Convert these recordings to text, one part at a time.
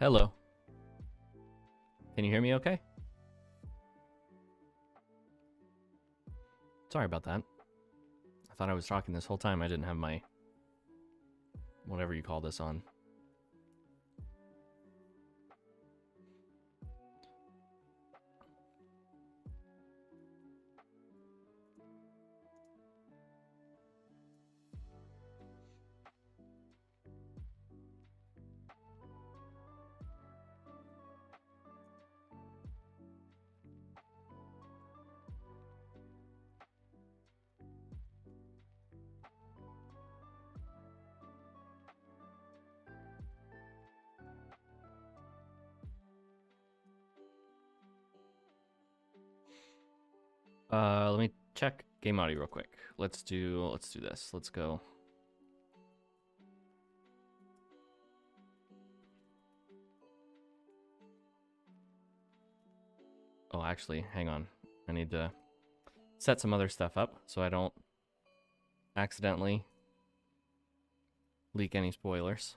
Hello. Can you hear me okay? Sorry about that. I thought I was talking this whole time. I didn't have my whatever you call this on. Let me check game audio real quick. Let's do this. Let's go. Oh, actually, hang on. I need to set some other stuff up so I don't accidentally leak any spoilers.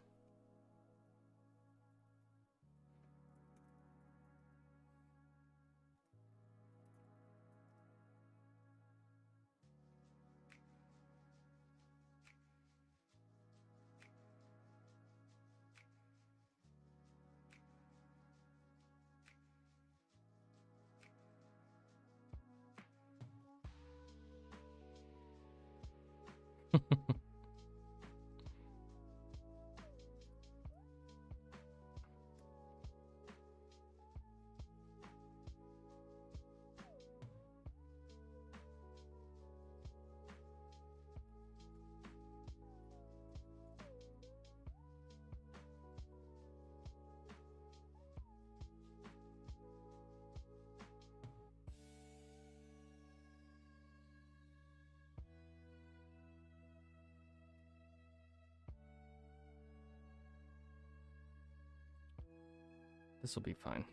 This will be fine.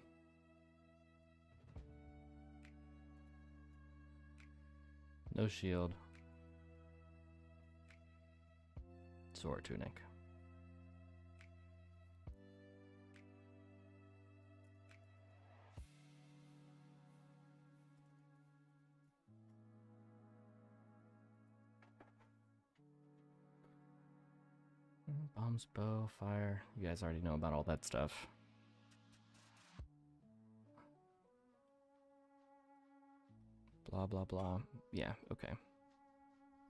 No shield. Sword tunic. Bombs, bow, fire. You guys already know about all that stuff. Blah, blah, blah. Yeah, okay.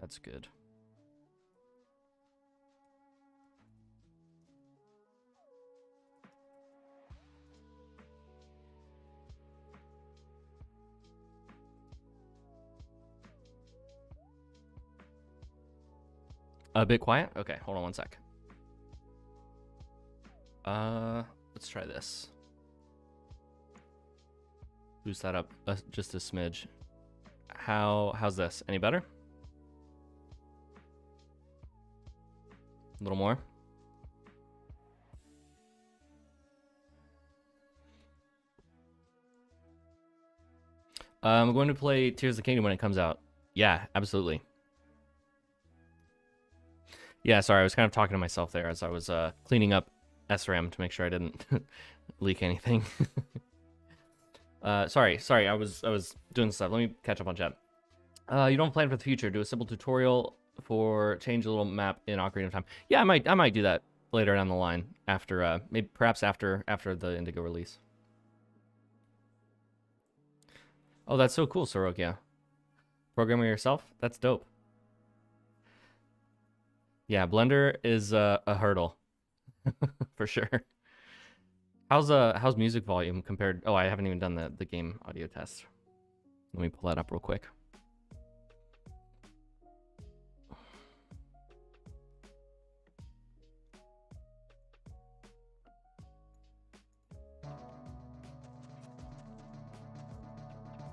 That's good. A bit quiet? Okay, hold on one sec. Let's try this. Boost that up just a smidge. How's this? Any better? A little more? I'm going to play Tears of the Kingdom when it comes out. Yeah, absolutely. Yeah, sorry, I was kind of talking to myself there as I was cleaning up SRAM to make sure I didn't leak anything. Sorry, I was doing stuff. Let me catch up on chat. You don't plan for the future. Do a simple tutorial for change a little map in Ocarina of Time. Yeah, I might do that later down the line after maybe perhaps after the Indigo release. Oh, that's so cool, Sorok. Yeah, Programmer yourself? That's dope. Yeah, Blender is a hurdle for sure. How's music volume compared? Oh, I haven't even done the game audio test. Let me pull that up real quick.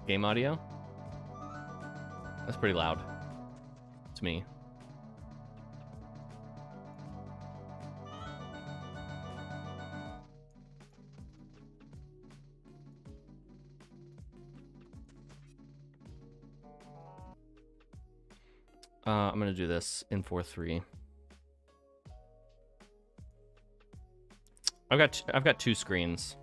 Game audio? That's pretty loud. It's me. I'm gonna do this in 4:3. I've got two screens.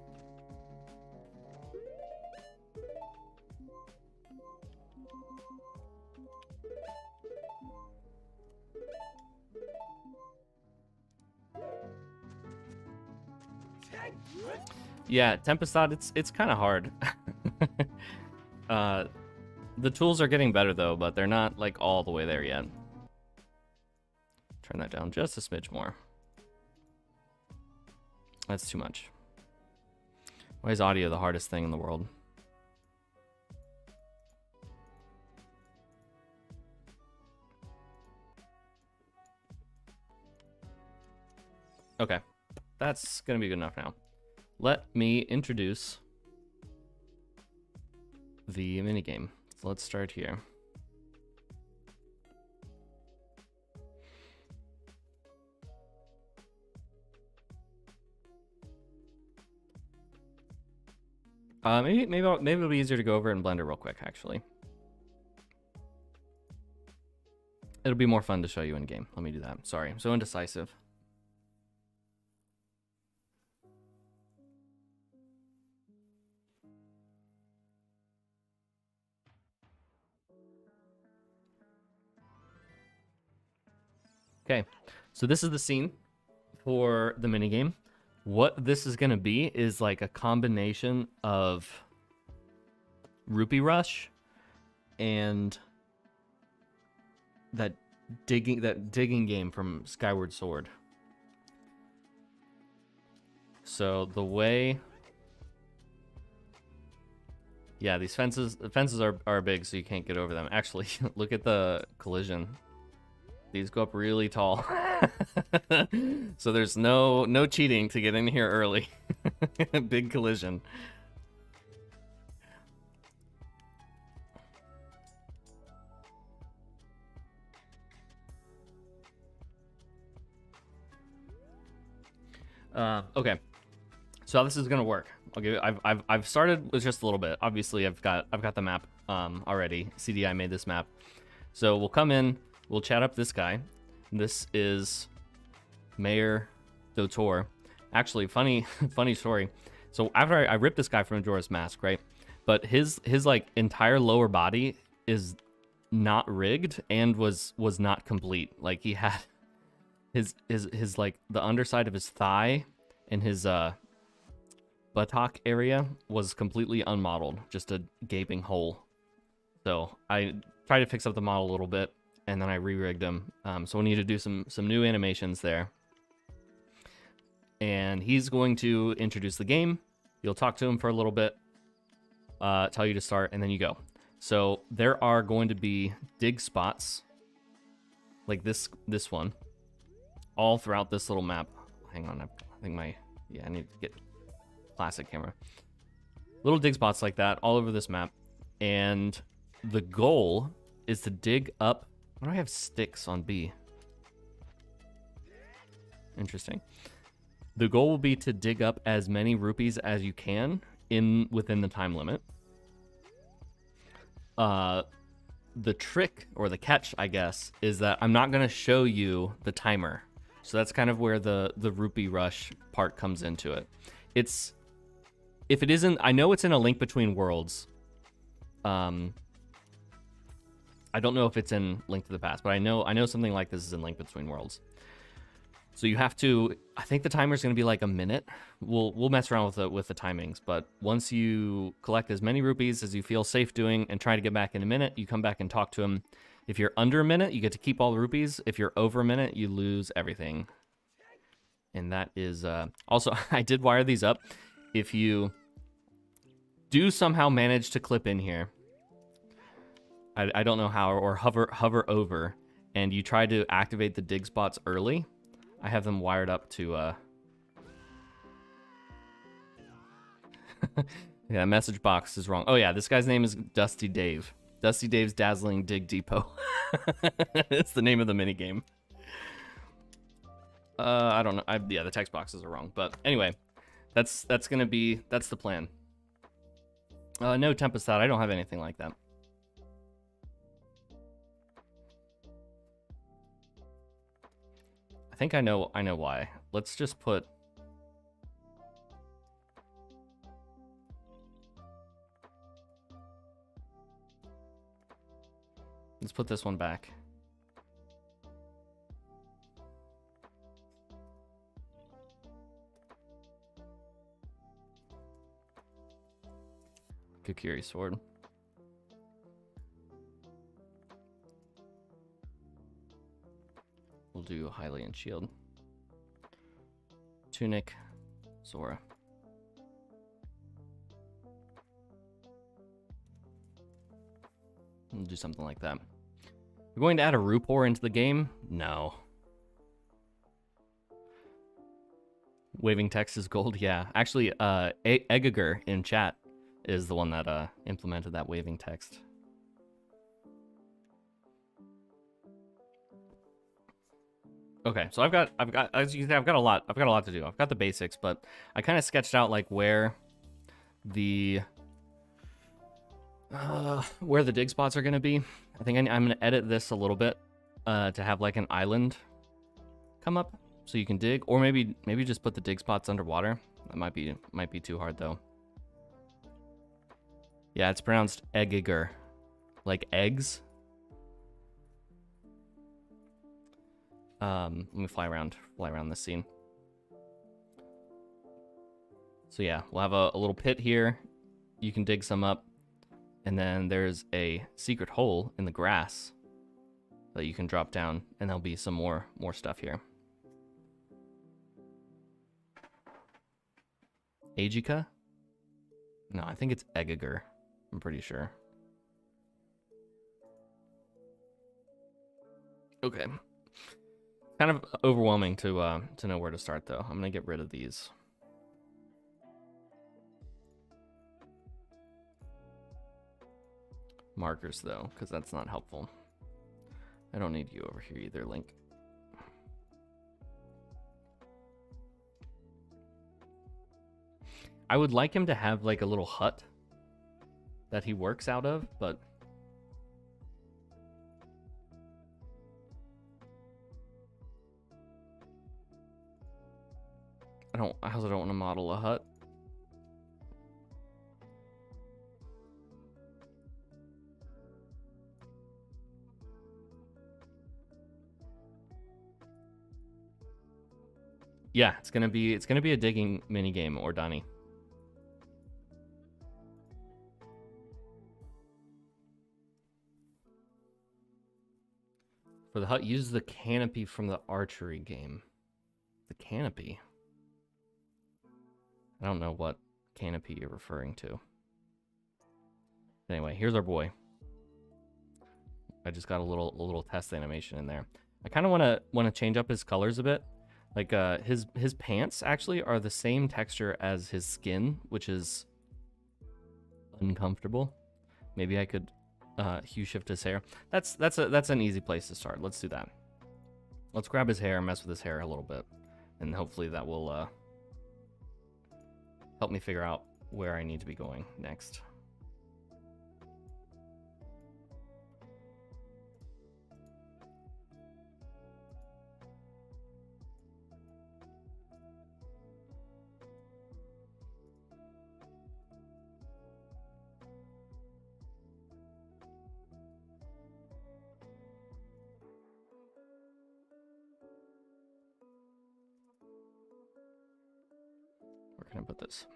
Yeah, Tempestad, it's kind of hard. The tools are getting better though, but they're not like all the way there yet. Turn that down just a smidge more. That's too much. Why is audio the hardest thing in the world? Okay, that's gonna be good enough now. Let me introduce the minigame. So let's start here. Maybe it'll be easier to go over it in Blender real quick, actually. It'll be more fun to show you in game. Let me do that. Sorry, I'm so indecisive. Okay, so this is the scene for the minigame. What this is going to be is like a combination of Rupee Rush and that digging game from Skyward Sword. So the way, yeah, these fences are big, so you can't get over them. Actually, look at the collision. These go up really tall. So there's no cheating to get in here early. Big collision. Okay. So how this is gonna work? I've started with just a little bit. Obviously, I've got the map already. CDI made this map. So we'll come in. We'll chat up this guy. This is Mayor Dotor. Actually, funny story. So after I ripped this guy from Majora's Mask, right? But his like entire lower body is not rigged and was not complete. Like he had his like the underside of his thigh and his buttock area was completely unmodeled, just a gaping hole. So I tried to fix up the model a little bit, and then I re-rigged him. So we need to do some new animations there. And he's going to introduce the game. You'll talk to him for a little bit, tell you to start, and then you go. So there are going to be dig spots, like this one, all throughout this little map. Hang on, I think I need to get classic camera. Little dig spots like that all over this map. And the goal is to dig up. Why do I have sticks on B? Interesting. The goal will be to dig up as many rupees as you can within the time limit. The trick, or the catch, I guess, is that I'm not going to show you the timer. So that's kind of where the Rupee Rush part comes into it. If it isn't, I know it's in A Link Between Worlds. I don't know if it's in Link to the Past, but I know something like this is in Link Between Worlds. So you have to, I think the timer's going to be like a minute. We'll mess around with the timings, but once you collect as many rupees as you feel safe doing and try to get back in a minute, you come back and talk to him. If you're under a minute, you get to keep all the rupees. If you're over a minute, you lose everything. And that is, also, I did wire these up. If you do somehow manage to clip in here, I don't know how, or hover over, and you try to activate the dig spots early, I have them wired up to, yeah, message box is wrong. Oh yeah, this guy's name is Dusty Dave. Dusty Dave's Dazzling Dig Depot. It's the name of the minigame. I don't know. Yeah, the text boxes are wrong. But anyway, that's the plan. No Tempest out. I don't have anything like that. I think I know why. Let's just put... Let's put this one back. Kukiri sword. We'll do Hylian shield. Tunic, Zora. We'll do something like that. We're going to add a Rupor into the game? No. Waving text is gold? Yeah. Actually, Egiger in chat is the one that implemented that waving text. Okay, so I've got as you can see, I've got a lot to do. I've got the basics, but I kind of sketched out like where the dig spots are going to be. I think I'm going to edit this a little bit to have like an island come up so you can dig, or maybe just put the dig spots underwater. That might be too hard though. Yeah, it's pronounced Egiger, like eggs. Let me fly around this scene. So yeah, we'll have a little pit here. You can dig some up. And then there's a secret hole in the grass that you can drop down, and there'll be some more stuff here. Agica? No, I think it's Egiger. I'm pretty sure. Okay. Kind of overwhelming to know where to start, though. I'm gonna get rid of these. Markers, though, because that's not helpful. I don't need you over here either, Link. I would like him to have like a little hut that he works out of, but I also don't want to model a hut. Yeah, it's gonna be a digging minigame, or Donnie. For the hut, use the canopy from the archery game. The canopy? I don't know what canopy you're referring to. Anyway, here's our boy. I just got a little test animation in there. I kind of want to change up his colors a bit. Like his pants actually are the same texture as his skin, which is uncomfortable. Maybe I could hue shift his hair. That's an easy place to start. Let's do that. Let's grab his hair, mess with his hair a little bit, and hopefully that will help me figure out where I need to be going next. can I put this?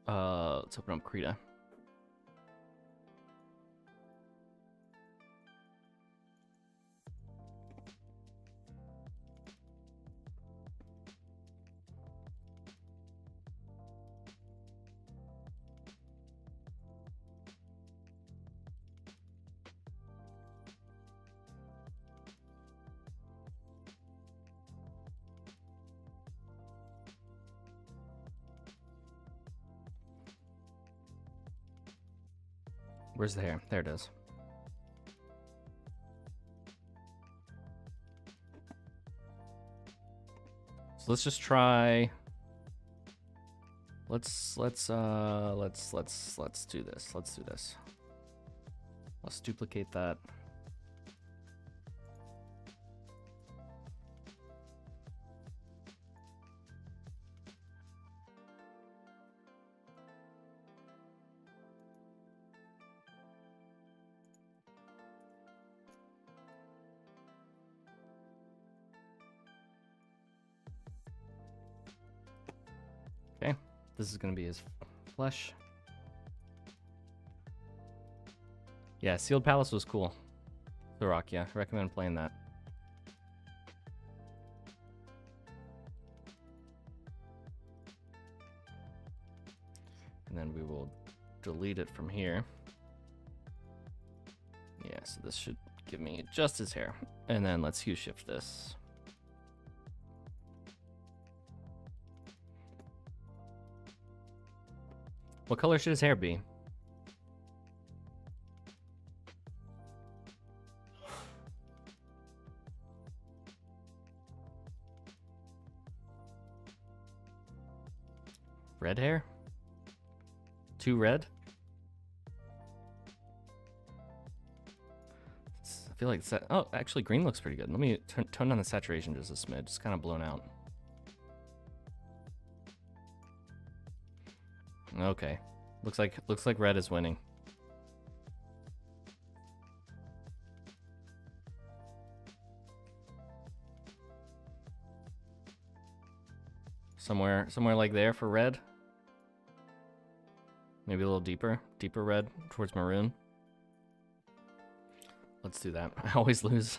Let's open up Krita. Where's the hair? There it is. So let's just try. Let's do this. Let's do this. Let's duplicate that. Okay, this is gonna be his flesh. Yeah, Sealed Palace was cool. The Rock, yeah, I recommend playing that. And then we will delete it from here. Yeah, so this should give me just his hair. And then let's hue shift this. What color should his hair be? Red hair? Too red? I feel like oh, actually green looks pretty good. Let me tone down the saturation just a smidge. It's kind of blown out. Okay. Looks like red is winning. Somewhere like there for red. Maybe a little deeper red towards maroon. Let's do that. I always lose.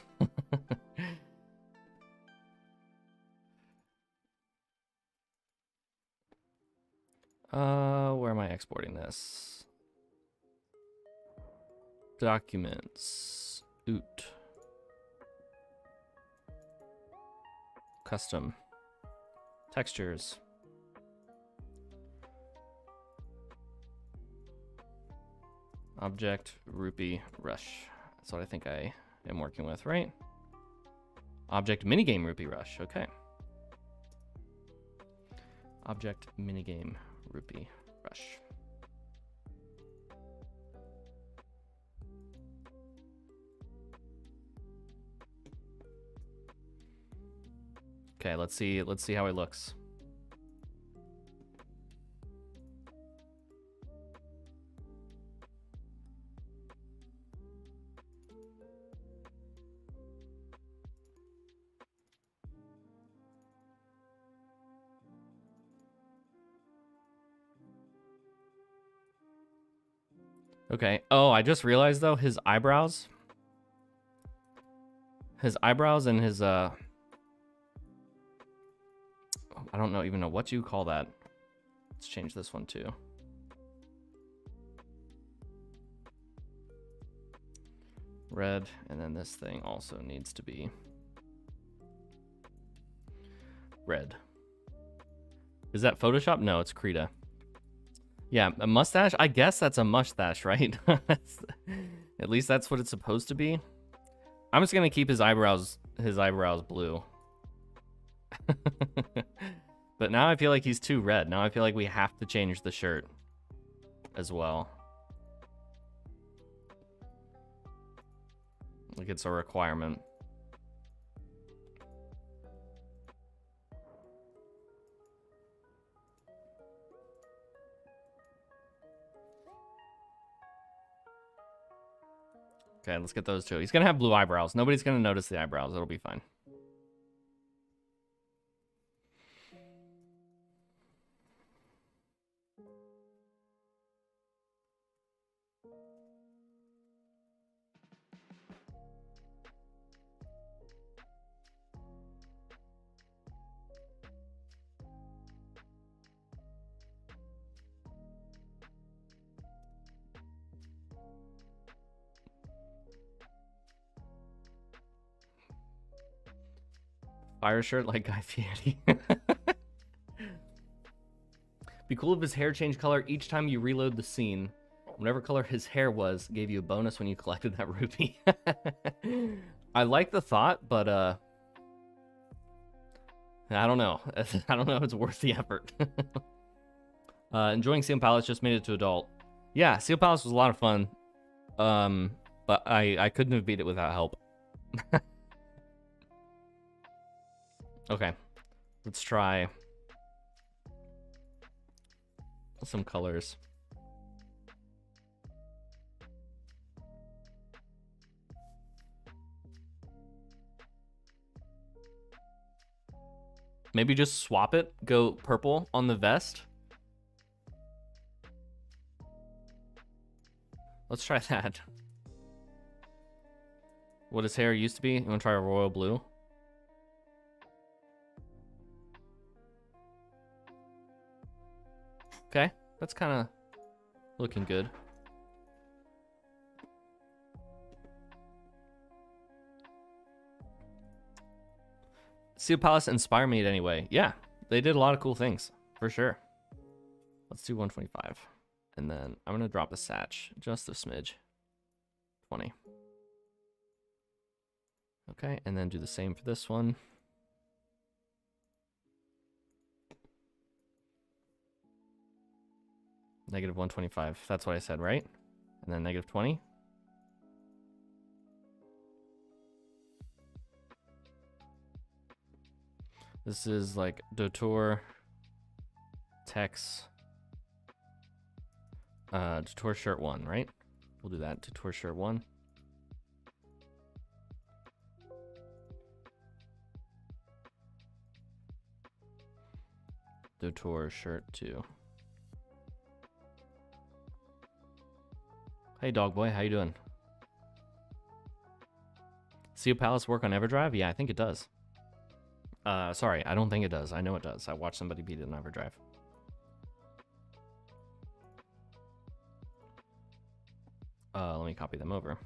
Where am I exporting this? Documents. OoT. Custom. Textures. Object rupee rush. That's what I think I am working with, right? Object minigame rupee rush. Okay. Object minigame rupee rush. Okay, let's see how he looks. Okay. Oh, I just realized though, his eyebrows and his I don't know even know what you call that. Let's change this one too. Red, and then this thing also needs to be red. Is that Photoshop? No, it's Krita. Yeah, a mustache? I guess that's a mustache, right? At least that's what it's supposed to be. I'm just gonna keep his eyebrows blue. But now I feel like he's too red. Now I feel like we have to change the shirt as well. Like it's a requirement. Okay, let's get those two. He's gonna have blue eyebrows. Nobody's gonna notice the eyebrows. It'll be fine. Fire shirt like Guy Fieri. Be cool if his hair changed color each time you reload the scene. Whatever color his hair was gave you a bonus when you collected that ruby. I like the thought, but I don't know. I don't know if it's worth the effort. Enjoying Seal Palace, just made it to adult. Yeah, Seal Palace was a lot of fun. But I couldn't have beat it without help. Okay, let's try some colors. Maybe just swap it, go purple on the vest. Let's try that. What his hair used to be. You want to try a royal blue? Okay, that's kind of looking good. Seal Palace inspired me anyway. Yeah, they did a lot of cool things, for sure. Let's do 125. And then I'm going to drop a satch, just a smidge. 20. Okay, and then do the same for this one. Negative 125. That's what I said, right? And then negative 20. This is like Dotor, Tex, Dotor shirt 1, right? We'll do that. Dotor shirt 1. Dotor shirt 2. Hey, dog boy, how you doing? Seal Palace work on EverDrive? Yeah, I think it does. Sorry, I don't think it does. I know it does. I watched somebody beat it in EverDrive. Let me copy them over.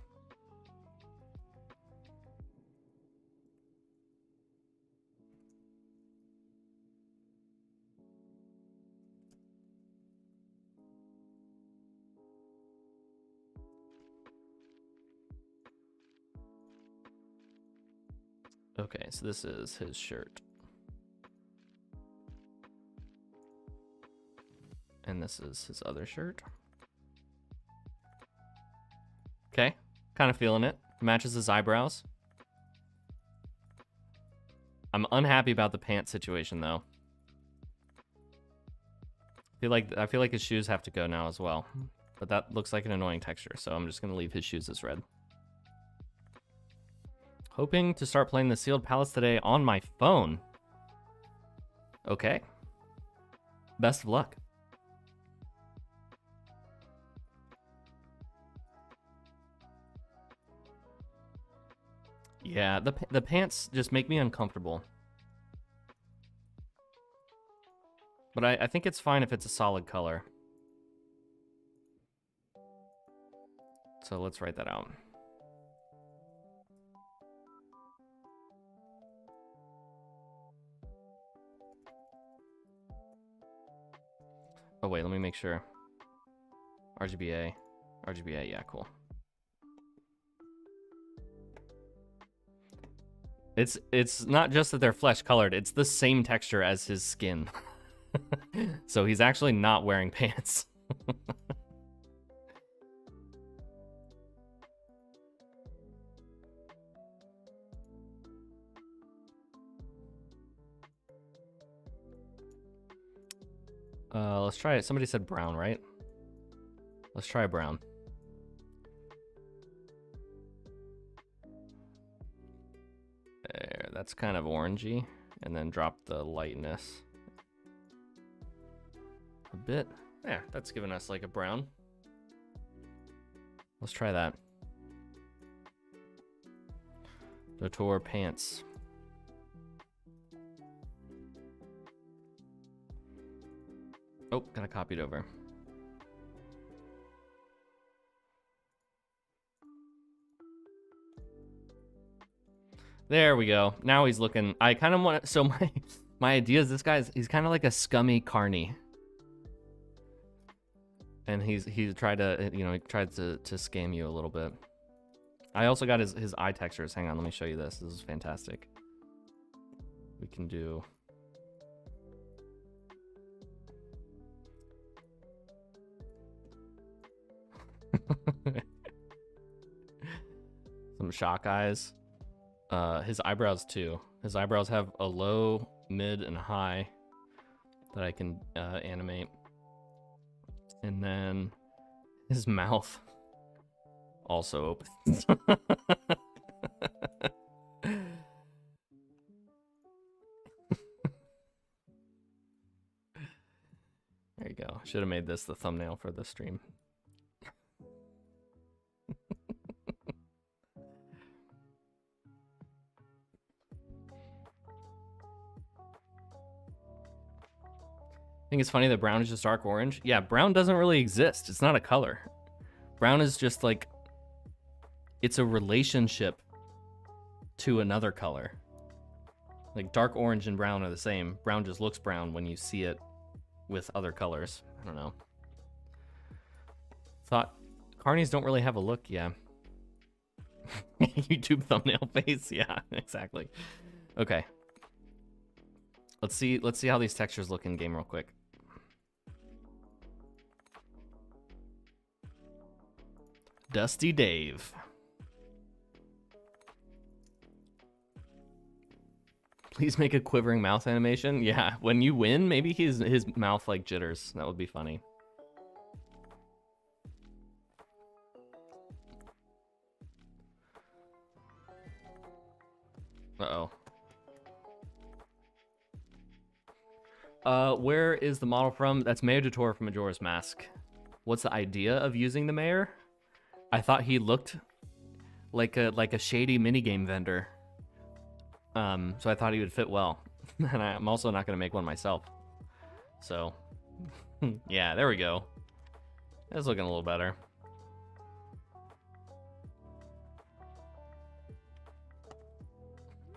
Okay, so this is his shirt. And this is his other shirt. Okay, kind of feeling it. Matches his eyebrows. I'm unhappy about the pants situation though. I feel like his shoes have to go now as well. But that looks like an annoying texture, so I'm just gonna leave his shoes as red. Hoping to start playing the Sealed Palace today on my phone. Okay. Best of luck. Yeah, the pants just make me uncomfortable. But I think it's fine if it's a solid color. So let's write that out. Oh wait, let me make sure. RGBA. RGBA, yeah, cool. It's not just that they're flesh colored, it's the same texture as his skin. So he's actually not wearing pants. Let's try it. Somebody said brown, right? Let's try brown. it's kind of orangey, and then drop the lightness a bit. There, that's giving us like a brown. Let's try that. Dotor pants. Oh, gotta copy it over. There we go. Now he's looking. I kind of want. So my idea is this guy's. He's kind of like a scummy carny. And he tried to, you know, he tried to scam you a little bit. I also got his eye textures. Hang on, let me show you this. This is fantastic. We can do. Some shock eyes. His eyebrows too. His eyebrows have a low, mid, and high that I can animate. And then his mouth also opens. There you go. Should have made this the thumbnail for the stream. I think it's funny that brown is just dark orange. Yeah, brown doesn't really exist. It's not a color. Brown is just like, it's a relationship to another color. Like dark orange and brown are the same. Brown just looks brown when you see it with other colors. I don't know. Thought carnies don't really have a look, yeah. YouTube thumbnail face, yeah, exactly. Okay. Let's see how these textures look in game real quick. Dusty Dave. Please make a quivering mouth animation. Yeah, when you win, maybe his mouth like jitters. That would be funny. Uh-oh. Where is the model from? That's Mayor Dutor from Majora's Mask. What's the idea of using the mayor? I thought he looked like a shady minigame vendor. So I thought he would fit well. And I'm also not gonna make one myself. So yeah, there we go. That's looking a little better.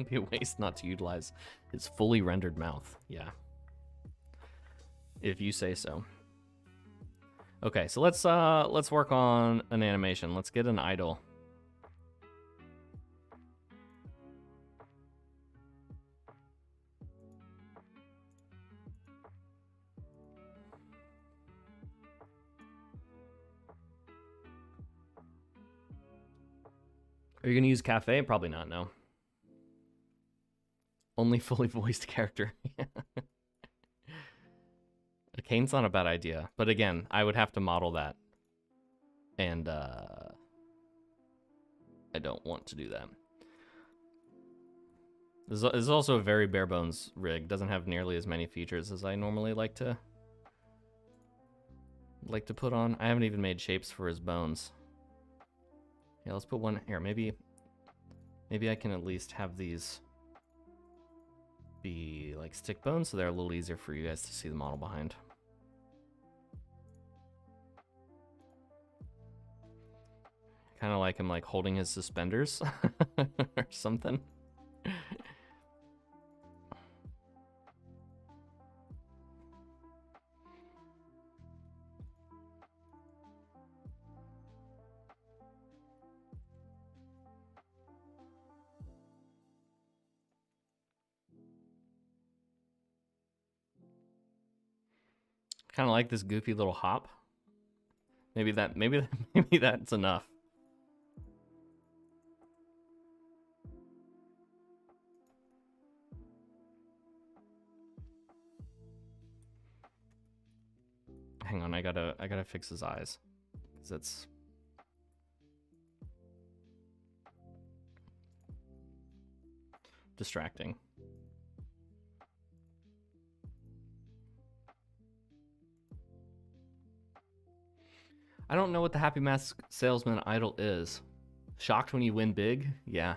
It'd be a waste not to utilize his fully rendered mouth. Yeah. If you say so. Okay, so let's work on an animation. Let's get an idol. Are you gonna use Cafe? Probably not, no. Only fully voiced character. A cane's not a bad idea, but again, I would have to model that. And I don't want to do that. This is also a very bare bones rig. Doesn't have nearly as many features as I normally like to put on. I haven't even made shapes for his bones. Yeah, let's put one here. Maybe I can at least have these be like stick bones, so they're a little easier for you guys to see the model behind. Kind of like him like holding his suspenders or something. Kind of like this goofy little hop. Maybe that's enough. Hang on, I gotta fix his eyes, 'cause it's distracting. I don't know what the Happy Mask Salesman idol is. Shocked when you win big? Yeah.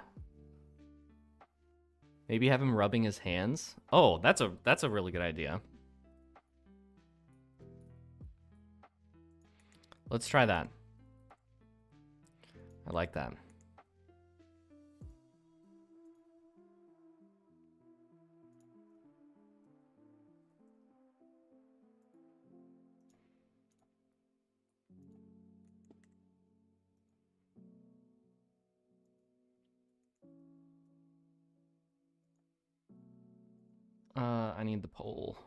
Maybe have him rubbing his hands. Oh, that's a really good idea. Let's try that. I like that. I need the poll.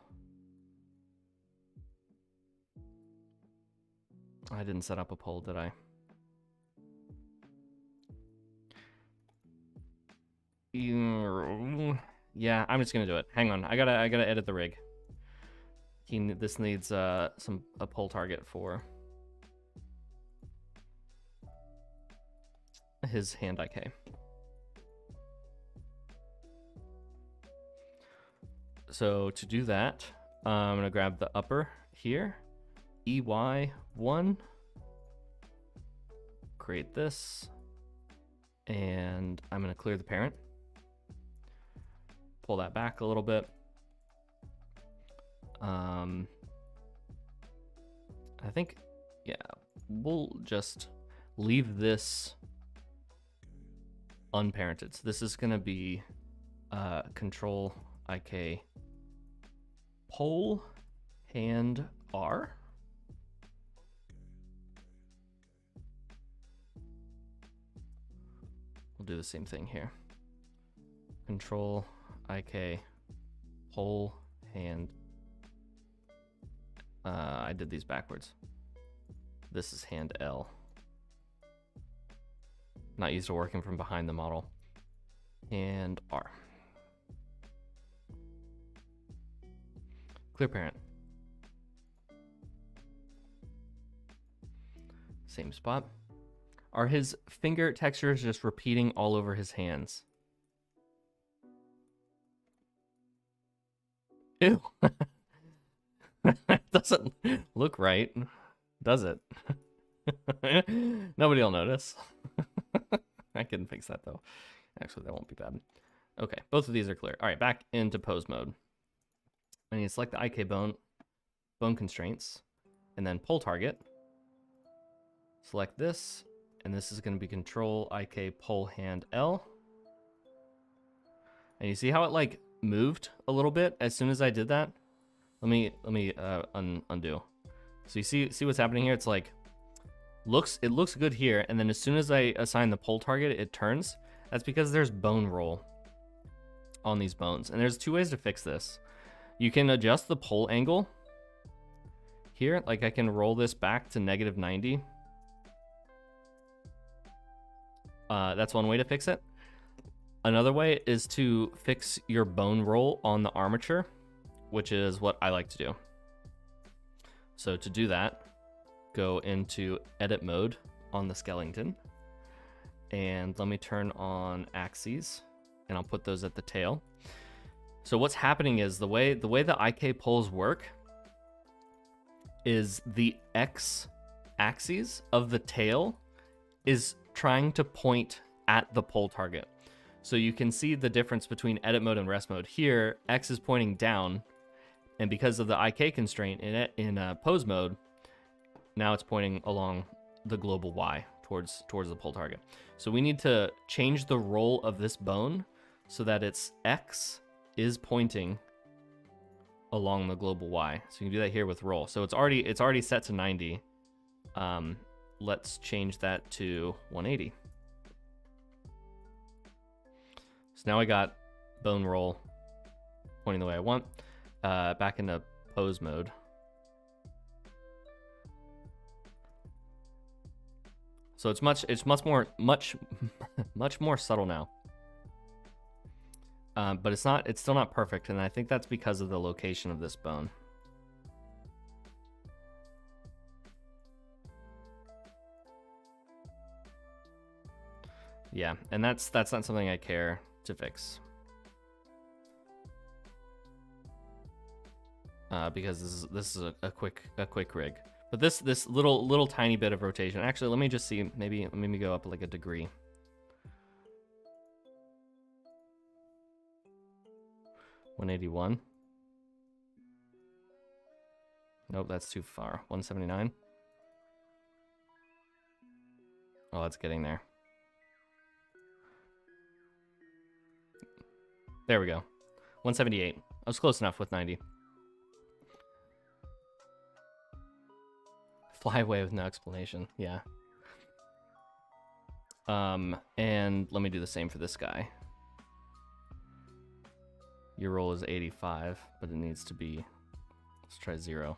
I didn't set up a poll, did I? Yeah, I'm just gonna do it. Hang on, I gotta edit the rig. This needs a poll target for his hand IK. So to do that, I'm gonna grab the upper here, EY1, create this, and I'm gonna clear the parent. Pull that back a little bit. I think, yeah, we'll just leave this unparented. So this is gonna be control IK poll hand R. We'll do the same thing here. Control IK poll hand. I did these backwards. This is hand L. Not used to working from behind the model. And R. Clear parent. Same spot. Are his finger textures just repeating all over his hands? Ew. Doesn't look right, does it? Nobody will notice. I can fix that though. Actually, that won't be bad. Okay, both of these are clear. All right, back into pose mode. I need to select the IK bone constraints, and then pull target. Select this, and this is going to be control IK pull hand L. And you see how it like moved a little bit as soon as I did that? Let me undo. So you see what's happening here? It's like it looks good here, and then as soon as I assign the pull target, it turns. That's because there's bone roll on these bones, and there's two ways to fix this. You can adjust the pull angle here, like I can roll this back to -90. That's one way to fix it. Another way is to fix your bone roll on the armature, which is what I like to do. So to do that, go into edit mode on the skeleton, and let me turn on axes, and I'll put those at the tail. So what's happening is the way the IK pulls work is the X axis of the tail is trying to point at the pull target. So you can see the difference between edit mode and rest mode. Here, X is pointing down, and because of the IK constraint in pose mode, now it's pointing along the global Y towards the pull target. So we need to change the roll of this bone so that its X is pointing along the global Y. So you can do that here with roll. So it's already set to 90. Let's change that to 180. So now I got bone roll pointing the way I want. Back into pose mode. So it's much more subtle now. But it's still not perfect, and I think that's because of the location of this bone. Yeah, and that's not something I care to fix. because this is a quick rig. But this little tiny bit of rotation. Actually, let me just see. Maybe go up like a degree. $181. Nope, that's too far. 179. Oh, it's getting there. There we go. 178. I was close enough with 90. Fly away with no explanation. Yeah. And let me do the same for this guy. Your roll is 85, but it needs to be, let's try 0.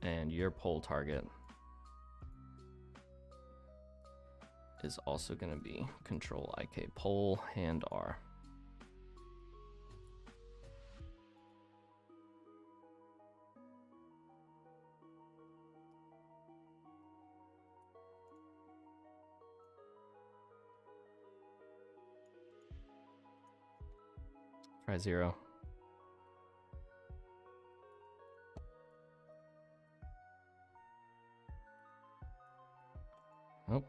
And your pole target is also going to be Control IK pole and R. Try 0. Nope.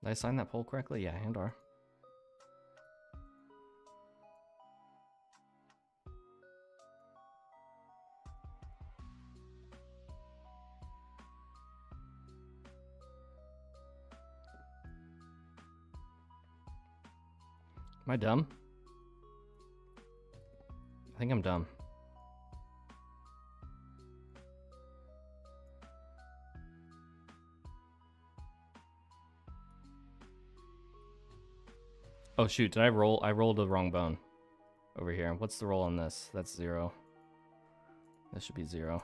Did I sign that poll correctly? Yeah, and R. Am I dumb? I think I'm dumb. Oh shoot, did I roll? I rolled the wrong bone over here. What's the roll on this? That's 0. This should be 0.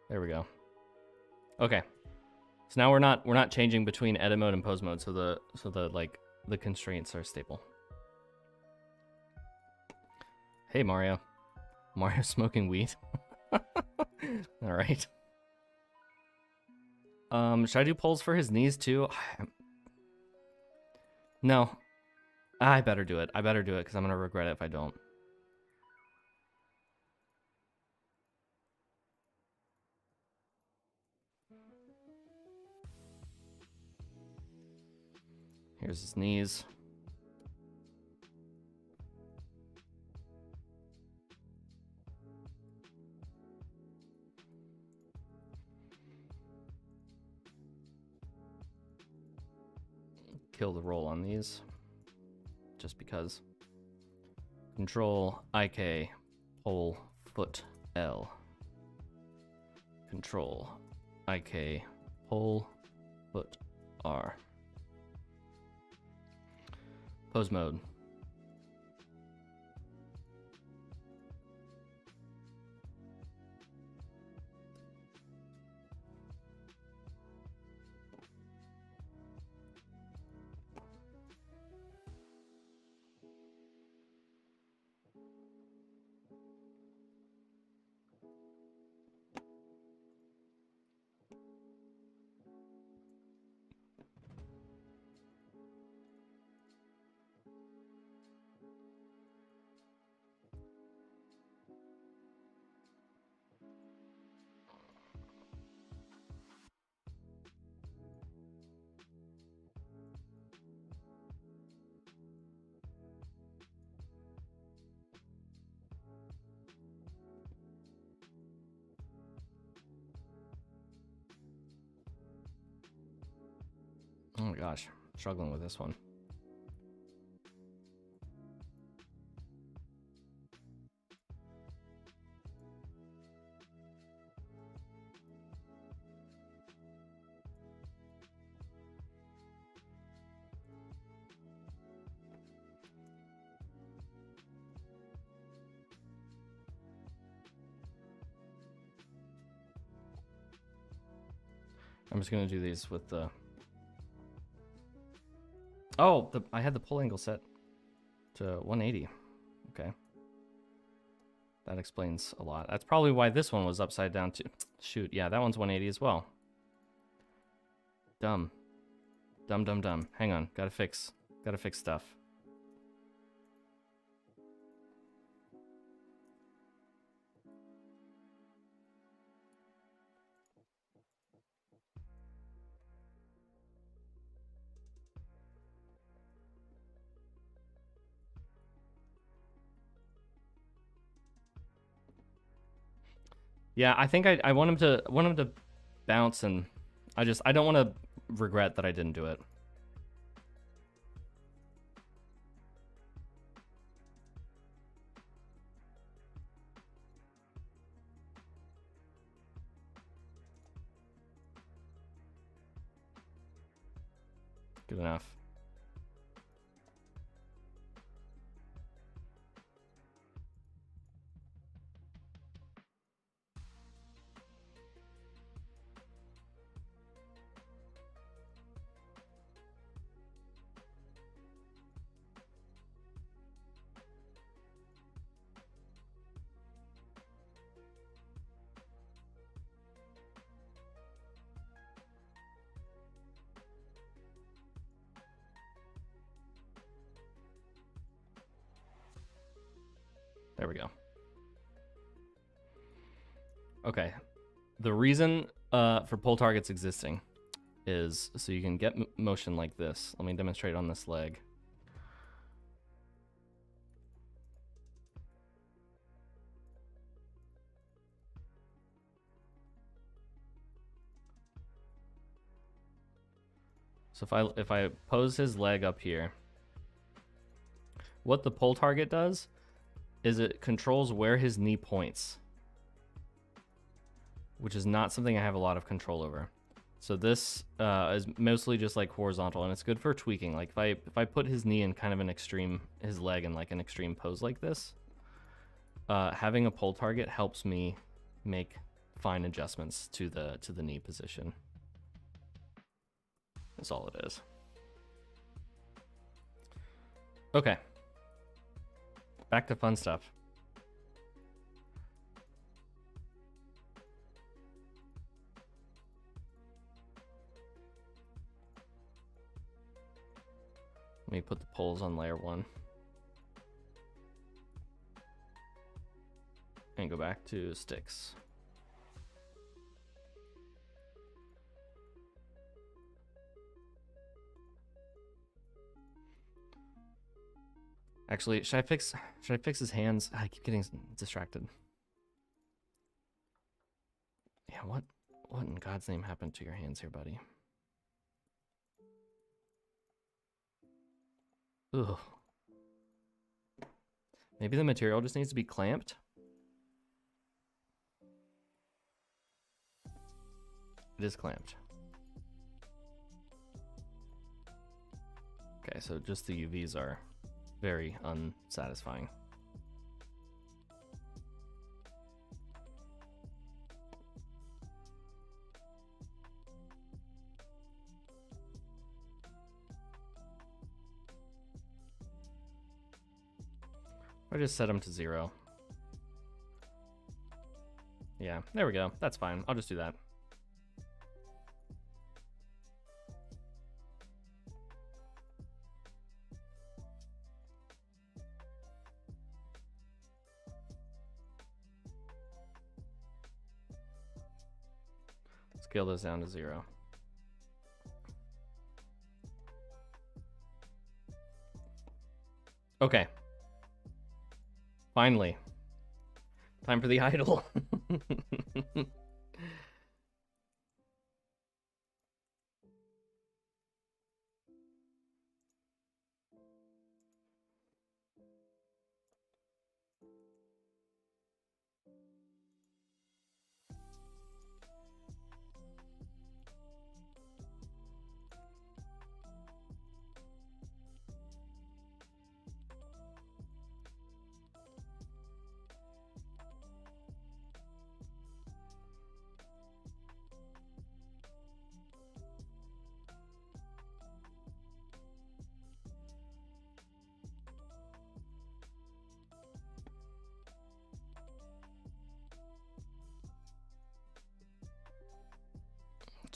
There we go. Okay. So now we're not changing between edit mode and pose mode, so the constraints are stable. Hey Mario. Mario smoking weed. All right. Should I do polls for his knees too? No. I better do it. I better do it because I'm gonna regret it if I don't. Here's his knees. Kill the roll on these. Just because. Control IK pole foot L. Control IK pole foot R. Pose mode. Oh my gosh, struggling with this one. I'm just gonna do these with the... Oh, I had the pull angle set. to 180. Okay. That explains a lot. That's probably why this one was upside down too. Shoot, yeah, that one's 180 as well. Dumb. Dumb. Hang on, gotta fix stuff. Yeah, I think I want him to bounce, and I don't want to regret that I didn't do it. Good enough. There we go. Okay. The reason for pull targets existing is so you can get motion like this. Let me demonstrate on this leg. So if I pose his leg up here, what the pull target does is it controls where his knee points, which is not something I have a lot of control over. So this is mostly just like horizontal, and it's good for tweaking. Like if I put his knee in kind of an extreme, his leg in like an extreme pose like this, having a pull target helps me make fine adjustments to the knee position. That's all it is. Okay. Back to fun stuff. Let me put the poles on layer 1. And go back to sticks. Actually, should I fix his hands? I keep getting distracted. Yeah, what in God's name happened to your hands here, buddy? Ugh. Maybe the material just needs to be clamped? It is clamped. Okay, so just the UVs are very unsatisfying. I just set them to 0. Yeah, there we go. That's fine. I'll just do that. Scale those down to 0. Okay. Finally. Time for the idol.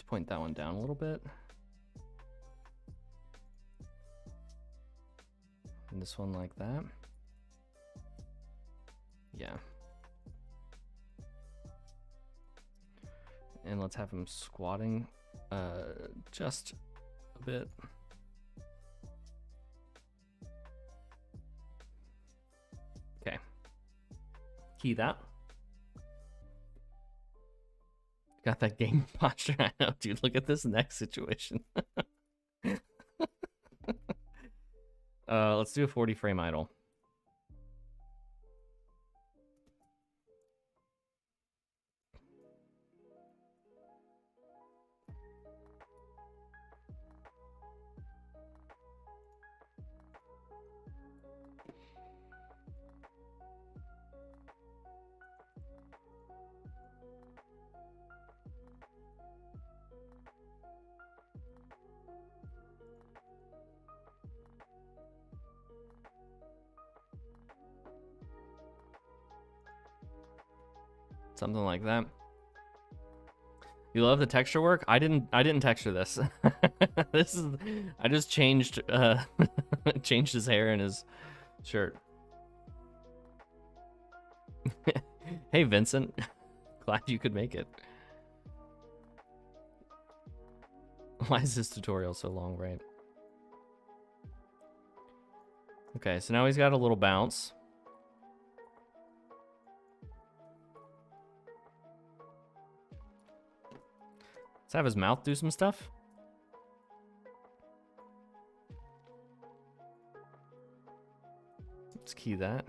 point that one down a little bit. And this one like that. Yeah. And let's have him squatting just a bit. Okay. Key that. Got that game posture. I know, dude. Look at this next situation. Let's do a 40 frame idle. Something like that. You love the texture work? I didn't texture this. This is, I just changed changed his hair and his shirt. Hey Vincent, glad you could make it. Why is this tutorial so long, right? Okay, so now he's got a little bounce. Let's have his mouth do some stuff. Let's key that.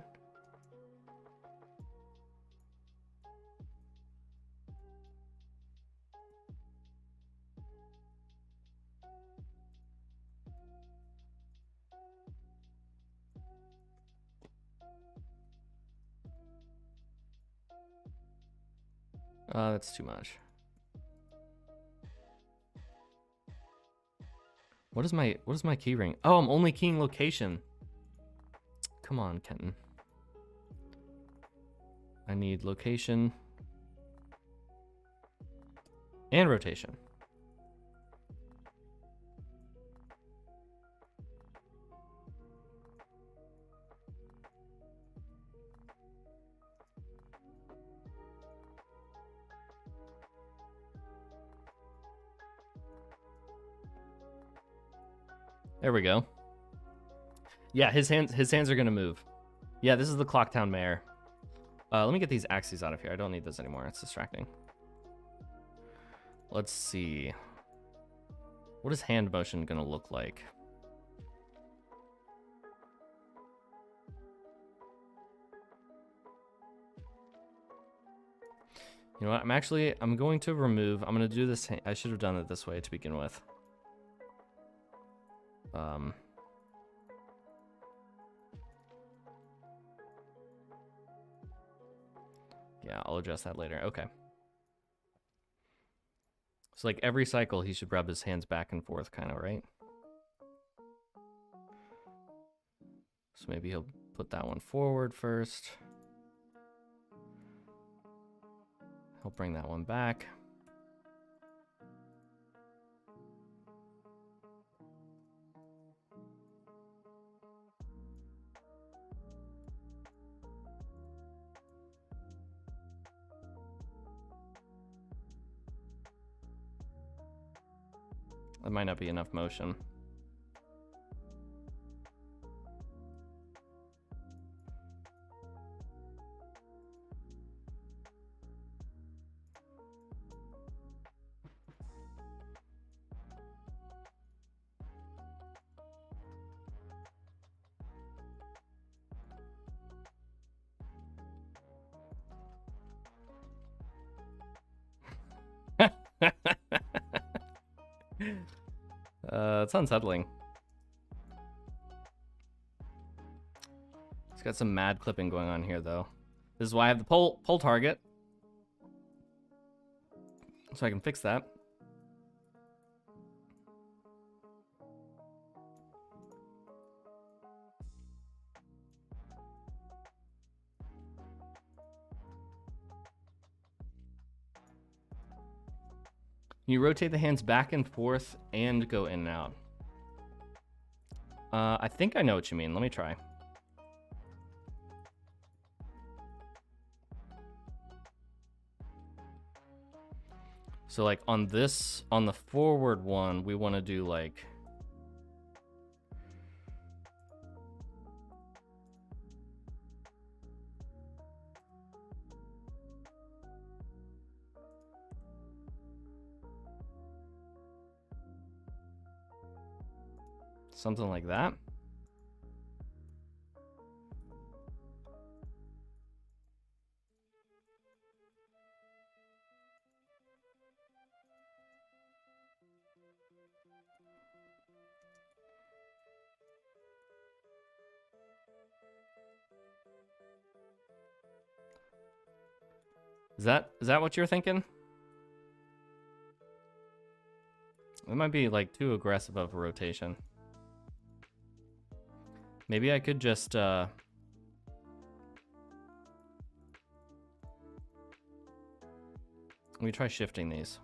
That's too much. What is my key ring? Oh, I'm only keying location. Come on, Kenton. I need location and rotation. There we go. Yeah, his hands are gonna move. Yeah, this is the Clocktown Mayor. Let me get these axes out of here. I don't need those anymore. It's distracting. Let's see. What is hand motion gonna look like? You know what? I'm going to remove. I'm gonna do this. I should have done it this way to begin with. Yeah, I'll address that later. Okay. So like every cycle, he should rub his hands back and forth, kind of, right? So maybe he'll put that one forward first. He'll bring that one back. That might not be enough motion. It's unsettling. It's got some mad clipping going on here, though. This is why I have the poll target, so I can fix that. You rotate the hands back and forth and go in and out. I think I know what you mean. Let me try. So like on this, on the forward one, we want to do like... something like that. Is that what you're thinking? It might be like too aggressive of a rotation. Maybe I could just let me try shifting these.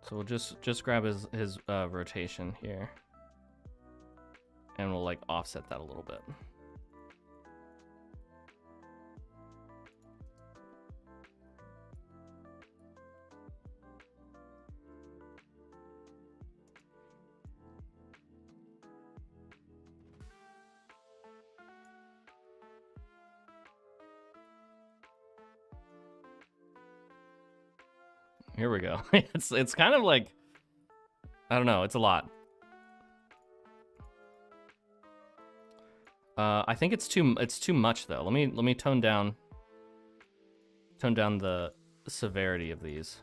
So we'll just grab his rotation here, and we'll like offset that a little bit. Here we go. It's kind of like, I don't know, it's a lot. I think it's too much though. Let me tone down the severity of these.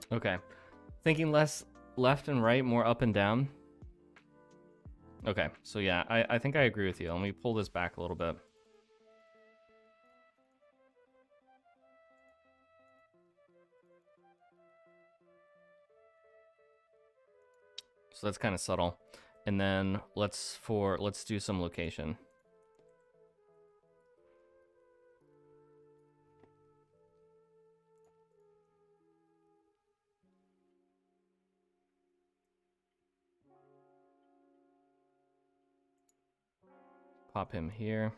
Okay. Thinking less left and right, more up and down. Okay, so yeah, I think I agree with you. Let me pull this back a little bit. So that's kind of subtle. And then let's do some location. Pop him here.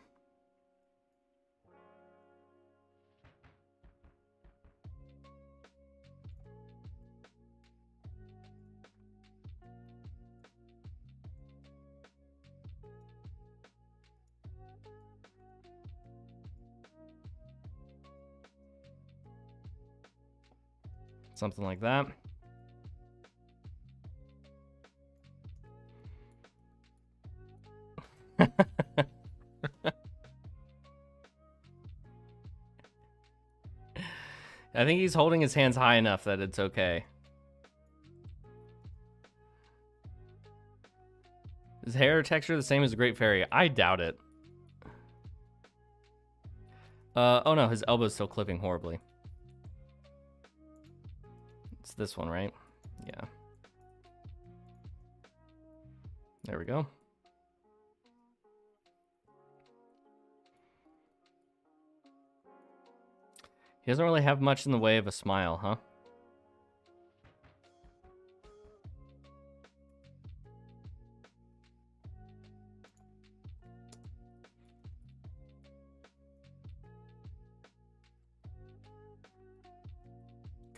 Something like that. I think he's holding his hands high enough that it's okay. Is hair texture the same as a Great Fairy? I doubt it. Oh no, his elbow's still clipping horribly. It's this one, right? Yeah. There we go. He doesn't really have much in the way of a smile, huh?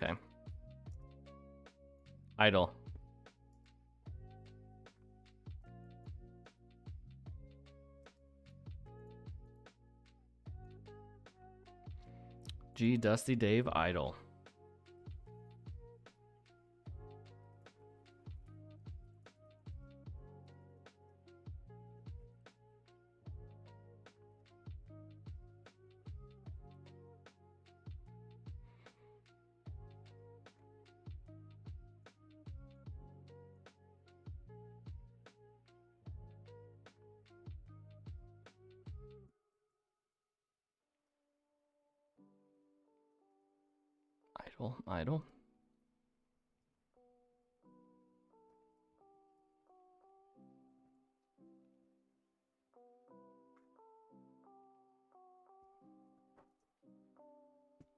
Okay. Idle. G Dusty Dave Idle. Idle, idle.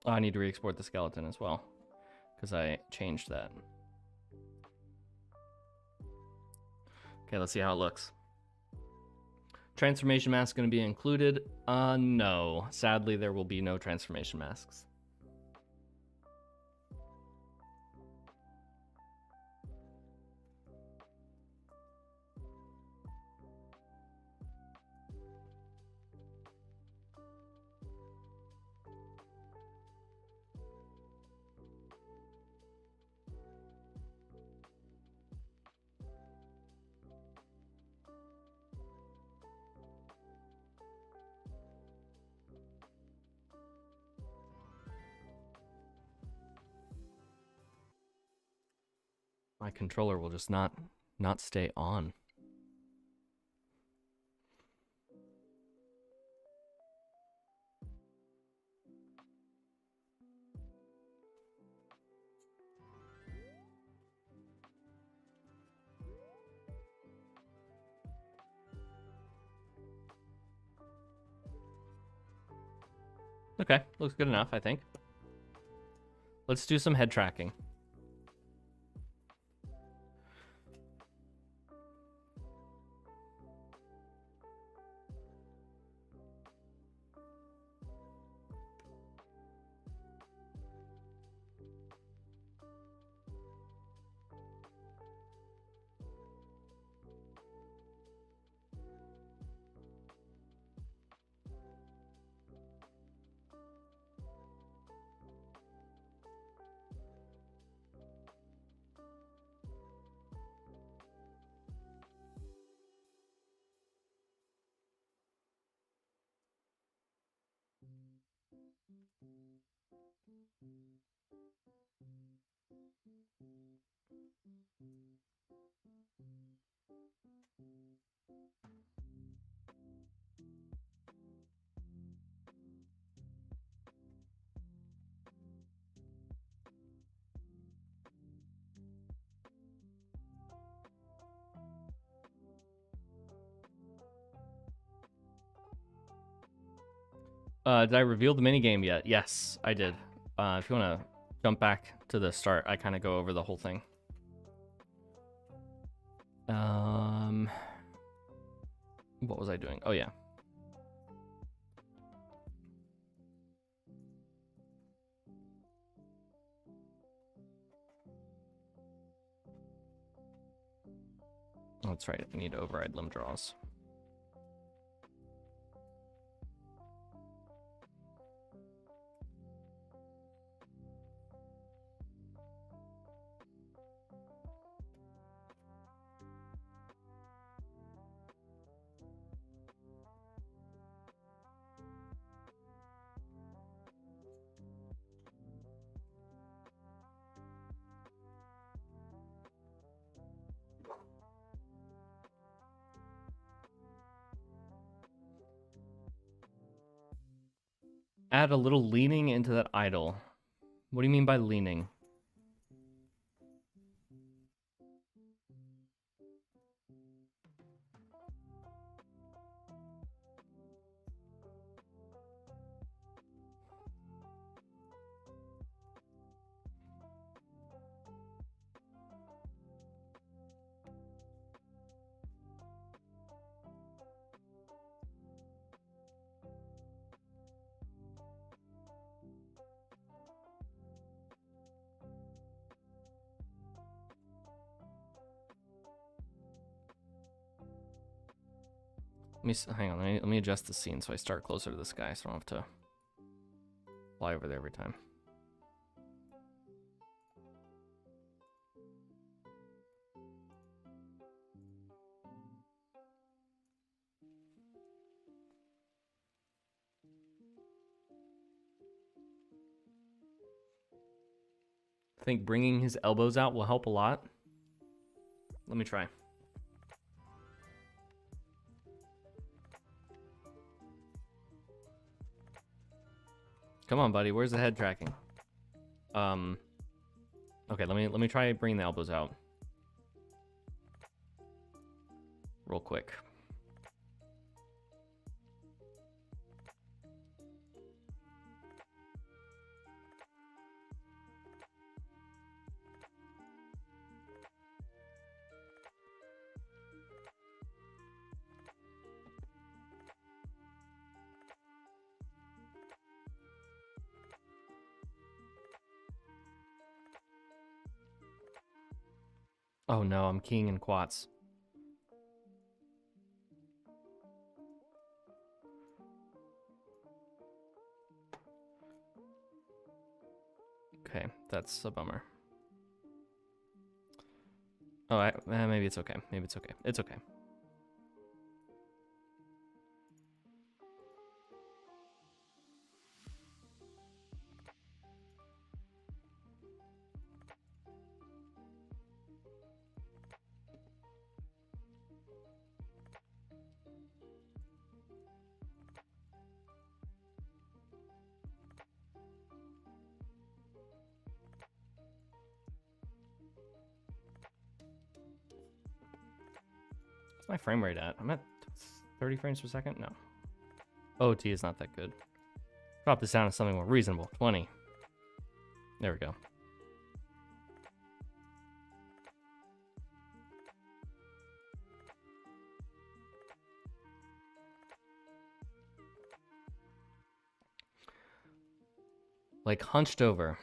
Oh, I need to re-export the skeleton as well, because I changed that. Okay, let's see how it looks. Transformation mask going to be included? No. Sadly, there will be no transformation masks. My controller will just not stay on. Okay, looks good enough, I think. Let's do some head tracking. Did I reveal the minigame yet? Yes, I did. If you want to jump back to the start, I kind of go over the whole thing. What was I doing? Oh, yeah. Oh, that's right. I need to override limb draws. Add a little leaning into that idle. What do you mean by leaning? Hang on. Let me adjust the scene so I start closer to this guy, so I don't have to fly over there every time. I think bringing his elbows out will help a lot. Let me try. Come on, buddy. Where's the head tracking? Okay, let me try bringing the elbows out real quick. Oh no, I'm keying in quads. Okay, that's a bummer. Oh, maybe it's okay. Maybe it's okay. It's okay. What's my frame rate at? I'm at 30 frames per second? No. OT is not that good. Drop this down to something more reasonable. 20. There we go. Like hunched over.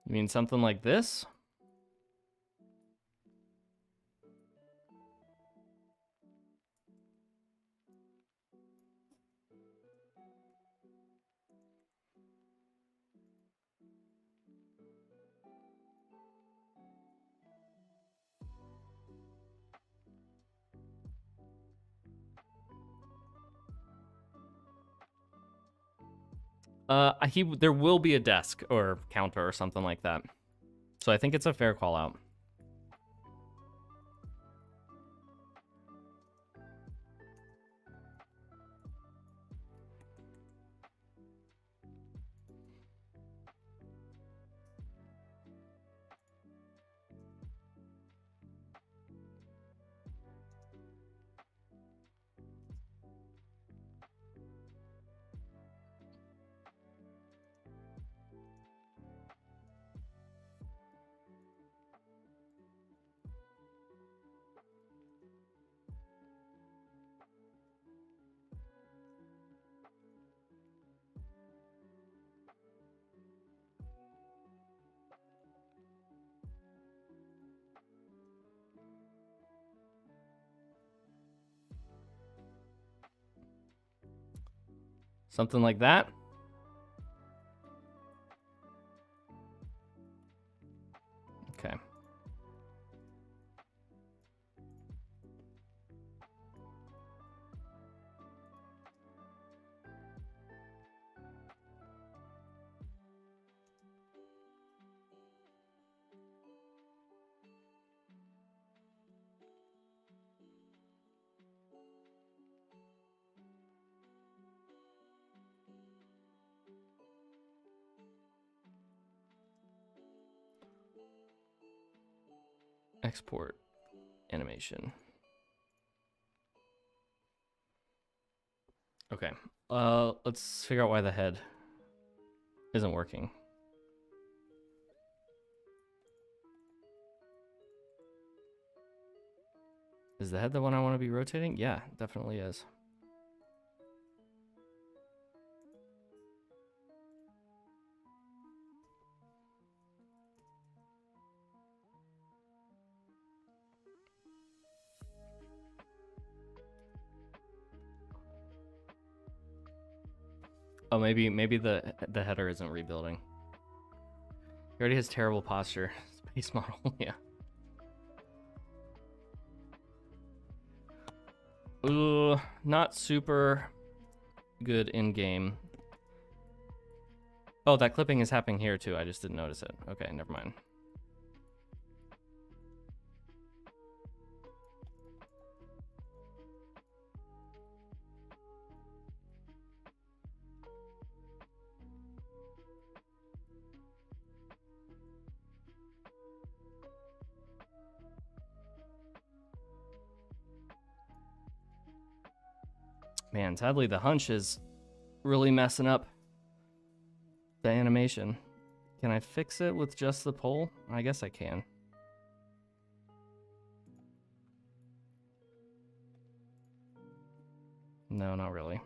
You mean something like this? There will be a desk or counter or something like that. So I think it's a fair call out. Something like that. Okay. Export animation. Okay. Let's figure out why the head isn't working. Is the head the one I want to be rotating? Yeah, definitely is. Oh, maybe the header isn't rebuilding. He already has terrible posture. Space model, yeah. Not super good in game. Oh, that clipping is happening here too. I just didn't notice it. Okay, never mind. Man, sadly the hunch is really messing up the animation. Can I fix it with just the pole? I guess I can. No, not really.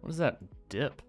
What is that dip?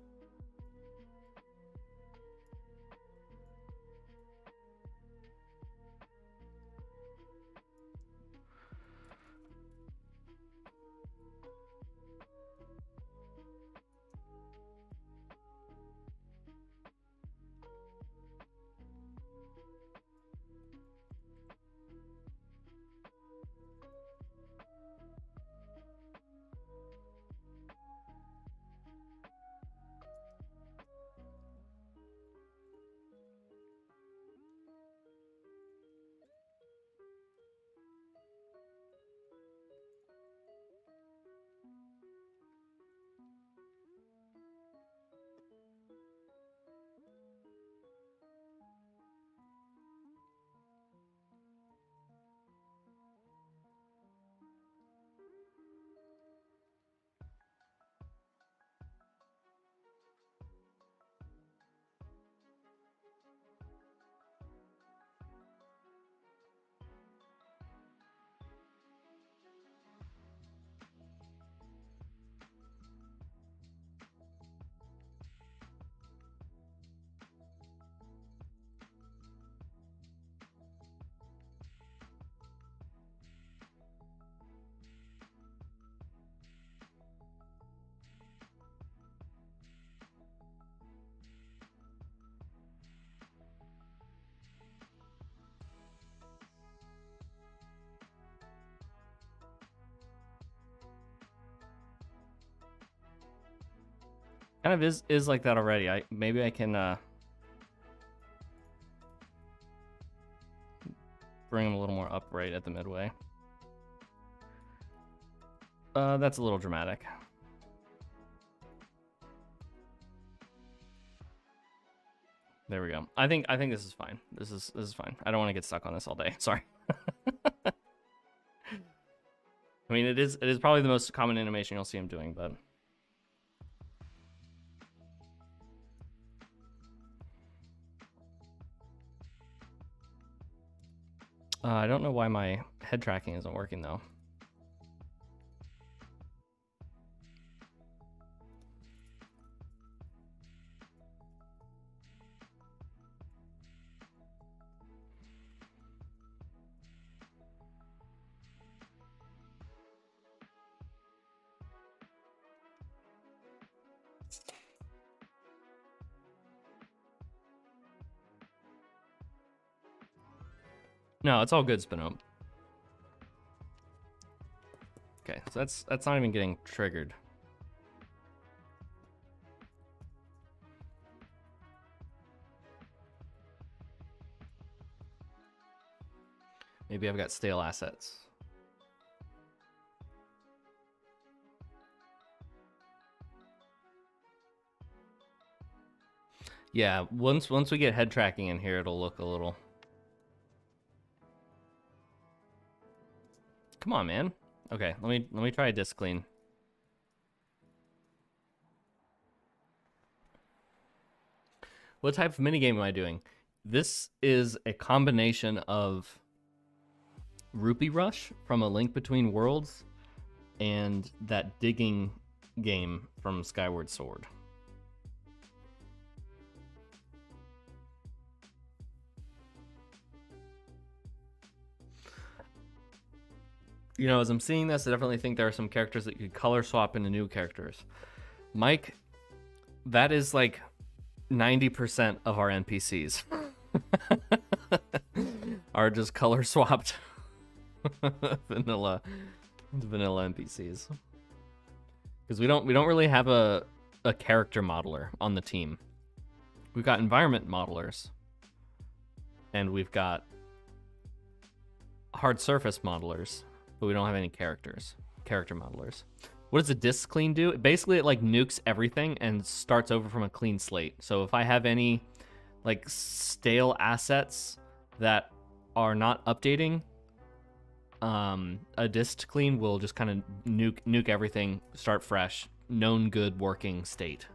Kind of is like that already. Maybe I can bring him a little more upright at the midway. That's a little dramatic. There we go. I think this is fine. This is fine. I don't want to get stuck on this all day. Sorry. I mean, it is probably the most common animation you'll see him doing, but I don't know why my head tracking isn't working though. No, it's all good, Spino. Okay, so that's not even getting triggered. Maybe I've got stale assets. Yeah, once we get head tracking in here, it'll look a little. Come on, man. Okay, let me try a disk clean. What type of minigame am I doing? This is a combination of Rupee Rush from A Link Between Worlds and that digging game from Skyward Sword. You know, as I'm seeing this, I definitely think there are some characters that you could color swap into new characters. Mike, that is like 90% of our NPCs are just color swapped vanilla NPCs. Because we don't really have a character modeler on the team. We've got environment modelers, and we've got hard surface modelers, but we don't have any character modelers. What does a disk clean do? Basically, it like nukes everything and starts over from a clean slate. So if I have any like stale assets that are not updating, a disk clean will just kind of nuke everything, start fresh, known good working state.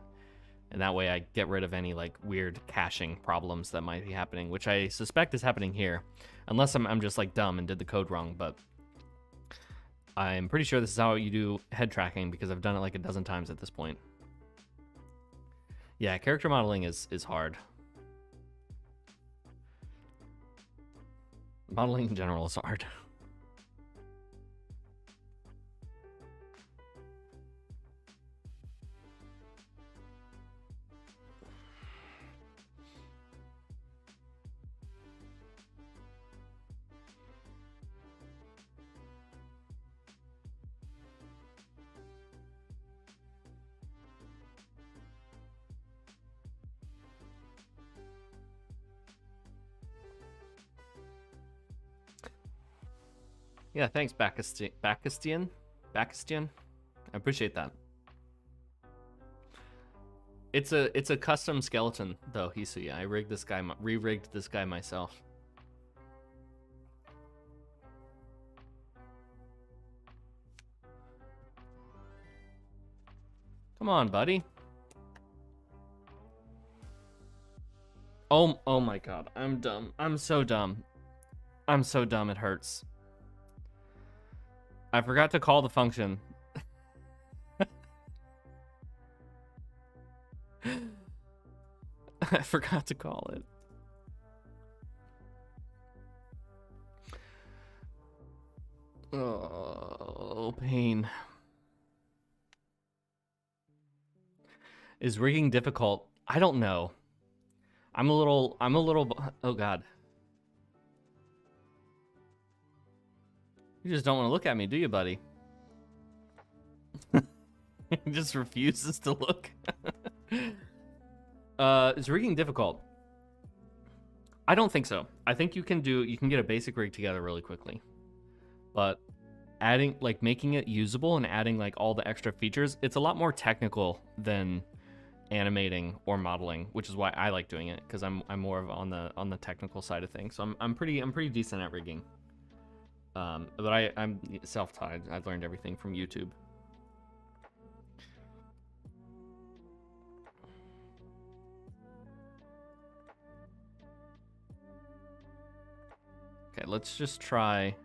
And that way I get rid of any like weird caching problems that might be happening, which I suspect is happening here. Unless I'm just like dumb and did the code wrong, but I'm pretty sure this is how you do head tracking because I've done it like a dozen times at this point. Yeah, character modeling is hard. Modeling in general is hard. Yeah, thanks, Bakistian. I appreciate that. It's a custom skeleton though, Hisuya. I re-rigged this guy myself. Come on, buddy. Oh my god, I'm dumb. I'm so dumb. I'm so dumb it hurts. I forgot to call the function. I forgot to call it. Oh, pain. Is rigging difficult? I don't know. I'm a little, oh god. You just don't want to look at me, do you, buddy? He just refuses to look. Is rigging difficult? I don't think so. I think you can get a basic rig together really quickly. But adding, like, making it usable and adding, like, all the extra features, it's a lot more technical than animating or modeling, which is why I like doing it, because I'm more of on the technical side of things. So I'm pretty decent at rigging. But I'm self-taught. I've learned everything from YouTube. Okay, let's just try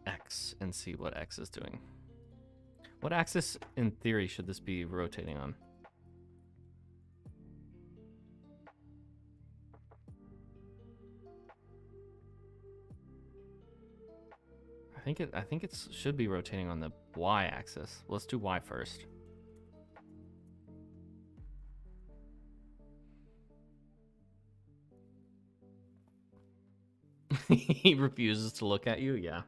X and see what X is doing. What axis, in theory, should this be rotating on? I think it should be rotating on the Y axis. Let's do Y first. He refuses to look at you. Yeah.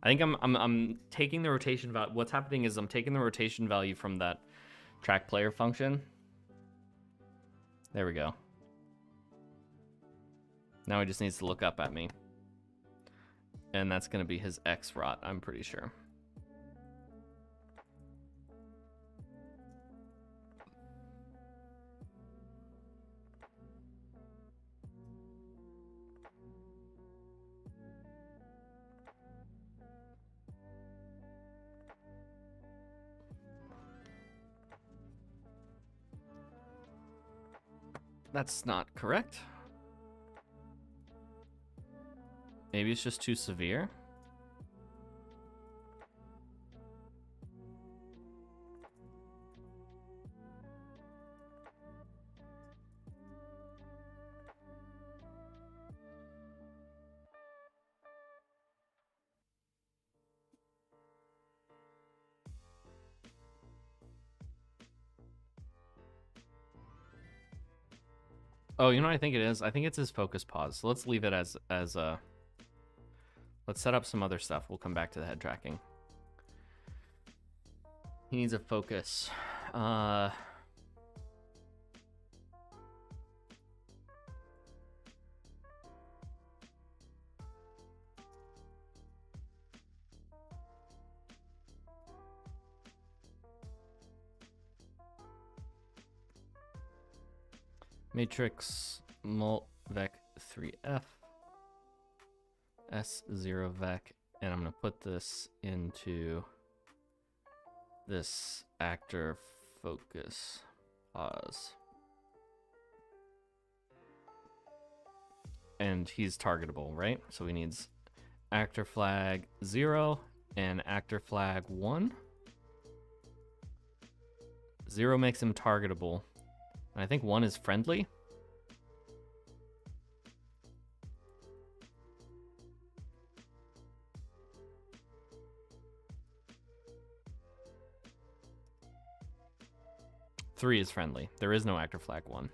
I think I'm taking the rotation value. What's happening is I'm taking the rotation value from that track player function. There we go. Now he just needs to look up at me. And that's going to be his X rot, I'm pretty sure. That's not correct. Maybe it's just too severe. Oh, you know what I think it is? I think it's his focus pause. So let's leave it as a... Let's set up some other stuff. We'll come back to the head tracking. He needs a focus. Matrix mult vec 3f s0 vec, and I'm going to put this into this actor focus pause. And he's targetable, right? So he needs actor flag 0 and actor flag 1. 0 makes him targetable. And I think 1 is friendly. Three is friendly. There is no actor flag 1.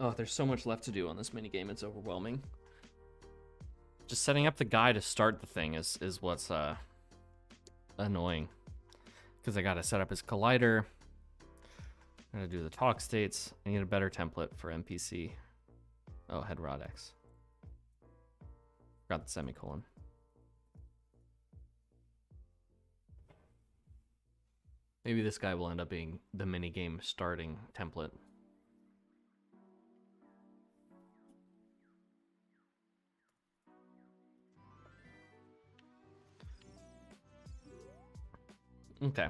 Oh, there's so much left to do on this minigame. It's overwhelming. Just setting up the guy to start the thing is what's annoying. Because I gotta set up his collider. I gotta do the talk states. I need a better template for NPC. Oh, head rod X. Forgot the semicolon. Maybe this guy will end up being the minigame starting template. Okay.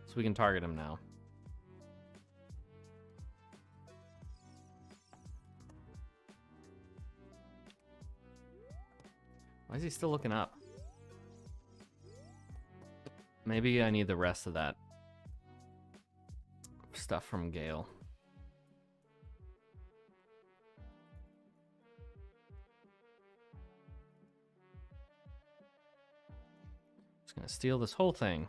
So we can target him now. Why is he still looking up? Maybe I need the rest of that stuff from Gale. Just gonna steal this whole thing.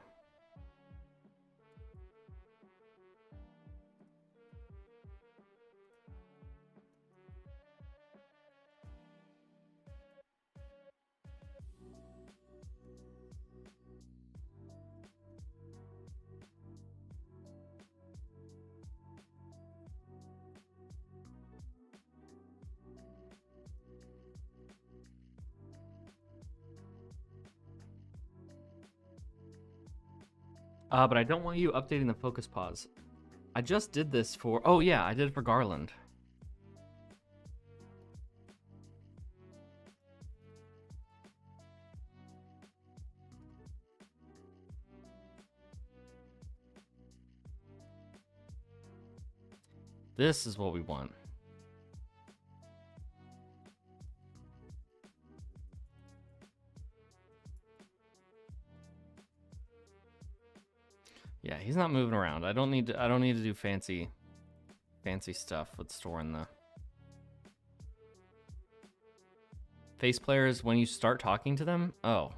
But I don't want you updating the focus pause. I just did this for... Oh, yeah, I did it for Garland. This is what we want. Yeah, he's not moving around. I don't need to do fancy stuff with storing the face players when you start talking to them. Oh.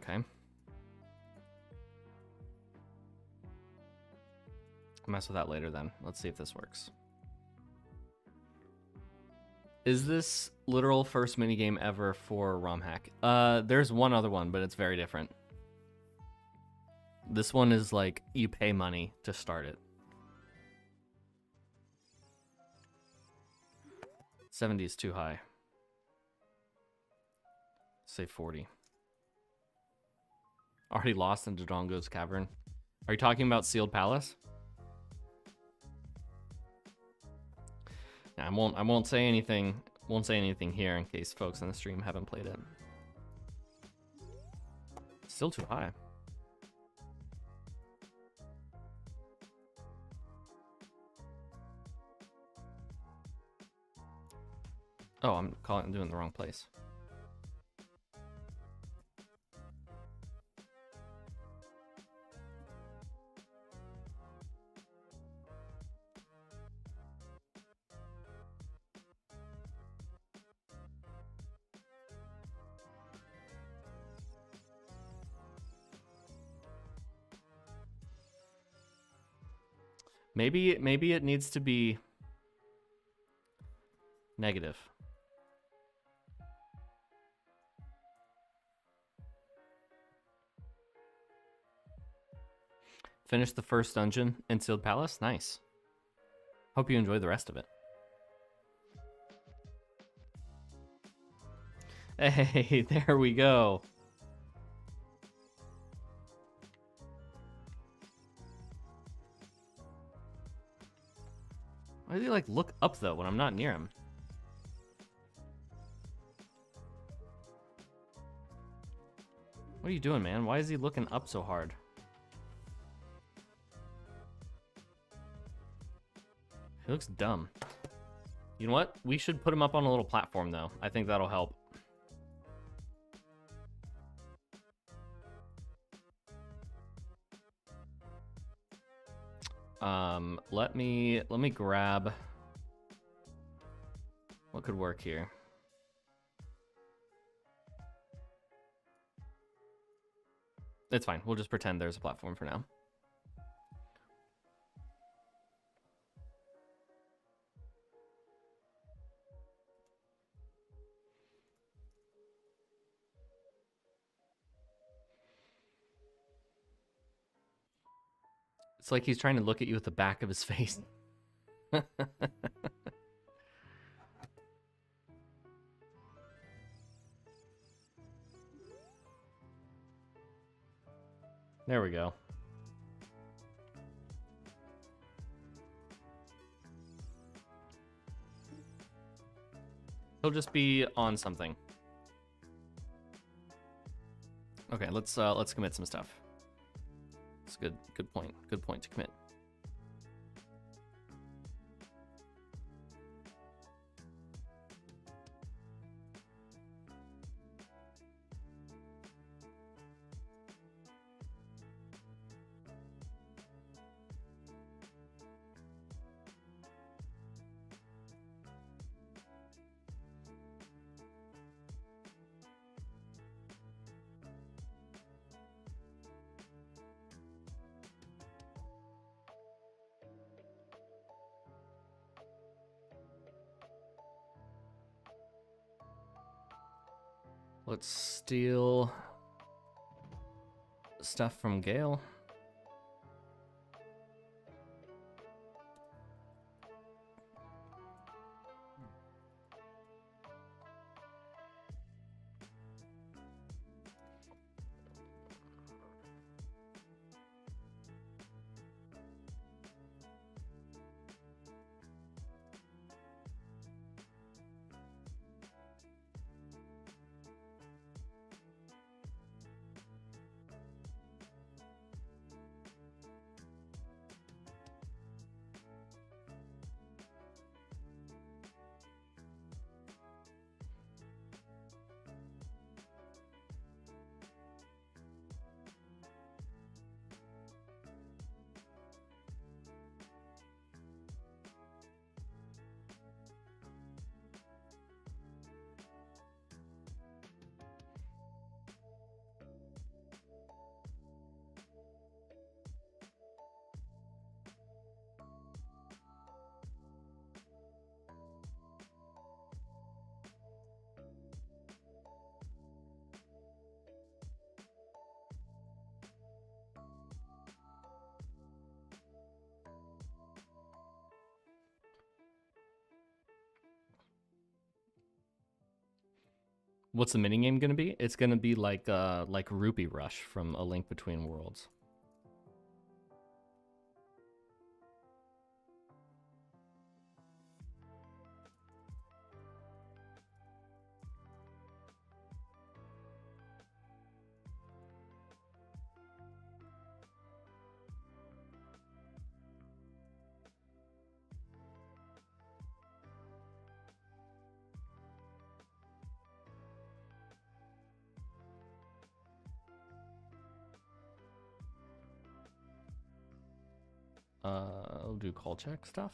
Okay. I'll mess with that later then. Let's see if this works. Is this literal first minigame ever for ROM hack? There's one other one, but it's very different. This one is like you pay money to start it. 70 is too high. Say 40. Already lost in Dodongo's cavern. Are you talking about Sealed Palace? I won't say anything. Won't say anything here in case folks on the stream haven't played it. Still too high. Oh, I'm doing the wrong place. Maybe it needs to be negative. Finish the first dungeon in Sealed Palace. Nice. Hope you enjoy the rest of it. Hey, there we go. Why does he like look up though when I'm not near him? What are you doing, man? Why is he looking up so hard? He looks dumb. You know what? We should put him up on a little platform though. I think that'll help. Let me grab what could work here. It's fine. We'll just pretend there's a platform for now. It's like he's trying to look at you with the back of his face. There we go. He'll just be on something. Okay, let's commit some stuff. It's a good point. Good point to commit. Let's steal stuff from Gale. What's the minigame gonna be? It's gonna be like Rupee Rush from A Link Between Worlds. I'll do call check stuff.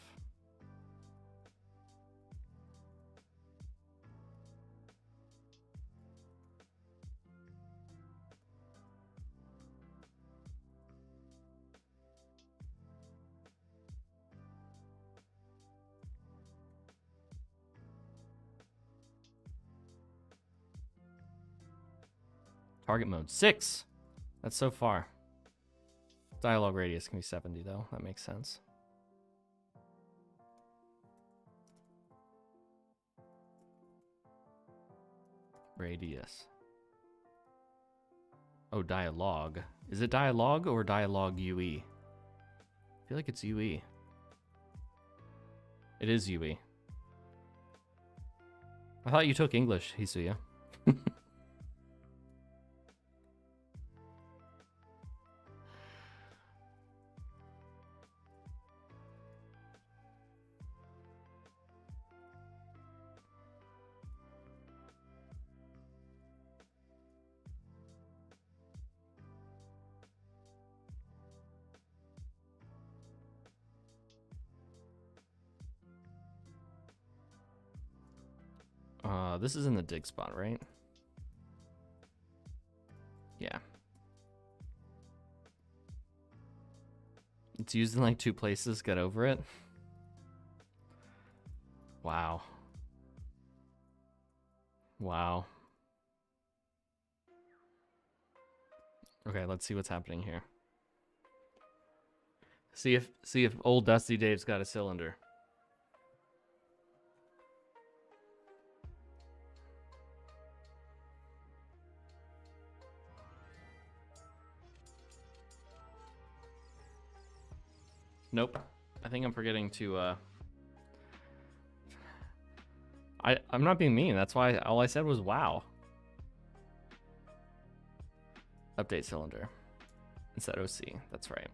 Target mode 6. That's so far. Dialogue radius can be 70 though. That makes sense. Radius. Oh, dialogue. Is it dialogue or dialogue UE? I feel like it's UE. It is UE. I thought you took English, Hisuya. This is in the dig spot, right? Yeah. It's used in like 2 places. Get over it. Wow. Wow. Okay, let's see what's happening here. See if old Dusty Dave's got a cylinder. Nope. I think I'm forgetting to I'm not being mean. That's why all I said was wow. Update cylinder. Instead OC. That's right.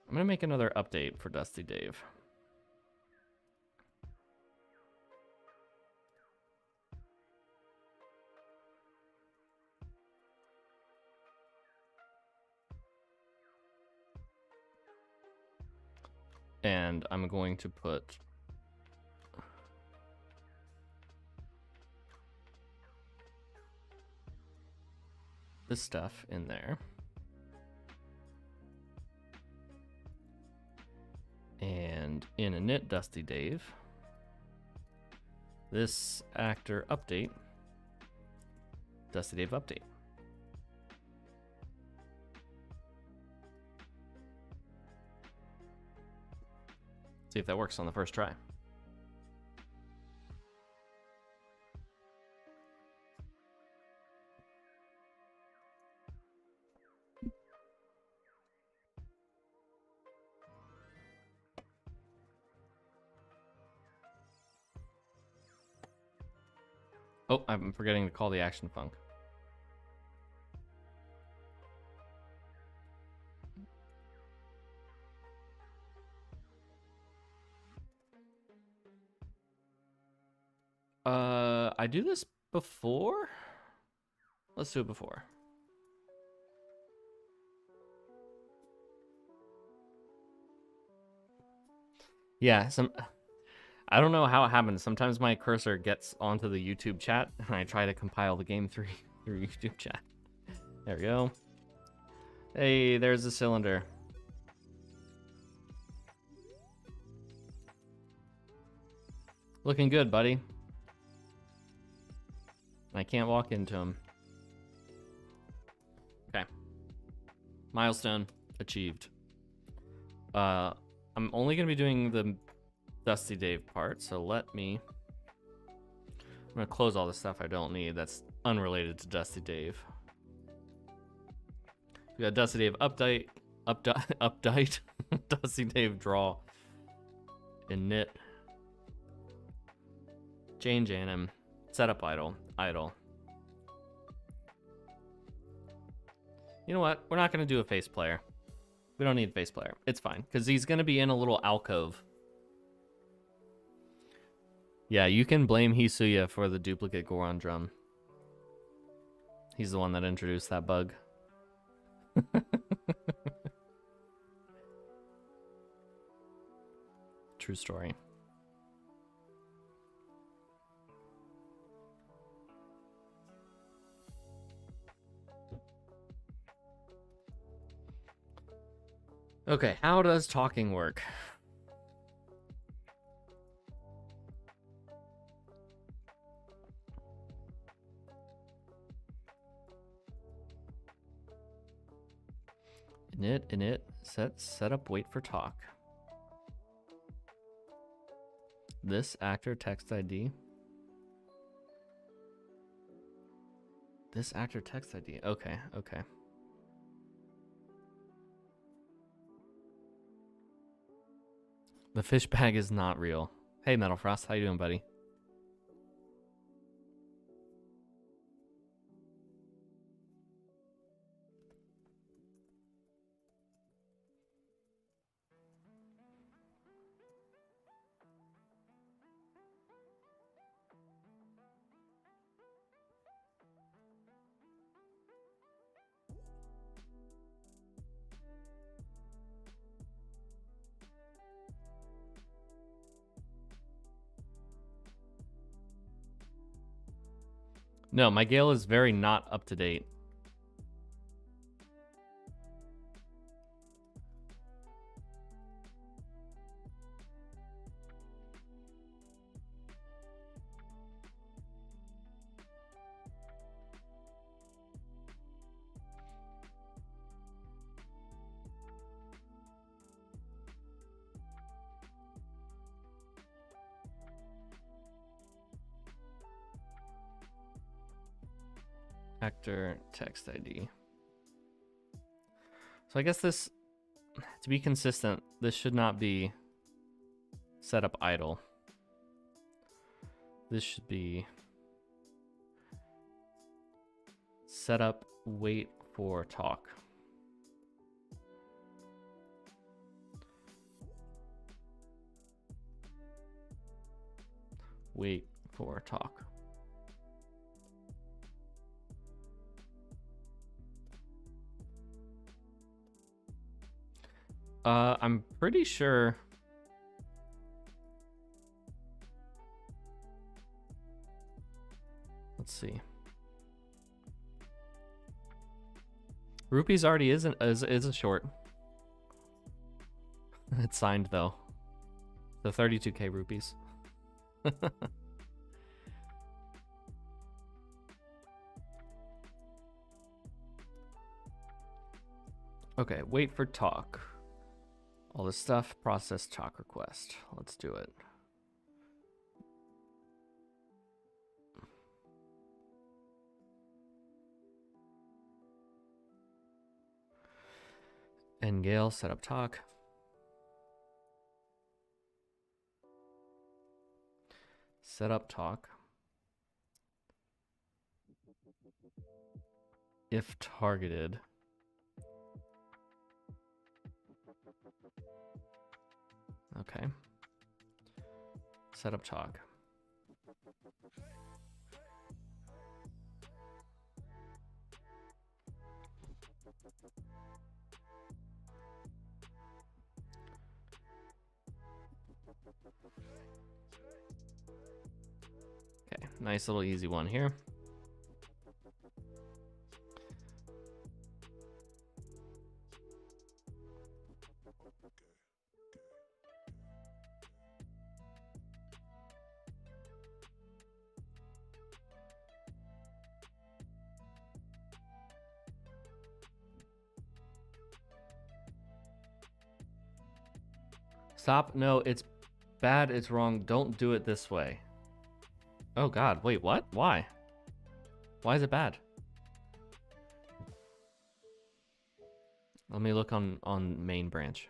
I'm gonna make another update for Dusty Dave. And I'm going to put this stuff in there. And in init Dusty Dave, this actor update, Dusty Dave update. See if that works on the first try. Oh, I'm forgetting to call the action func. I do this before? Let's do it before. Yeah, I don't know how it happens. Sometimes my cursor gets onto the YouTube chat and I try to compile the game through YouTube chat. There we go. Hey, there's the cylinder. Looking good, buddy. I can't walk into him. Okay. Milestone achieved. I'm only going to be doing the Dusty Dave part, so I'm going to close all the stuff I don't need that's unrelated to Dusty Dave. We got Dusty Dave update, Dusty Dave draw, init, change anim, setup idle. You know what? We're not going to do a face player. We don't need a face player. It's fine, because he's going to be in a little alcove. Yeah, you can blame Hisuya for the duplicate Goron drum. He's the one that introduced that bug. True story. Okay, how does talking work? Init, set up, wait for talk. This actor text ID. This actor text ID. Okay, okay. The fish bag is not real. Hey, Metal Frost, how you doing, buddy? No, my Gale is very not up to date. Actor text ID. So I guess this, to be consistent, this should not be set up idle. This should be set up, wait for talk. Wait for talk. I'm pretty sure. Let's see. Rupees already is a short. It's signed though. The 32k rupees. Okay, wait for talk. All this stuff, process talk request. Let's do it. And Gale, set up talk. Set up talk. If targeted. Okay. Set up talk. Okay, nice little easy one here. Stop. No, it's bad. It's wrong. Don't do it this way. Oh, God. Wait, what? Why? Why is it bad? Let me look on main branch.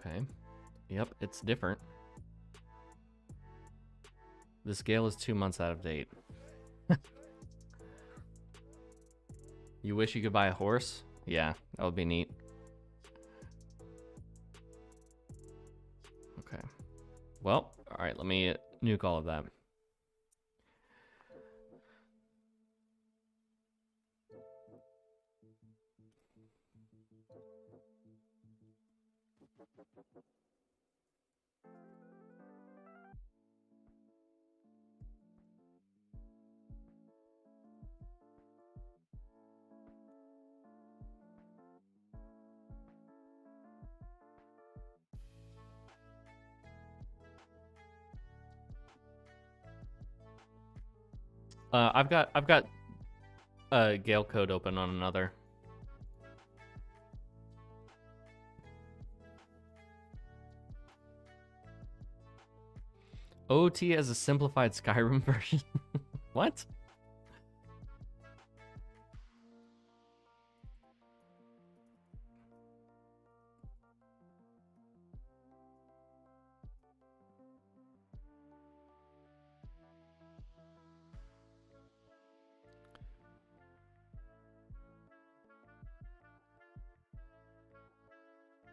Okay. Yep, it's different. This scale is 2 months out of date. You wish you could buy a horse? Yeah, that would be neat. Okay. Well, all right, let me nuke all of that. I've got Gale code open on another. OOT as a simplified Skyrim version. What?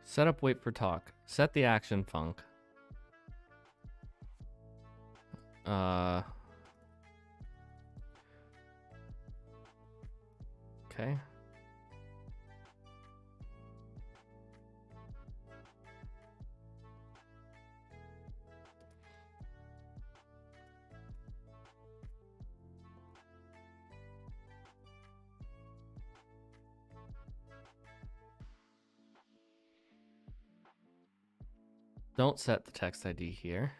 Set up wait for talk. Set the action func. Okay. Don't set the text ID here.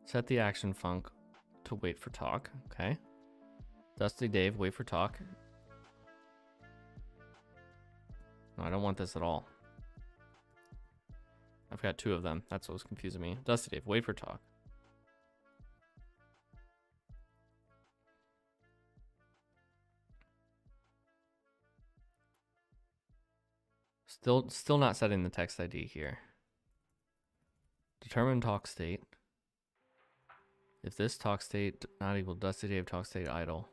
Set the action func to wait for talk. Okay. Dusty Dave, wait for talk. No, I don't want this at all. I've got two of them. That's what was confusing me. Dusty Dave, wait for talk. Still not setting the text ID here. Determine talk state. If this talk state not equal Dusty Dave talk state idle.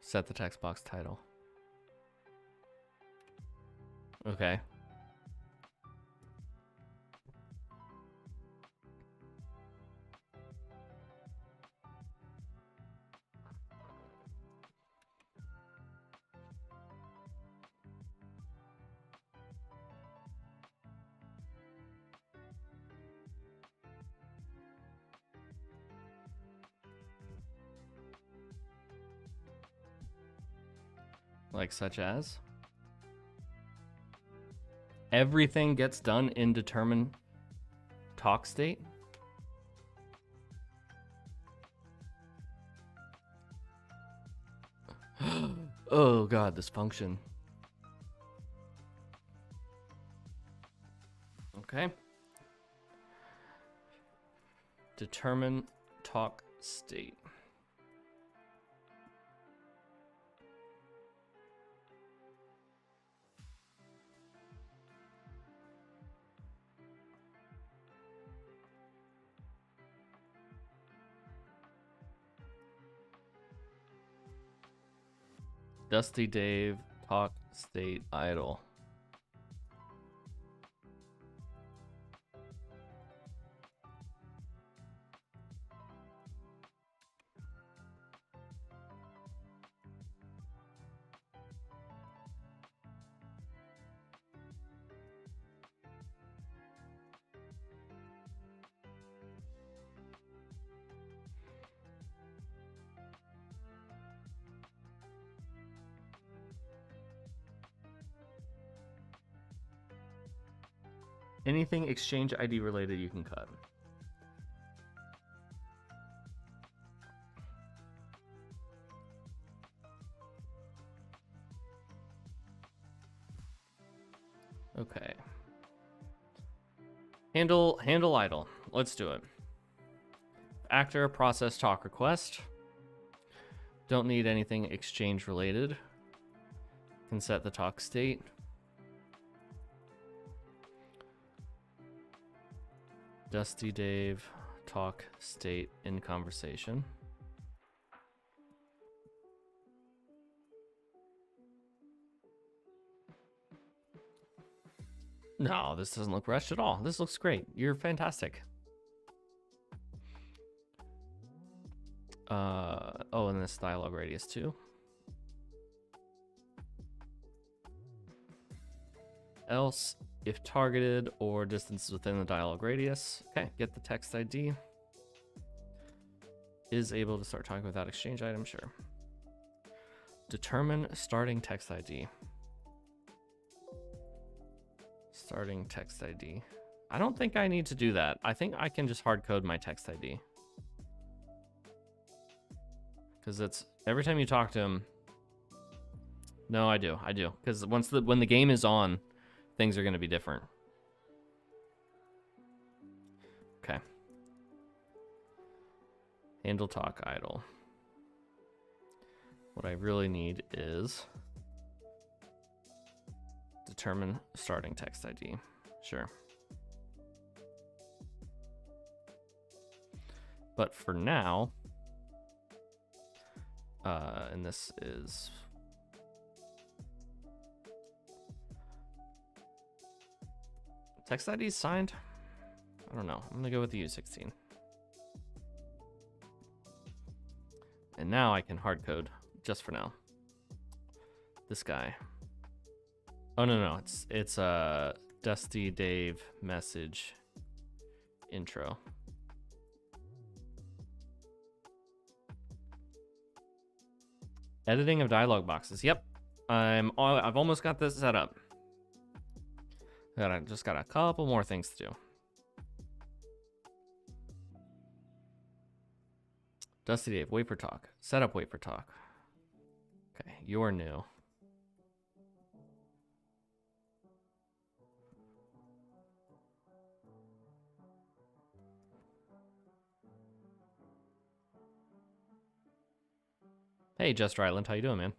Set the text box title. Okay. Like such as? Everything gets done in determine talk state? Oh god, this function. Okay. Determine talk state. Dusty Dave talk state idle. Anything exchange ID related you can cut. Okay. Handle idle. Let's do it. Actor process talk request. Don't need anything exchange related. Can set the talk state. Dusty Dave talk state in conversation. No, this doesn't look rushed at all. This looks great. You're fantastic. Oh, and this dialogue radius too. Else, if targeted or distances within the dialogue radius. Okay, get the text ID. Is able to start talking without exchange item, sure. Determine starting text ID. Starting text ID. I don't think I need to do that. I think I can just hard code my text ID. Because it's every time you talk to him. No, I do. Because when the game is on, things are going to be different. Okay. Handle talk idle. What I really need is determine starting text ID. Sure. But for now, and this is text ID signed. I don't know. I'm gonna go with the U16. And now I can hard code just for now. This guy. Oh no, it's a Dusty Dave message intro. Editing of dialogue boxes. Yep, I've almost got this set up. Just got a couple more things to do. Dusty Dave, wait for talk. Setup, wait for talk. Okay, you're new. Hey, Jester Island, how you doing, man?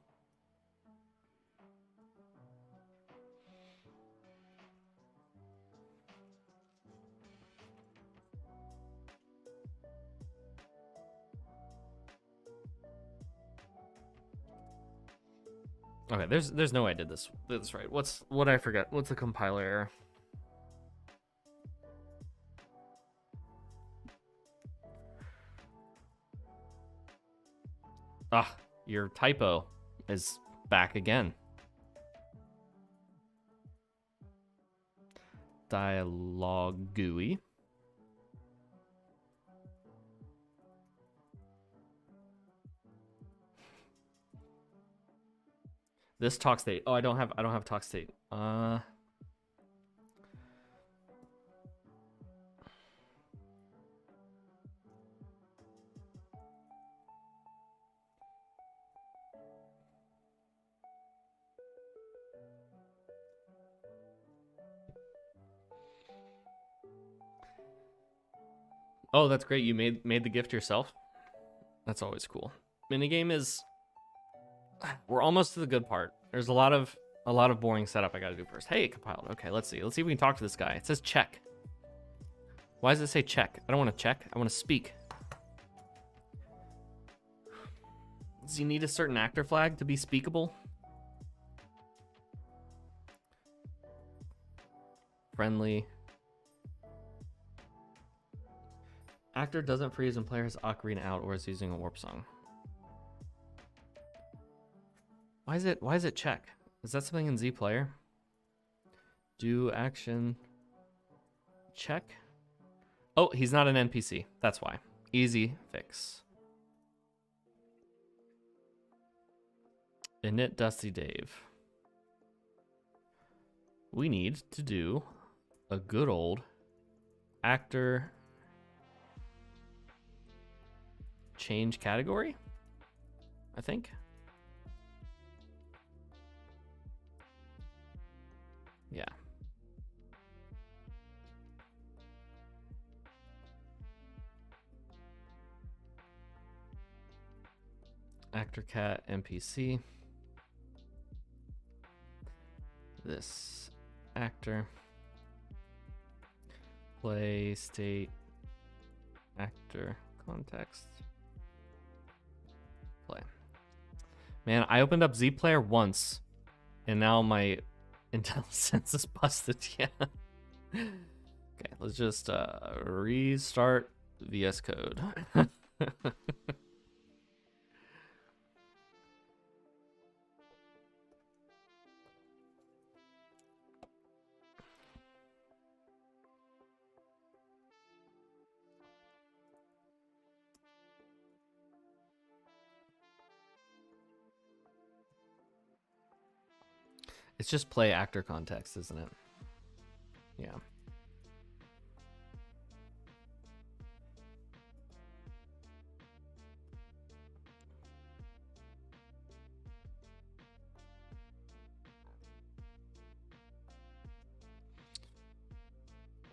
Okay, there's no way I did this right. What I forget? What's the compiler error? Ah, your typo is back again. Dialogue GUI. This talk state. Oh, I don't have talk state. Oh, that's great. You made the gift yourself. That's always cool. Minigame is. We're almost to the good part. There's a lot of boring setup I got to do first. Hey, it compiled. Okay, let's see. Let's see if we can talk to this guy. It says check. Why does it say check? I don't want to check. I want to speak. Does he need a certain actor flag to be speakable? Friendly. Actor doesn't freeze when player has ocarina out or is using a warp song. Why is it check? Is that something in Z player? Do action check? Oh, he's not an NPC. That's why. Easy fix. Init Dusty Dave. We need to do a good old actor change category, I think. Yeah. Actor cat NPC. This actor. Play state actor context. Play. Man, I opened up Z Player once, and now my IntelliSense is busted. Yeah. Okay, let's just restart VS Code. It's just play actor context, isn't it? Yeah.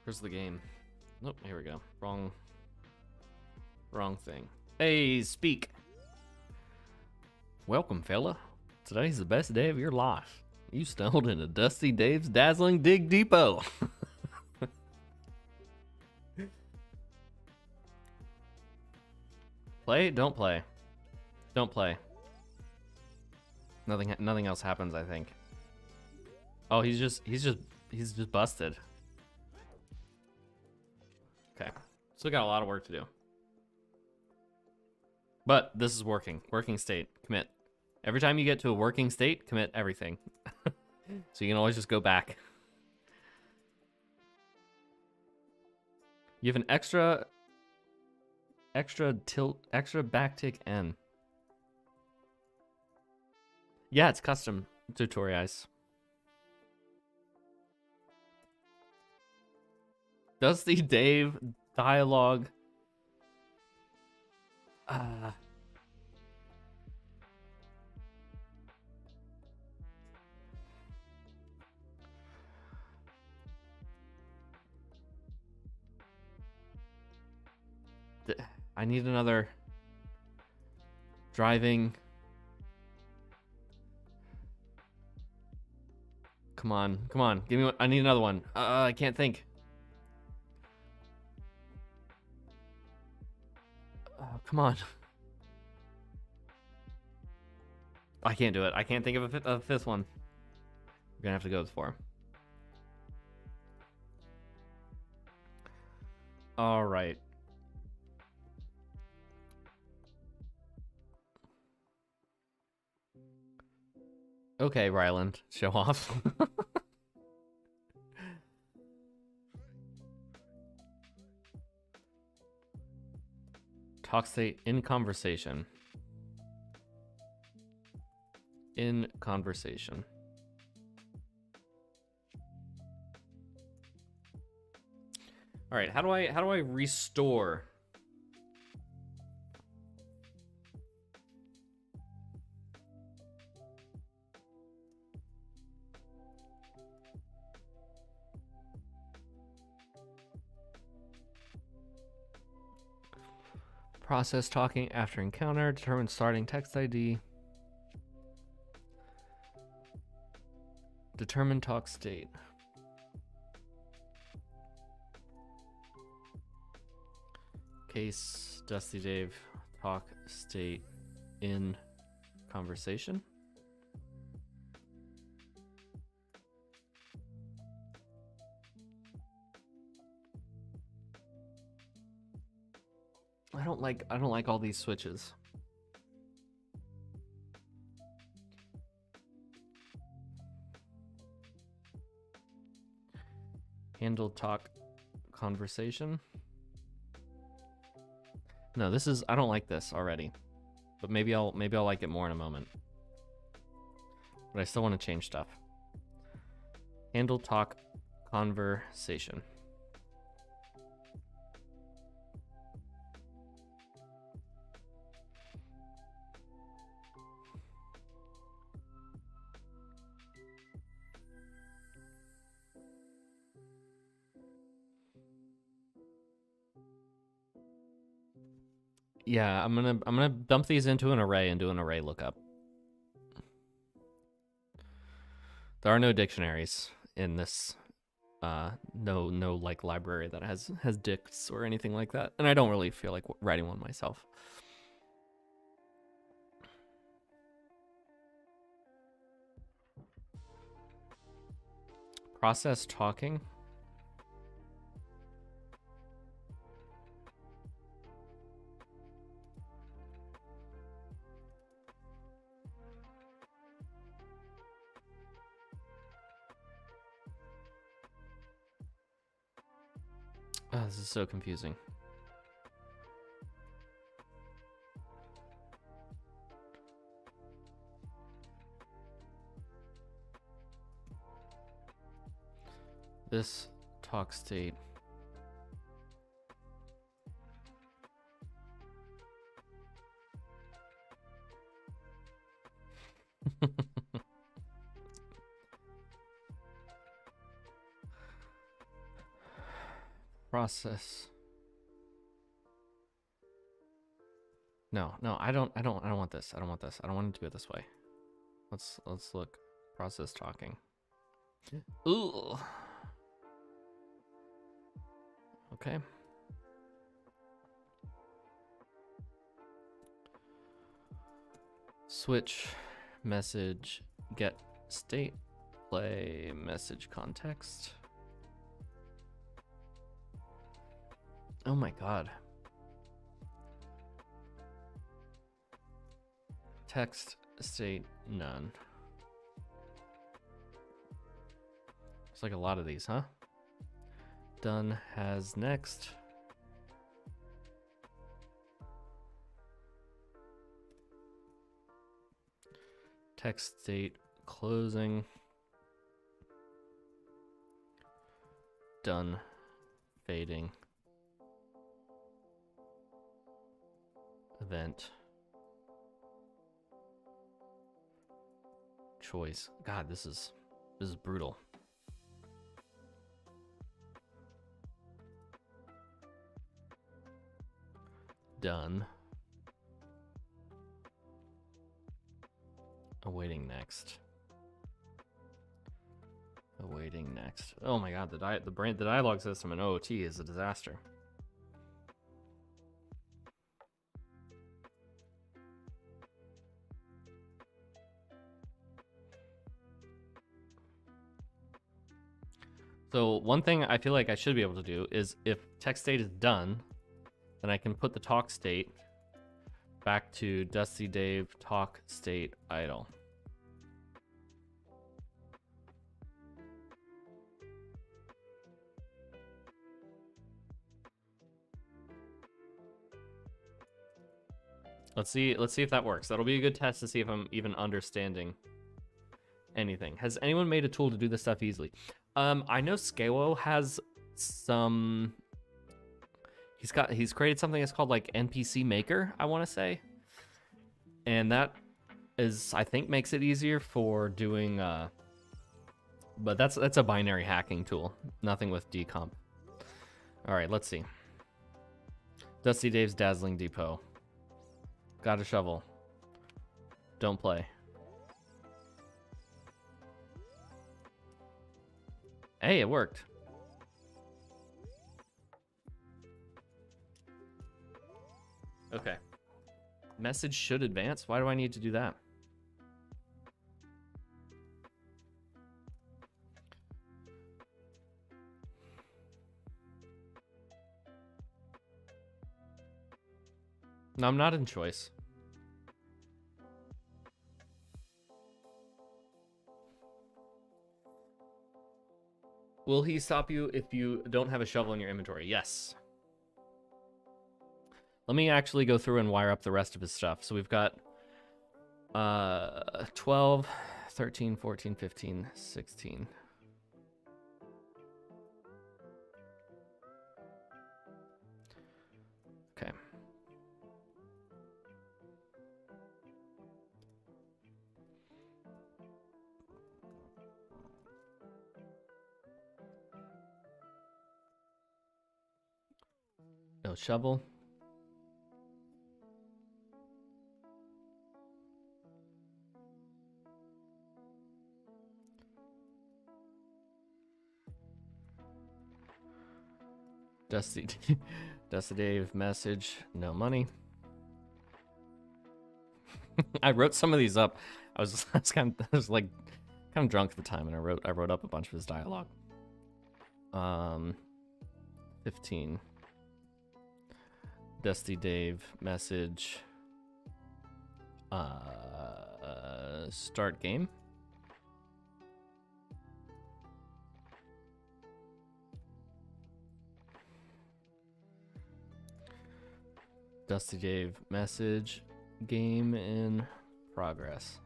Where's the game? Nope, here we go. Wrong thing. Hey, speak. Welcome, fella. Today's the best day of your life. You stumbled into Dusty Dave's dazzling dig depot. Play? Don't play. Don't play. Nothing else happens, I think. Oh, he's just busted. Okay. Still got a lot of work to do. But this is working. Working state. Commit. Every time you get to a working state, commit everything. So you can always just go back. You have an extra backtick N. Yeah, it's custom tutorials. Dusty Dave dialogue. I need another driving. Come on, come on, give me one. I need another one. I can't think. Come on. I can't do it. I can't think of a fifth one. We're gonna have to go with 4. All right. Okay, Ryland, show off. Talk state in conversation. In conversation. All right, how do I restore? Process talking after encounter. Determine starting text ID. Determine talk state. Case Dusty Dave talk state in conversation. I don't like all these switches. Handle talk conversation. No, this is, I don't like this already. But maybe I'll like it more in a moment. But I still want to change stuff. Handle talk conversation. Yeah, I'm gonna dump these into an array and do an array lookup. There are no dictionaries in this. No like library that has dicts or anything like that, and I don't really feel like writing one myself. Process talking. Oh, this is so confusing. This talk state. Process. No, I don't want this. I don't want this. I don't want to do it this way. Let's look. Process talking. Ooh. Okay. Switch message get state play message context. Oh my god. Text state none. It's like a lot of these, huh? Done has next. Text state closing. Done fading. Event. Choice. God, this is brutal. Done. Awaiting next. Awaiting next. Oh my god, the dialogue system in OOT is a disaster. So one thing I feel like I should be able to do is if text state is done, then I can put the talk state back to Dusty Dave talk state idle. Let's see if that works. That'll be a good test to see if I'm even understanding anything. Has anyone made a tool to do this stuff easily? I know Skewo has some. He's created something that's called like NPC Maker, I want to say, and that is, I think, makes it easier for doing. But that's a binary hacking tool. Nothing with decomp. All right, let's see. Dusty Dave's Dazzling Depot. Got a shovel. Don't play. Hey, it worked. Okay. Message should advance. Why do I need to do that? No, I'm not in choice. Will he stop you if you don't have a shovel in your inventory? Yes. Let me actually go through and wire up the rest of his stuff. So we've got 12, 13, 14, 15, 16. Okay. No shovel. Dusty Dave message, no money. I wrote some of these up. I was kind of kind of drunk at the time, and I wrote up a bunch of his dialogue. 15. Dusty Dave message. Start game. Dusty Dave message. Game in progress.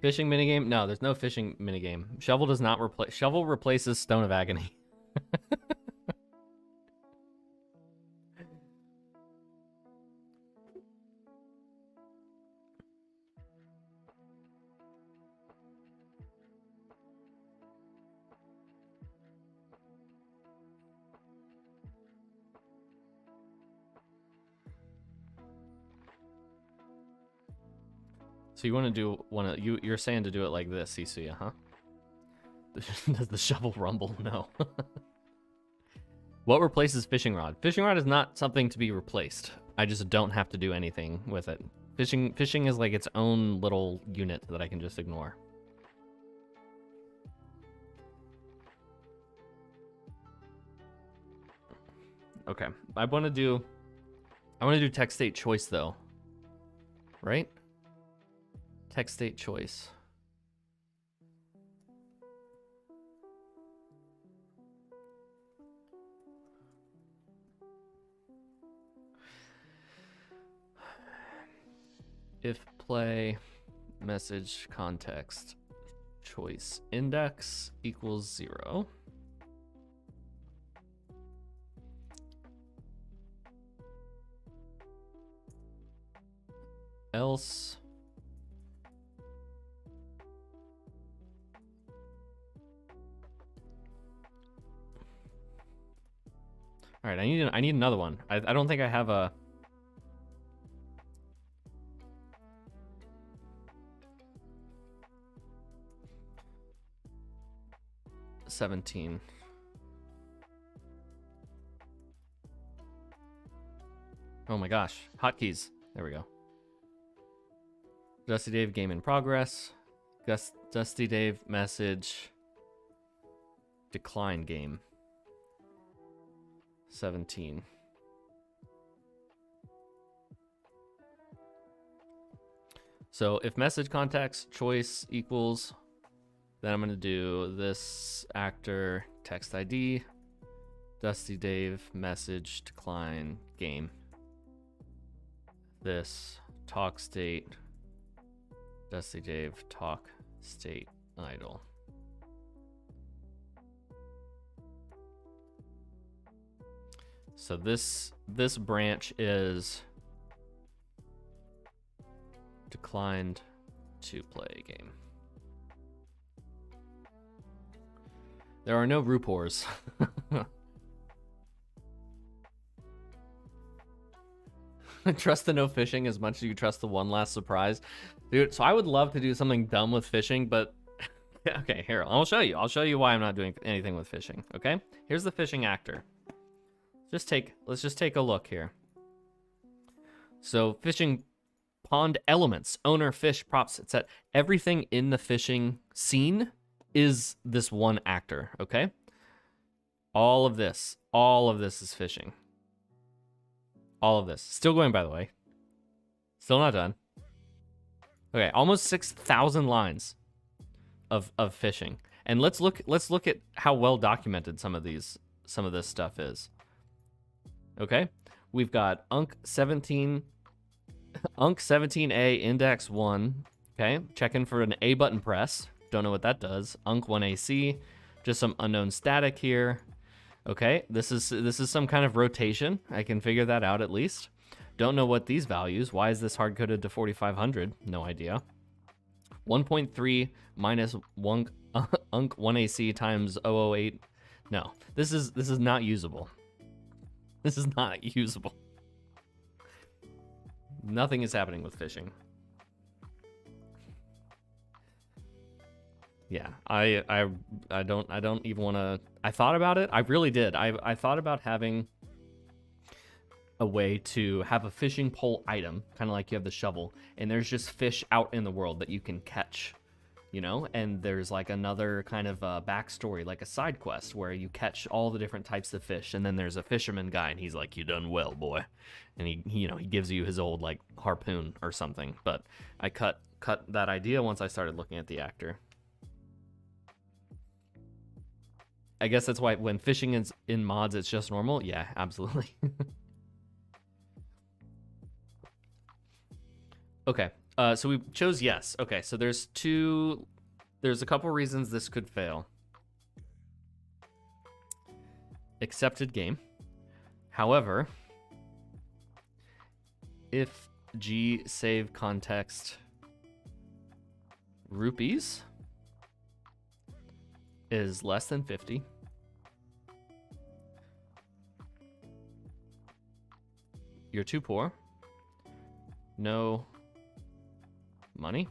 Fishing minigame? No, there's no fishing minigame. Shovel does not replace. Shovel replaces Stone of Agony. So you want to do you're saying to do it like this, Cece, huh? Does the shovel rumble? No. What replaces fishing rod? Fishing rod is not something to be replaced. I just don't have to do anything with it. Fishing is like its own little unit that I can just ignore. Okay, I want to do text state choice though, right? Text state choice. If play message context choice index equals 0. Else all right, I need another one. I don't think I have a 17. Oh my gosh, hotkeys. There we go. Dusty Dave game in progress. Dusty Dave message. Decline game. 17. So if message context choice equals, then I'm going to do this actor text ID, Dusty Dave message decline game. This talk state, Dusty Dave talk state idle. So this branch is declined to play game. There are no Rupors. Trust the no fishing as much as you trust the one last surprise. Dude, so I would love to do something dumb with fishing, but okay, here, I'll show you. I'll show you why I'm not doing anything with fishing, okay? Here's the fishing actor. Let's just take a look here. So fishing pond elements, owner, fish, props, etc. Everything in the fishing scene is this one actor, okay? All of this is fishing. All of this. Still going, by the way. Still not done. Okay, almost 6,000 lines of fishing. And let's look at how well documented some of this stuff is. Okay? We've got Unc 17A index 1, okay? Checking for an A button press. Don't know what that does. Unc 1AC, just some unknown static here. Okay, this is some kind of rotation. I can figure that out at least. Don't know what these values. Why is this hard coded to 4500? No idea. 1.3 minus Unc 1AC times 008. No, this is not usable. This is not usable. Nothing is happening with fishing. Yeah, I don't even want to. I thought about it. I really did. I thought about having a way to have a fishing pole item, kind of like you have the shovel, and there's just fish out in the world that you can catch, you know? And there's like another kind of backstory, like a side quest where you catch all the different types of fish, and then there's a fisherman guy, and he's like, "You done well, boy," and he you know, he gives you his old like harpoon or something. But I cut that idea once I started looking at the actor. I guess that's why when fishing is in mods, it's just normal. Yeah, absolutely. Okay, so we chose yes. Okay, so there's a couple reasons this could fail. Accepted game. However, if G save context rupees is less than 50, you're too poor. No money.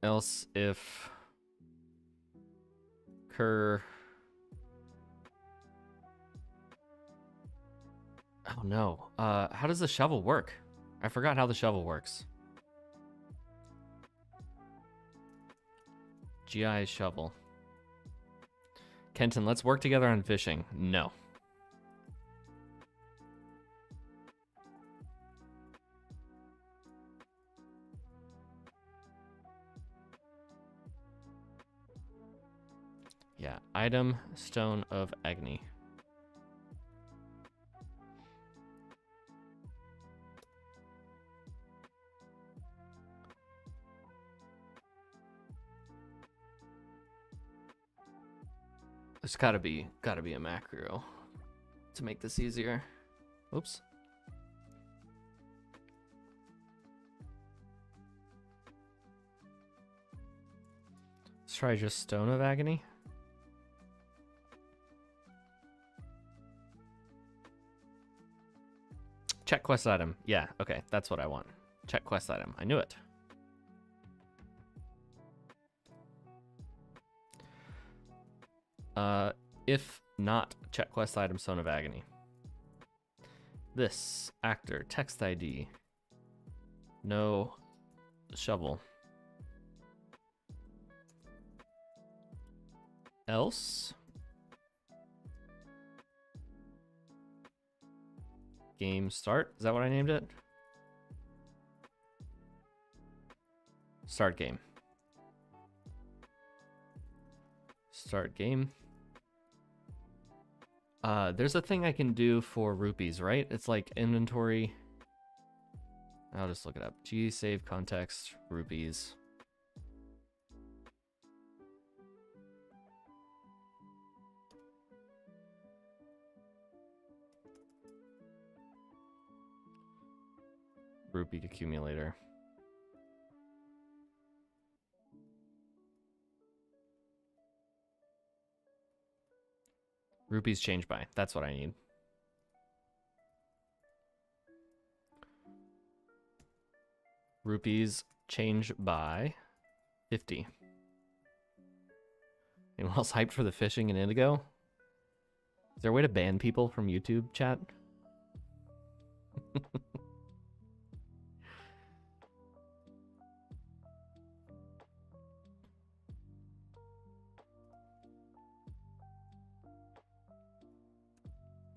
Else if cur. Oh no. How does the shovel work? I forgot how the shovel works. GI shovel. Kenton, let's work together on fishing. No. Yeah, item Stone of Agni. There's gotta be a macro to make this easier. Oops. Let's try just Stone of Agony. Check quest item. Yeah, okay, that's what I want. Check quest item. I knew it. If not, check quest item Stone of Agony. This actor text ID. No shovel. Else game start. Is that what I named it? Start game. Start game. There's a thing I can do for rupees, right? It's like inventory. I'll just look it up. G save context rupees. Rupee accumulator. Rupees change by. That's what I need. Rupees change by 50. Anyone else hyped for the fishing in Indigo? Is there a way to ban people from YouTube chat?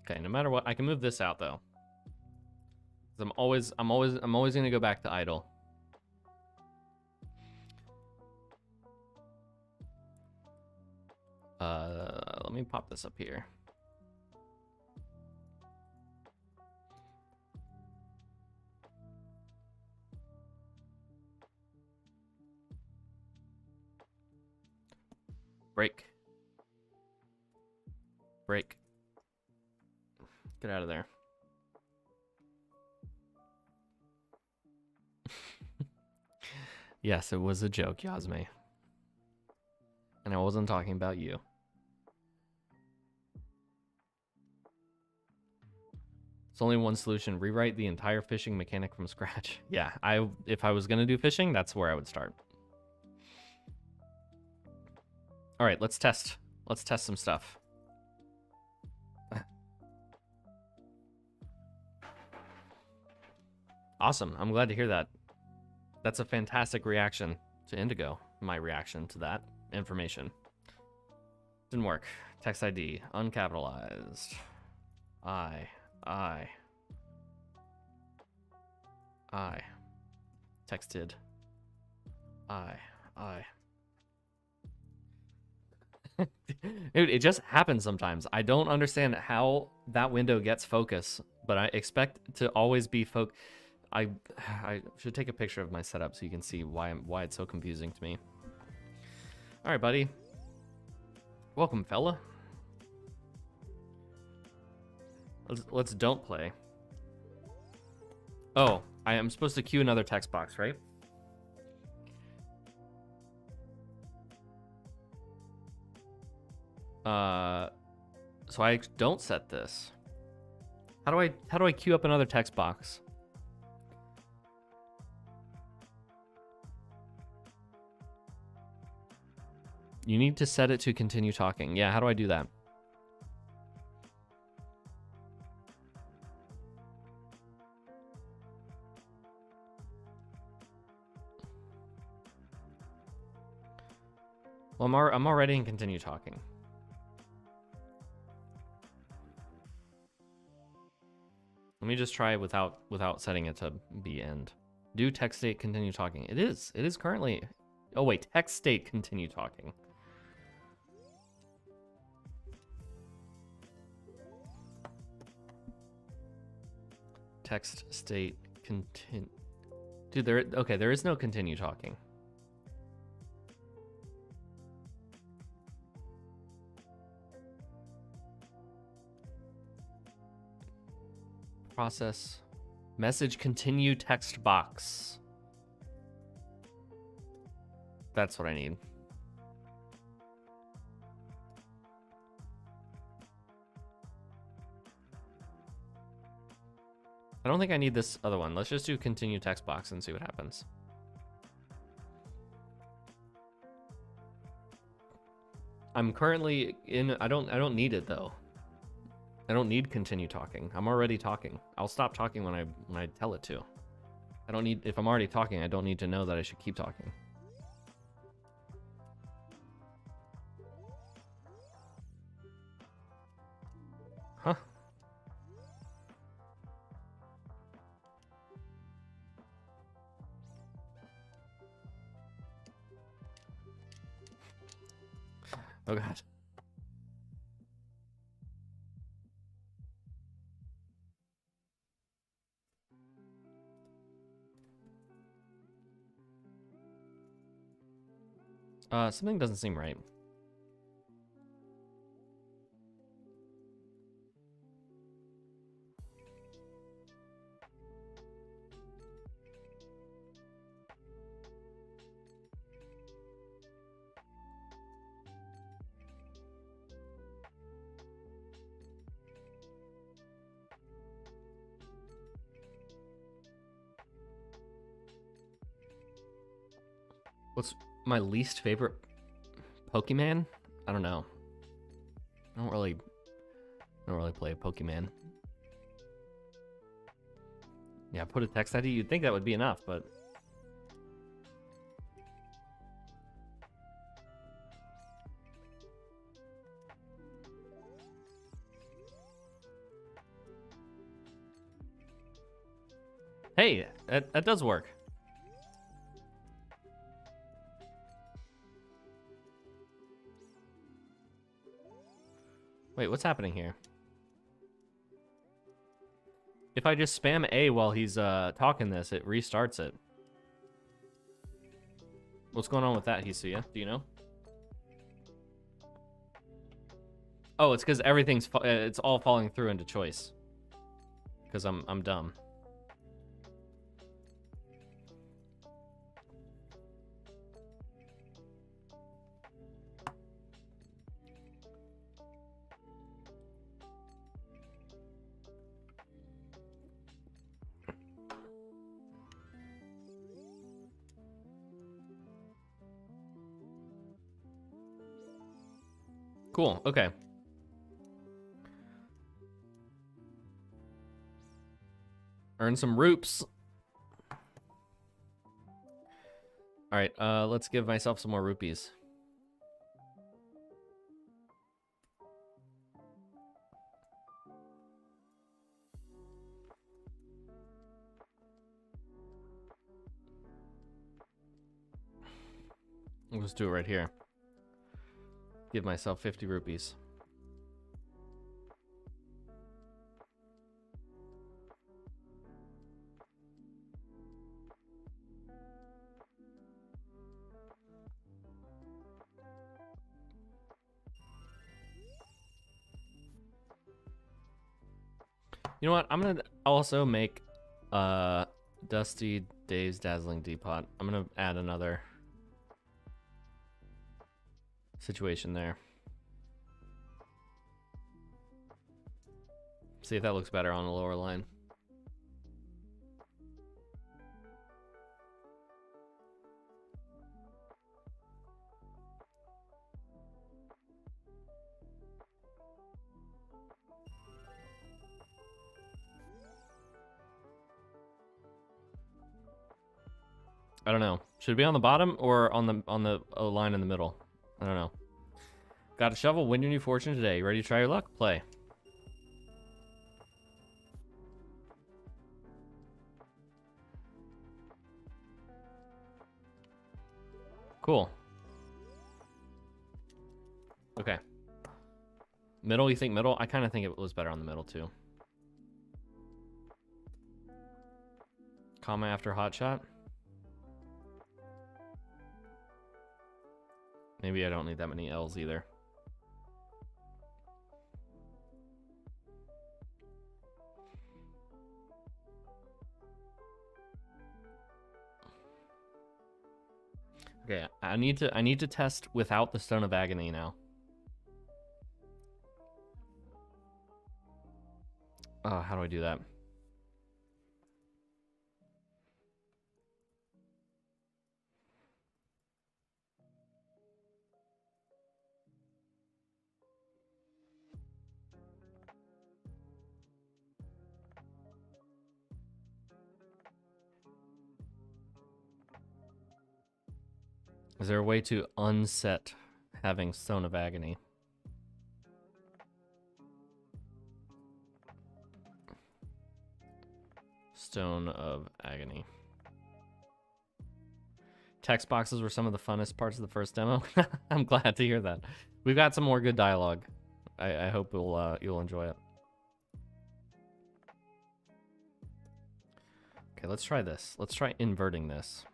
Okay, no matter what, I can move this out though. I'm always gonna go back to idle. Let me pop this up here. Break. Break. Get out of there. Yes, it was a joke, Yasme. And I wasn't talking about you. only one solution. Rewrite the entire fishing mechanic from scratch. Yeah, if I was gonna do fishing, that's where I would start. All right, let's test. Let's test some stuff. Awesome. I'm glad to hear that. That's a fantastic reaction to Indigo. My reaction to that information. Didn't work. Text ID, uncapitalized. I. Texted. I. Dude, it just happens sometimes. I don't understand how that window gets focus, but I expect to always be I should take a picture of my setup so you can see why it's so confusing to me. All right, buddy. Welcome, fella. Let's don't play. Oh, I am supposed to queue another text box, right? So I don't set this. How do I queue up another text box? You need to set it to continue talking. Yeah, how do I do that? Well, I'm already in continue talking. Let me just try without setting it to be end. Do text state continue talking. It is currently. Oh wait, text state continue talking. Text state continue. Dude, there is no continue talking. Process message continue text box. That's what I need. I don't think I need this other one. Let's just do continue text box and see what happens. I'm currently in. I don't need it though. I don't need continue talking. I'm already talking. I'll stop talking when I tell it to. I don't need, if I'm already talking, I don't need to know that I should keep talking. Huh? Oh god. Something doesn't seem right. What's my least favorite Pokemon? I don't know. I don't really play Pokemon. Yeah, put a text ID. You'd think that would be enough, but hey, that does work. Wait, what's happening here? If I just spam A while he's talking this, it restarts it. What's going on with that, Hisuya? Do you know? Oh, it's because everything's it's all falling through into choice. Because I'm dumb. Cool. Okay. Earn some roops. All right, let's give myself some more rupees. We'll just do it right here. Give myself 50 rupees. You know what? I'm gonna also make Dusty Dave's Dazzling Depot. I'm gonna add another situation there. See if that looks better on the lower line. I don't know. Should it be on the bottom or on the line in the middle? I don't know. Got a shovel, win your new fortune today. You ready to try your luck? Play. Cool. Okay. Middle, you think middle? I kind of think it was better on the middle too. Comma after hot shot. Maybe I don't need that many L's either. Okay, I need to test without the Stone of Agony now. Oh, how do I do that? Is there a way to unset having Stone of Agony? Stone of Agony. Text boxes were some of the funnest parts of the first demo. I'm glad to hear that. We've got some more good dialogue. I hope you'll enjoy it. Okay, let's try this. Let's try inverting this.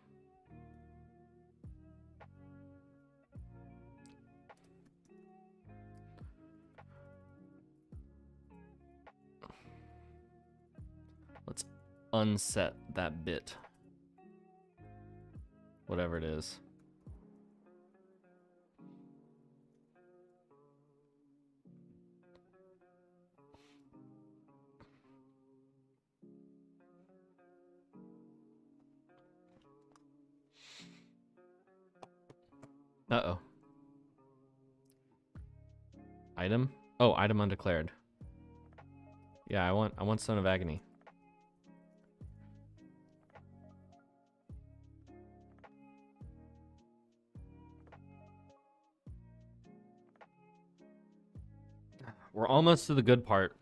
Let's unset that bit. Whatever it is. Uh-oh. Item? Oh, item undeclared. Yeah, I want Stone of Agony. We're almost to the good part.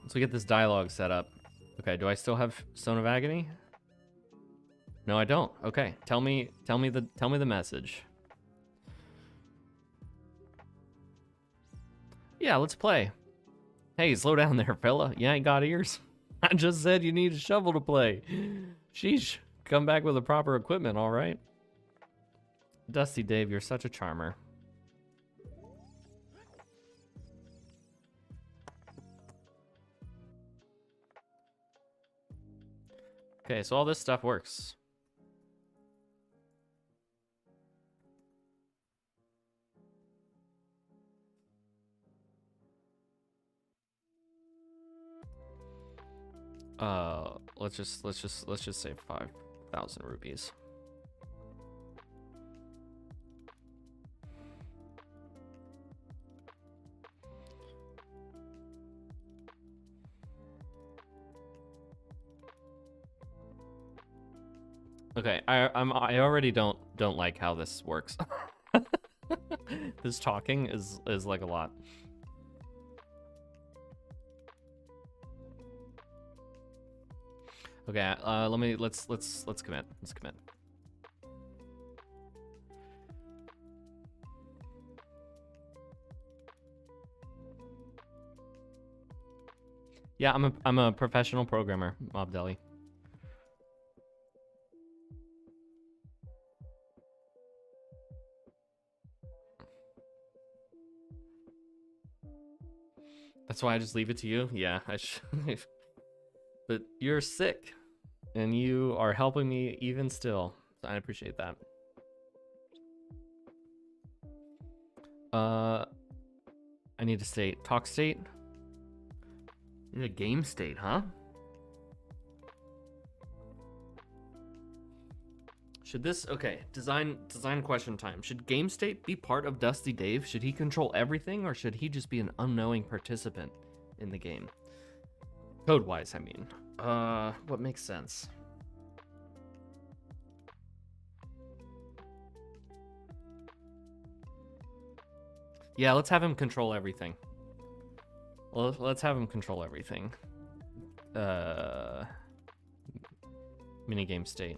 Once we get this dialogue set up. Okay, do I still have Stone of Agony? No, I don't. Okay, tell me the message. Yeah, let's play. Hey, slow down there, fella. You ain't got ears. I just said you need a shovel to play. Sheesh. Come back with the proper equipment, all right? Dusty Dave, you're such a charmer. Okay, so all this stuff works. Let's just say 5,000 rupees. Okay, I already don't like how this works. This talking is like a lot. Okay, let's commit. Let's commit. Yeah, I'm a professional programmer, Mob Deli. That's why I just leave it to you. Yeah, I should. But you're sick, and you are helping me even still. So I appreciate that. I need a state. Talk state. I need a game state, huh? Should this, okay, design question time. Should game state be part of Dusty Dave? Should he control everything, or should he just be an unknowing participant in the game? Code-wise, I mean. What makes sense? Yeah, let's have him control everything. Well, let's have him control everything. Minigame state.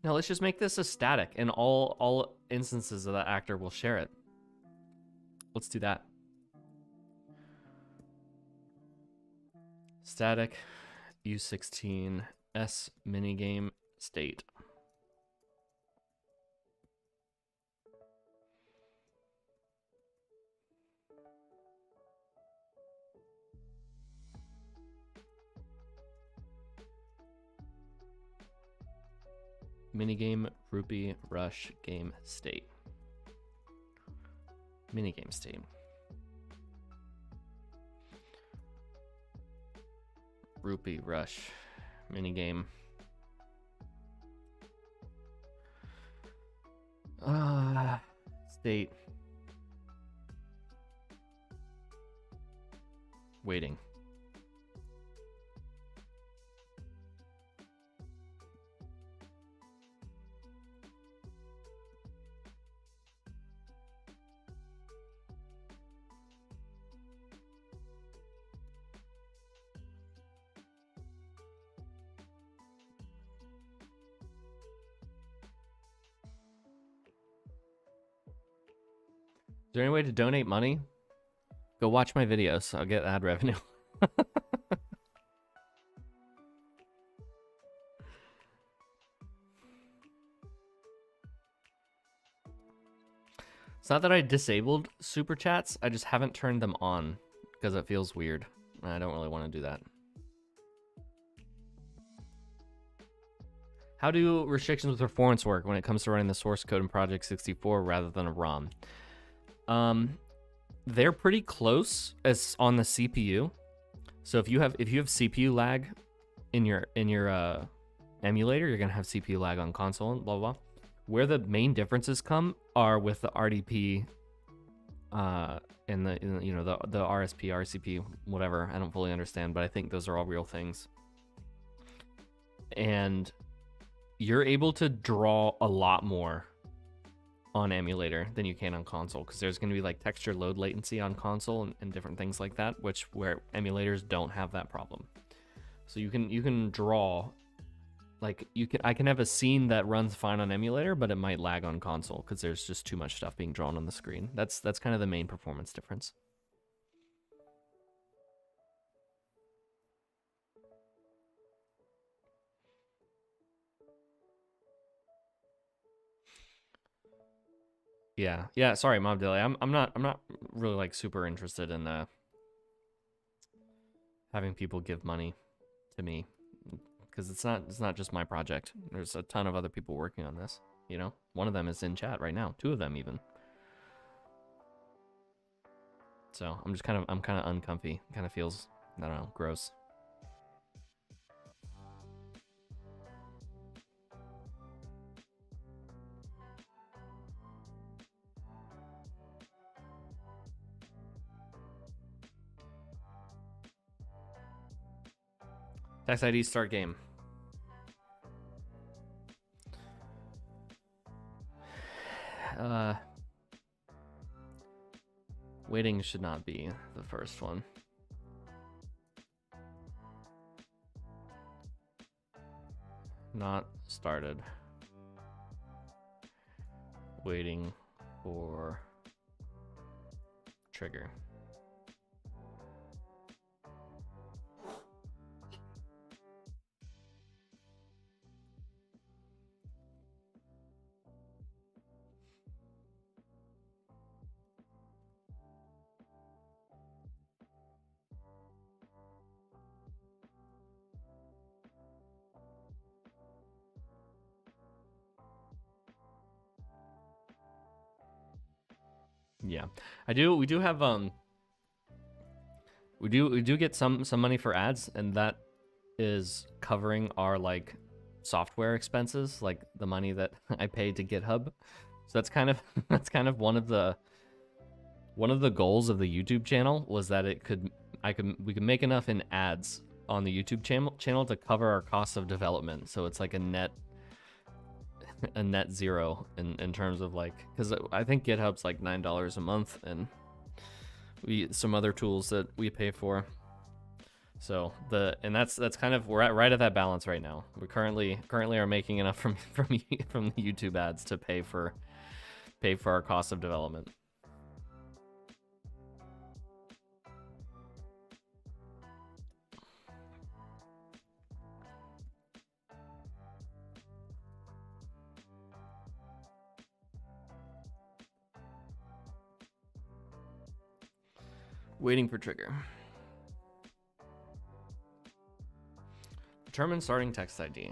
No, let's just make this a static, and all instances of that actor will share it. Let's do that. Static U16 S minigame state. Minigame rupee rush game state. Minigame state. Rupee rush minigame. State. Waiting. Is there any way to donate money? Go watch my videos. I'll get ad revenue. It's not that I disabled super chats. I just haven't turned them on because it feels weird. I don't really want to do that. How do restrictions with performance work when it comes to running the source code in Project 64 rather than a ROM? They're pretty close as on the CPU. So if you have CPU lag in your emulator, you're gonna have CPU lag on console and blah blah blah. Where the main differences come are with the RDP and the RSP, RCP, whatever. I don't fully understand, but I think those are all real things. And you're able to draw a lot more on emulator than you can on console, because there's going to be like texture load latency on console and different things like that, where emulators don't have that problem. So you can draw, like I can have a scene that runs fine on emulator, but it might lag on console because there's just too much stuff being drawn on the screen. That's kind of the main performance difference. Yeah. Sorry, Mob Delay. I'm not really like super interested in having people give money to me, because it's not just my project. There's a ton of other people working on this. You know, one of them is in chat right now. 2 of them even. So I'm kind of uncomfy. Kind of feels, I don't know, gross. Text ID start game. Waiting should not be the first one. Not started. Waiting for trigger. Yeah, we do have we do get some money for ads, and that is covering our like software expenses, like the money that I paid to GitHub. So that's kind of one of the goals of the YouTube channel, was that we could make enough in ads on the YouTube channel to cover our costs of development. So it's like a net zero in terms of like, because I think GitHub's like $9 a month, and some other tools that we pay for. So that's kind of, we're right at that balance right now. We currently are making enough from the YouTube ads to pay for our cost of development. Waiting for trigger. Determine starting text ID.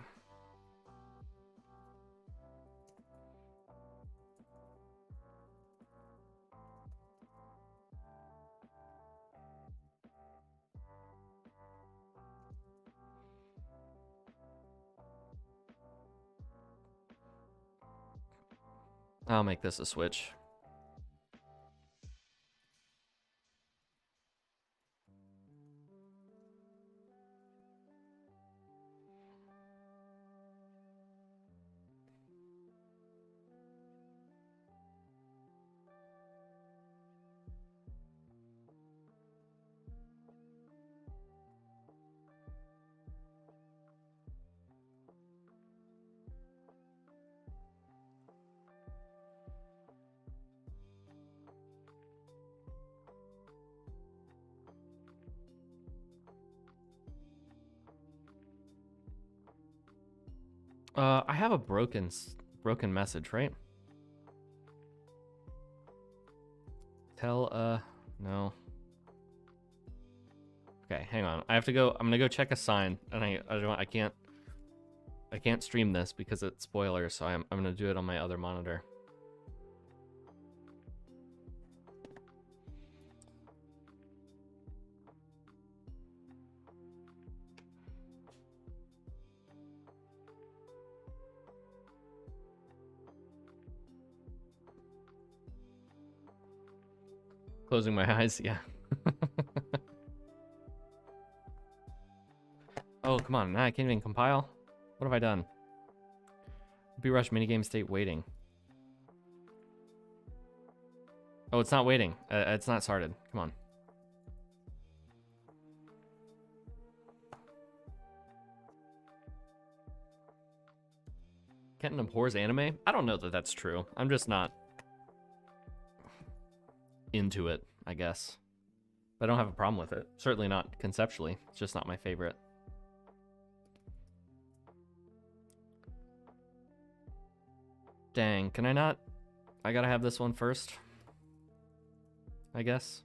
I'll make this a switch. I have a broken message, right? Tell, no. Okay, hang on. I have to go. I'm gonna go check a sign, and I can't stream this because it's spoilers, so I'm gonna do it on my other monitor. Closing my eyes, yeah. Oh, come on. Nah, I can't even compile. What have I done? B-Rush minigame state waiting. Oh, it's not waiting. It's not started. Come on. Kenton abhors anime? I don't know that that's true. I'm just not into it, I guess. But I don't have a problem with it. Certainly not conceptually. It's just not my favorite. Dang, can I not? I gotta have this one first, I guess.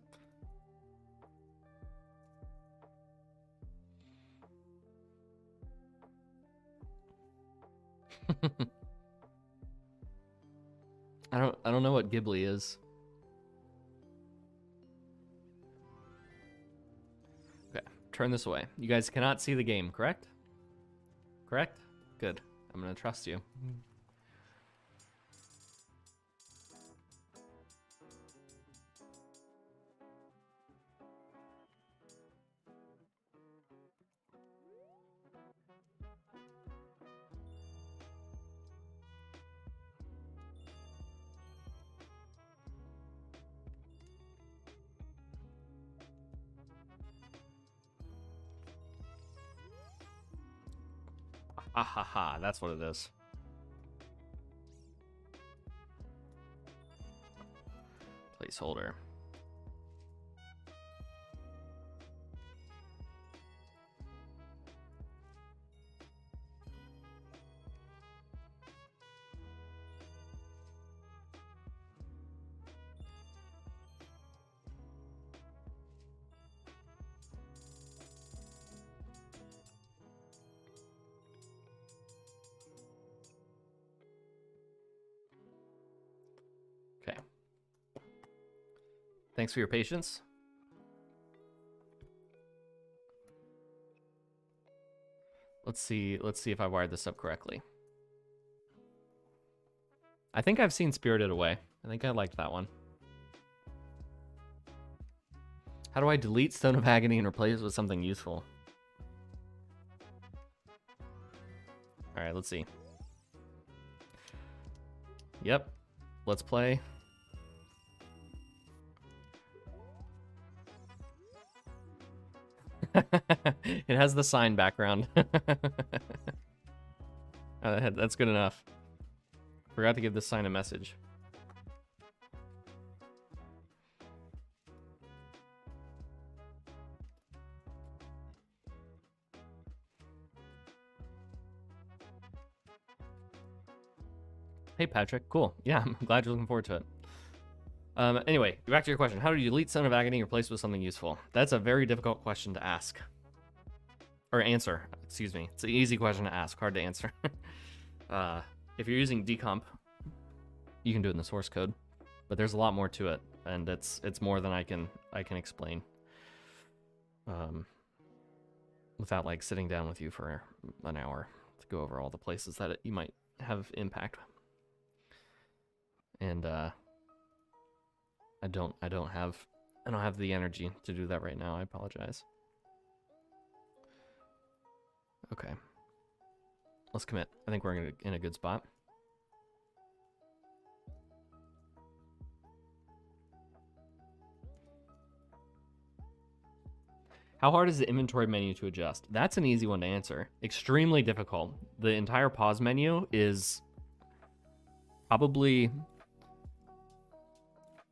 I don't know what Ghibli is. Okay, turn this away. You guys cannot see the game, correct? Correct? Good. I'm gonna trust you. Ah ha ha, that's what it is. Placeholder. Okay. Thanks for your patience. Let's see if I wired this up correctly. I think I've seen Spirited Away. I think I liked that one. How do I delete Stone of Agony and replace it with something useful? All right, let's see. Yep. Let's play. It has the sign background. Oh, that's good enough. Forgot to give this sign a message. Hey, Patrick. Cool. Yeah, I'm glad you're looking forward to it. Anyway, back to your question. How do you delete Son of Agony and replace it with something useful? That's a very difficult question to ask. Or answer, excuse me. It's an easy question to ask, hard to answer. If you're using decomp, you can do it in the source code, but there's a lot more to it, and it's more than I can explain. Without like sitting down with you for an hour to go over all the places that you might have impact. And I don't have the energy to do that right now. I apologize. Okay. Let's commit. I think we're in a good spot. How hard is the inventory menu to adjust? That's an easy one to answer. Extremely difficult. The entire pause menu is probably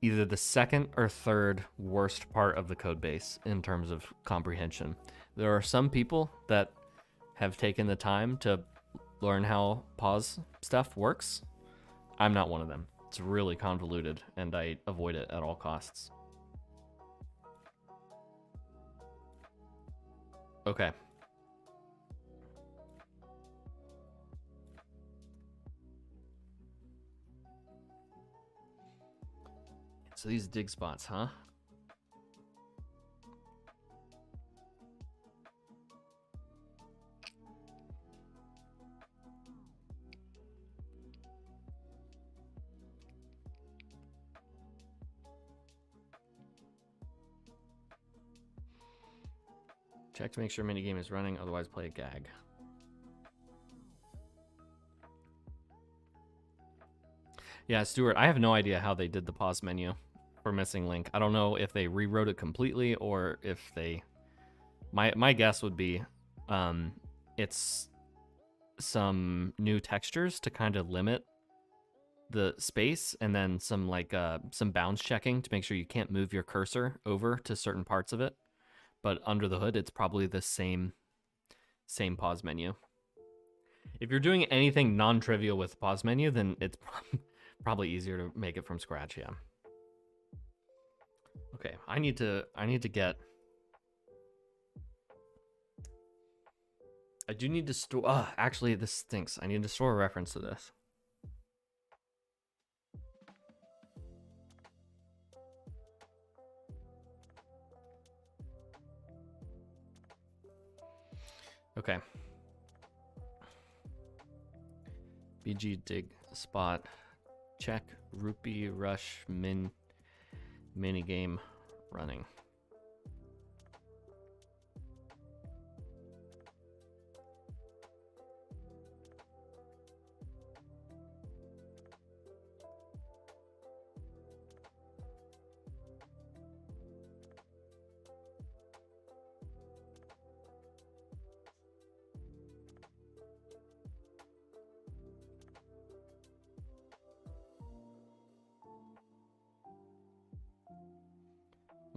either the second or third worst part of the code base in terms of comprehension. There are some people that have taken the time to learn how pause stuff works. I'm not one of them. It's really convoluted, and I avoid it at all costs. Okay. So these dig spots, huh? Check to make sure minigame is running, otherwise play a gag. Yeah, Stuart, I have no idea how they did the pause menu for Missing Link. I don't know if they rewrote it completely or if they... My guess would be it's some new textures to kind of limit the space, and then some like some bounds checking to make sure you can't move your cursor over to certain parts of it. But under the hood, it's probably the same pause menu. If you're doing anything non-trivial with pause menu, then it's probably easier to make it from scratch. Yeah. Okay, I need to get. I do need to store. Actually, this stinks. I need to store a reference to this. Okay. BG dig spot check rupee rush minigame running.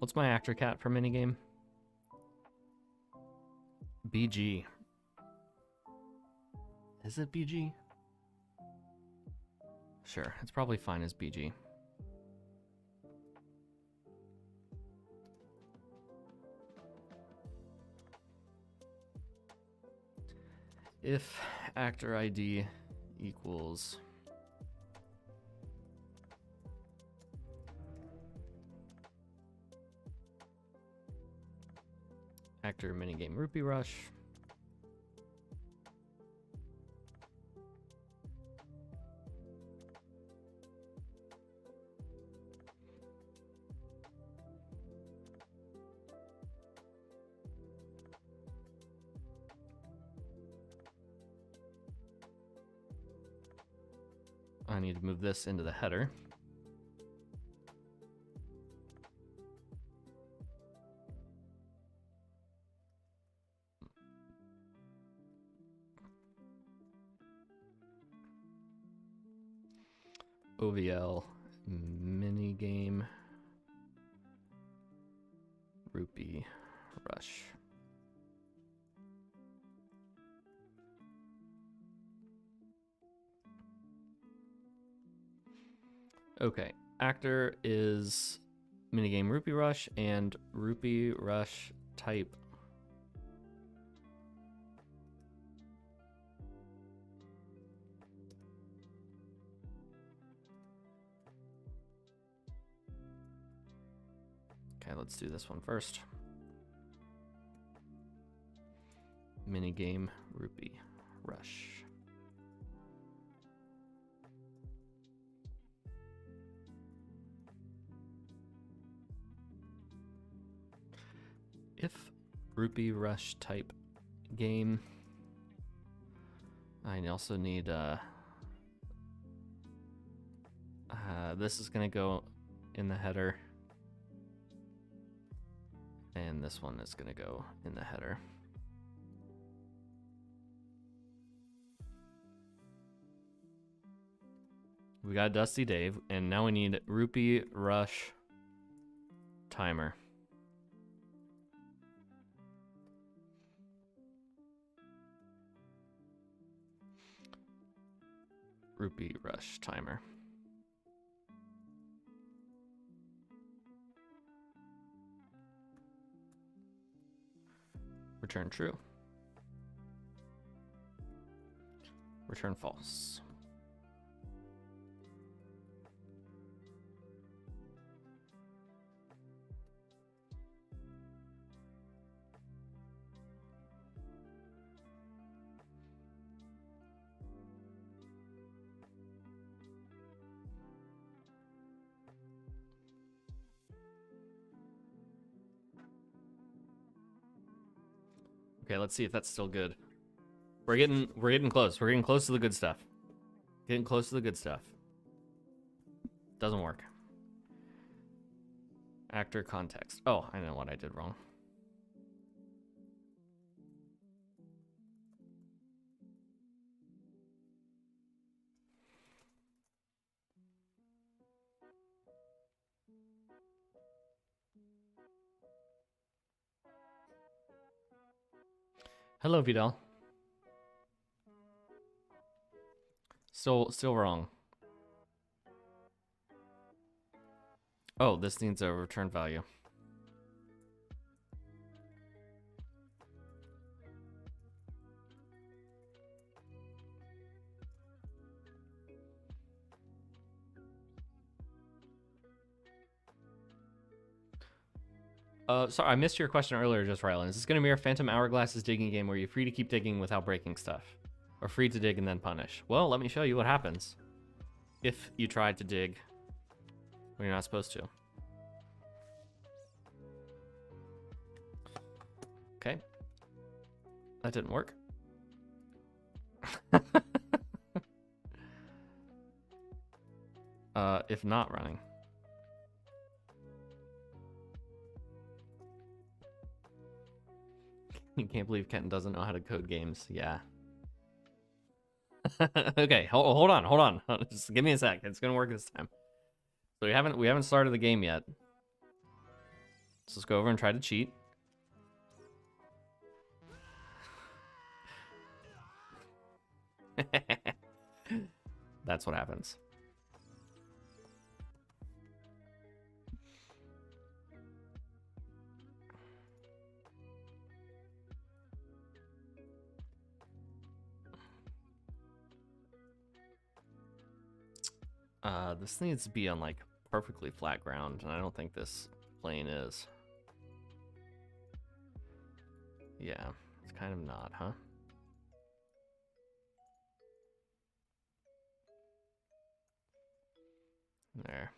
What's my actor cat for minigame? BG. Is it BG? Sure, it's probably fine as BG. If actor ID equals actor minigame rupee rush, I need to move this into the header. OVL minigame rupee rush. Okay, actor is minigame rupee rush and rupee rush type. Okay, let's do this one first. Minigame rupee rush. If rupee rush type game, I also need this is gonna go in the header, and this one is gonna go in the header. We got Dusty Dave, and now we need rupee rush timer. Rupee rush timer. Return true. Return false. Okay, let's see if that's still good. We're getting close. We're getting close to the good stuff. Getting close to the good stuff. Doesn't work. Actor context. Oh, I know what I did wrong. Hello, Vidal. Still wrong. Oh, this needs a return value. Sorry, I missed your question earlier, just Rylan. Is this going to mirror Phantom Hourglass's digging game where you're free to keep digging without breaking stuff? Or free to dig and then punish? Well, let me show you what happens if you tried to dig when you're not supposed to. Okay. That didn't work. If not running. You can't believe Kenton doesn't know how to code games. Yeah. Okay, hold on. Just give me a sec. It's gonna work this time. So we haven't started the game yet. So let's go over and try to cheat. That's what happens. This needs to be on like perfectly flat ground, and I don't think this plane is. Yeah, it's kind of not, huh? There.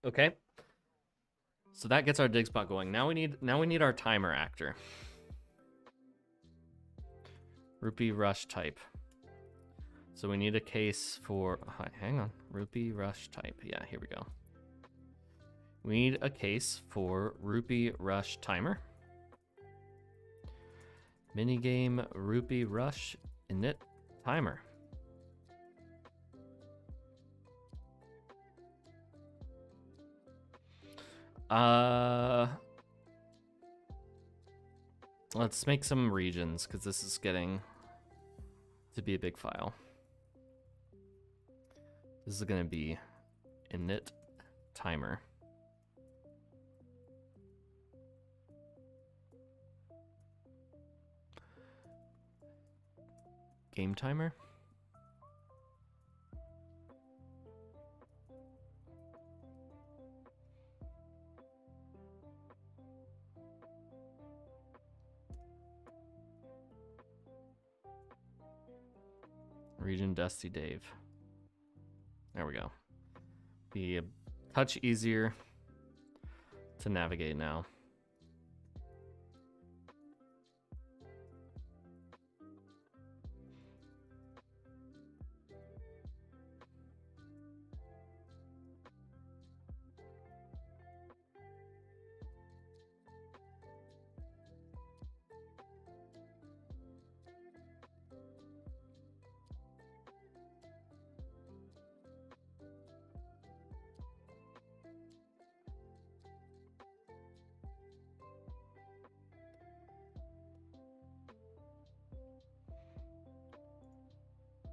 Okay. So that gets our dig spot going. Now we need our timer actor. Rupee rush type. So we need a case for hang on. Rupee rush type. Yeah, here we go. We need a case for Rupee rush timer. Minigame Rupee rush init timer. Let's make some regions, because this is getting to be a big file. This is going to be init timer. Game timer. Region Dusty Dave. There we go. Be a touch easier to navigate now.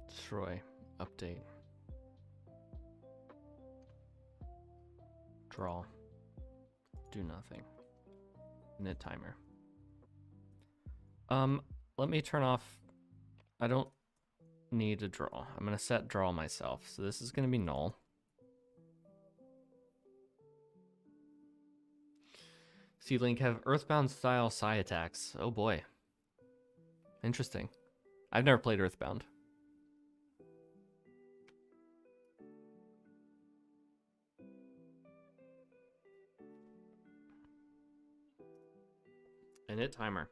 Destroy. Update. Draw. Do nothing. Init timer. Let me turn off. I don't need to draw. I'm gonna set draw myself. So this is gonna be null. See, Link have Earthbound style psi attacks. Oh boy. Interesting. I've never played Earthbound. Init timer.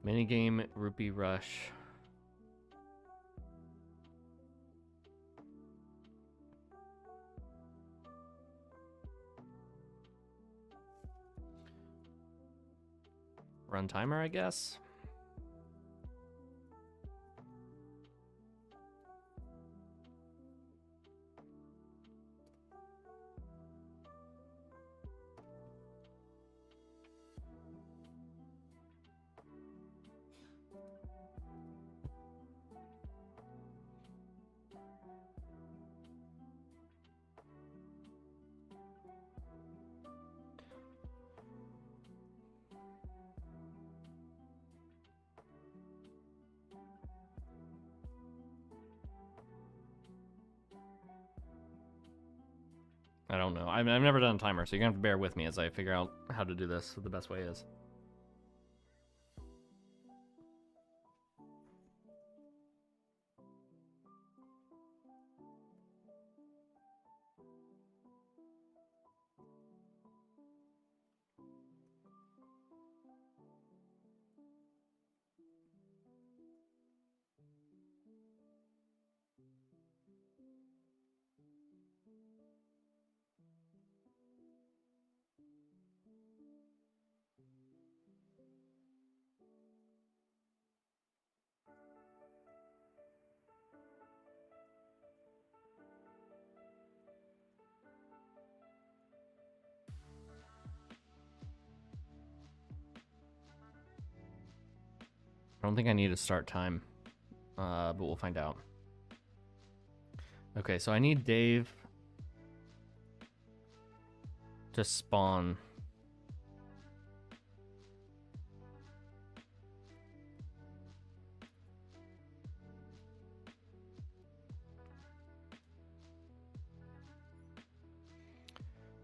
Minigame Rupee Rush. Run timer, I guess. I don't know. I've never done a timer, so you're gonna have to bear with me as I figure out how to do this. What the best way is. I don't think I need a start time, but we'll find out. Okay, so I need Dave to spawn.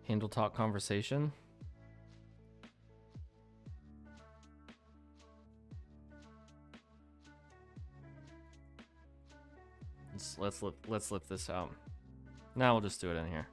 Handle talk conversation. Let's lift this out. Now we'll just do it in here.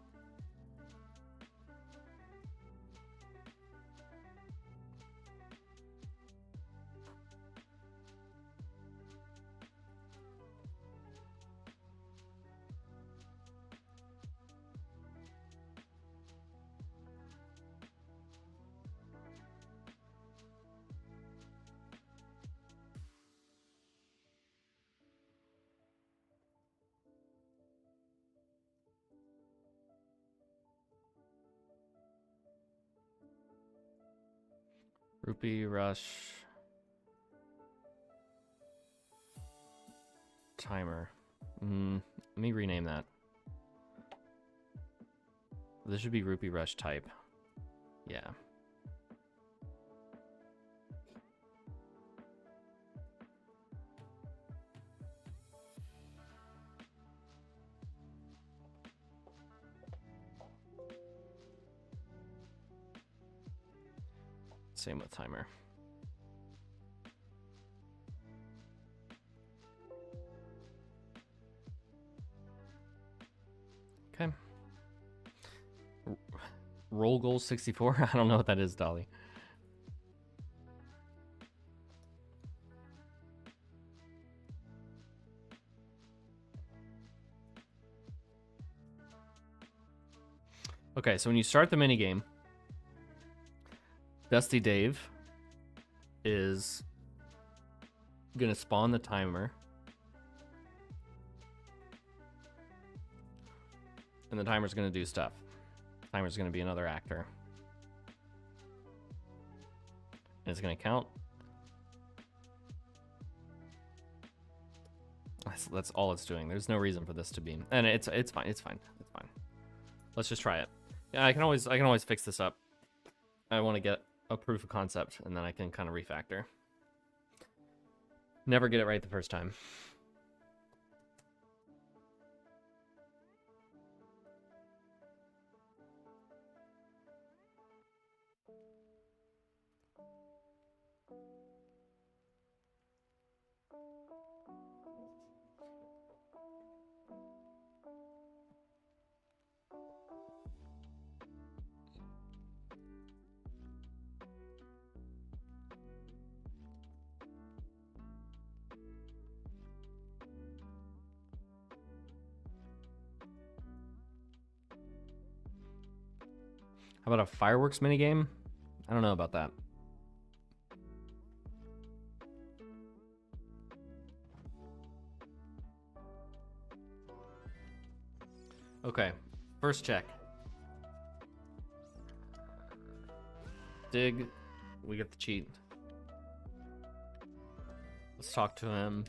Rupee Rush timer. Let me rename that. This should be Rupee Rush type. Yeah. Same with timer. Okay. Roll goal 64. I don't know what that is, Dolly. Okay, so when you start the minigame, Dusty Dave is gonna spawn the timer, and the timer's gonna do stuff. The timer's gonna be another actor, and it's gonna count. That's all it's doing. There's no reason for this to be, and it's fine. It's fine. It's fine. Let's just try it. Yeah, I can always fix this up. I want to get a proof of concept, and then I can kind of refactor. Never get it right the first time. How about a fireworks minigame? I don't know about that. Okay, first check. Dig, we get the cheat. Let's talk to him.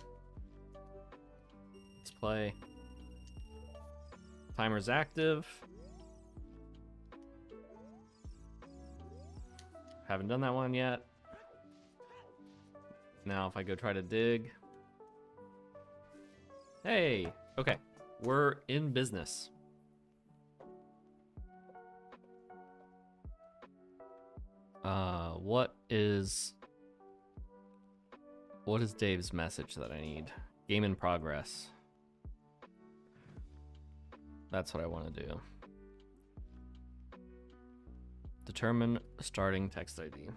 Let's play. Timer's active. Haven't done that one yet. Now if I go try to dig. Hey, okay, we're in business. What is Dave's message that I need? Game in progress. That's what I want to do. Determine starting text ID.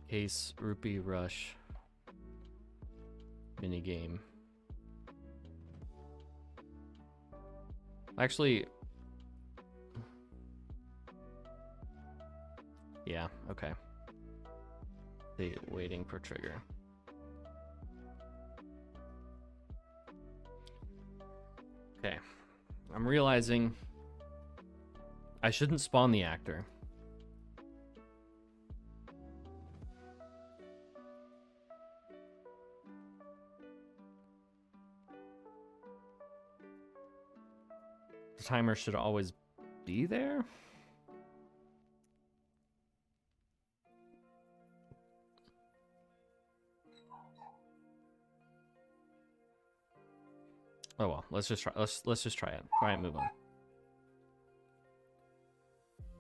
Case Rupee Rush minigame. Actually, yeah, okay. Waiting for trigger. Okay. I'm realizing I shouldn't spawn the actor. The timer should always be there. Oh well, let's just try. Let's just try it. Try and move on.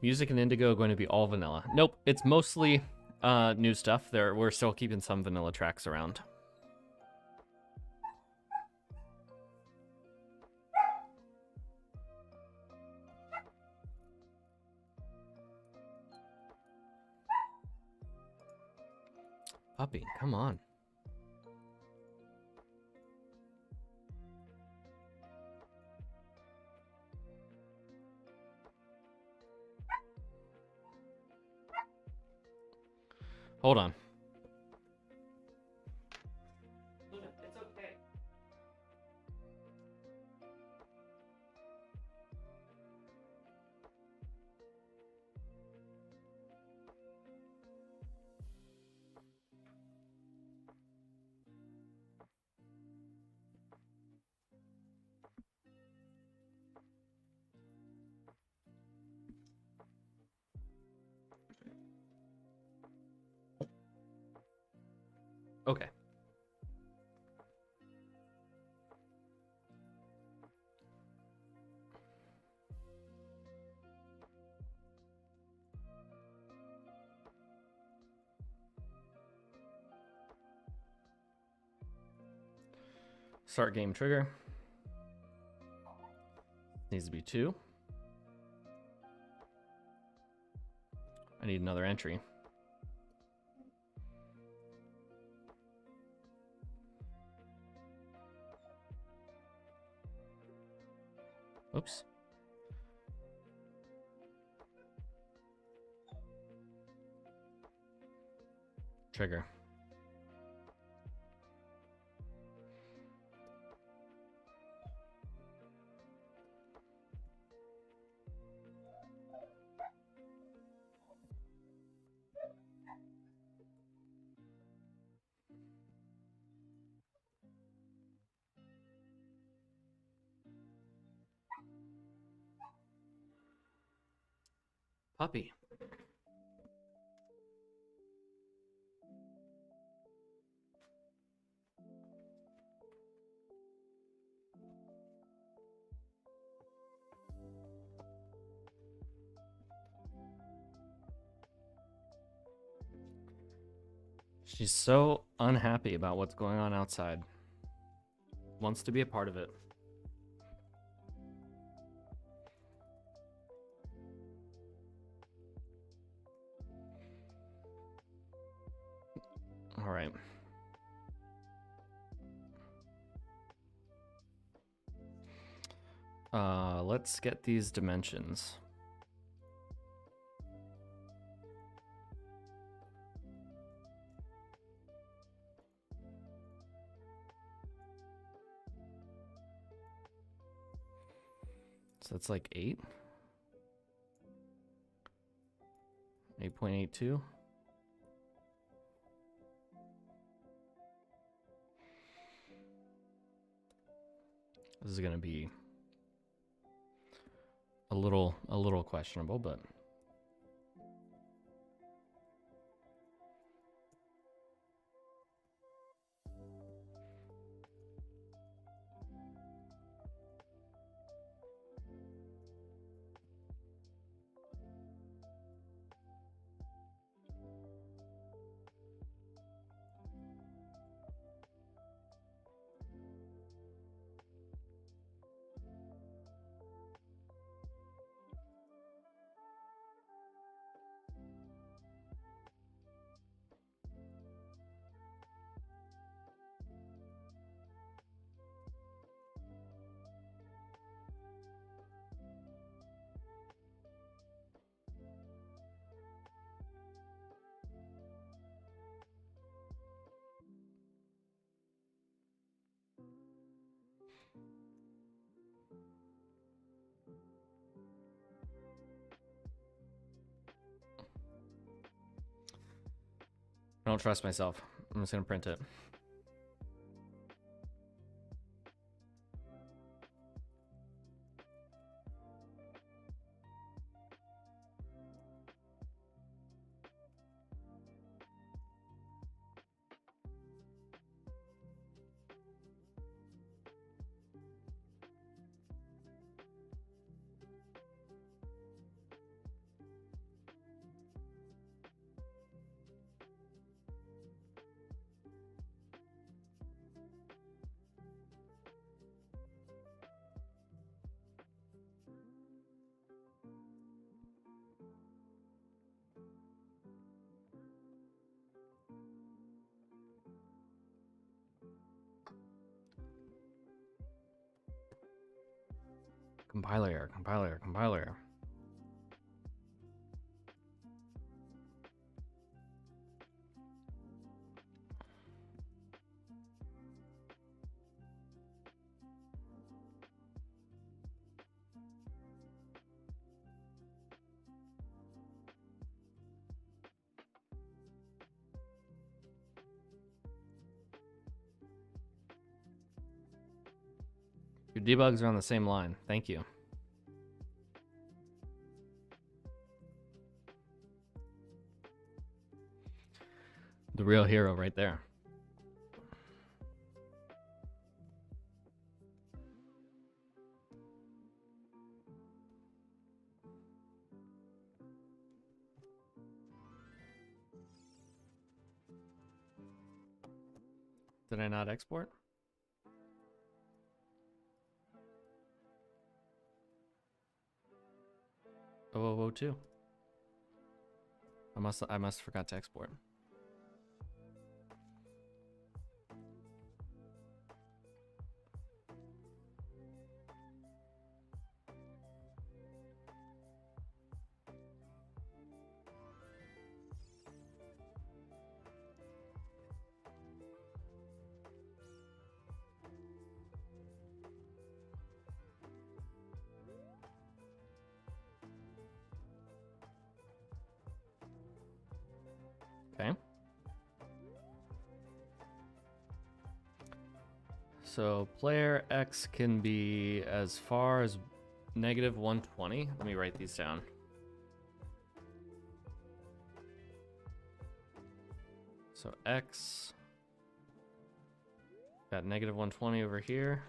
Music and Indigo going to be all vanilla. Nope, it's mostly new stuff. We're still keeping some vanilla tracks around. Puppy, come on. Hold on. It's okay. Okay. Start game trigger. Needs to be 2. I need another entry. Oops. Trigger. Puppy. She's so unhappy about what's going on outside. Wants to be a part of it. All right. Let's get these dimensions. So that's like 8. 8.82. This is gonna be a little questionable, but I don't trust myself. I'm just gonna print it. Compiler error, compiler error, compiler error. Your debugs are on the same line. Thank you. The real hero right there. Did I not export? Oh, too. I must forgot to export. Okay. So player X can be as far as -120. Let me write these down. So X got -120 over here.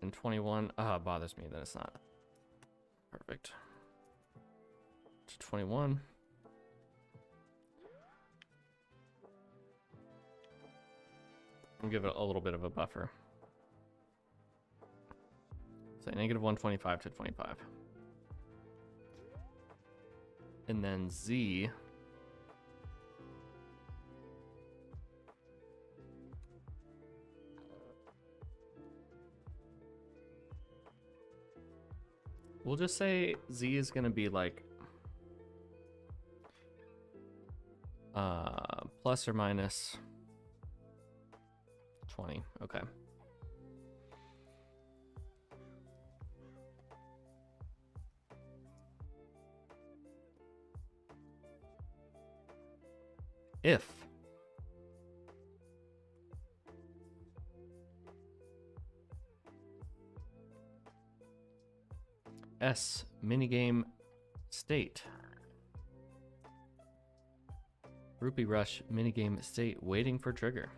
And 21. Ah, bothers me that it's not. Perfect. To 21. I'll give it a little bit of a buffer. Say -125 to 25. And then Z. We'll just say Z is going to be like plus or minus 20. Okay. If S minigame state Rupee Rush minigame state waiting for trigger.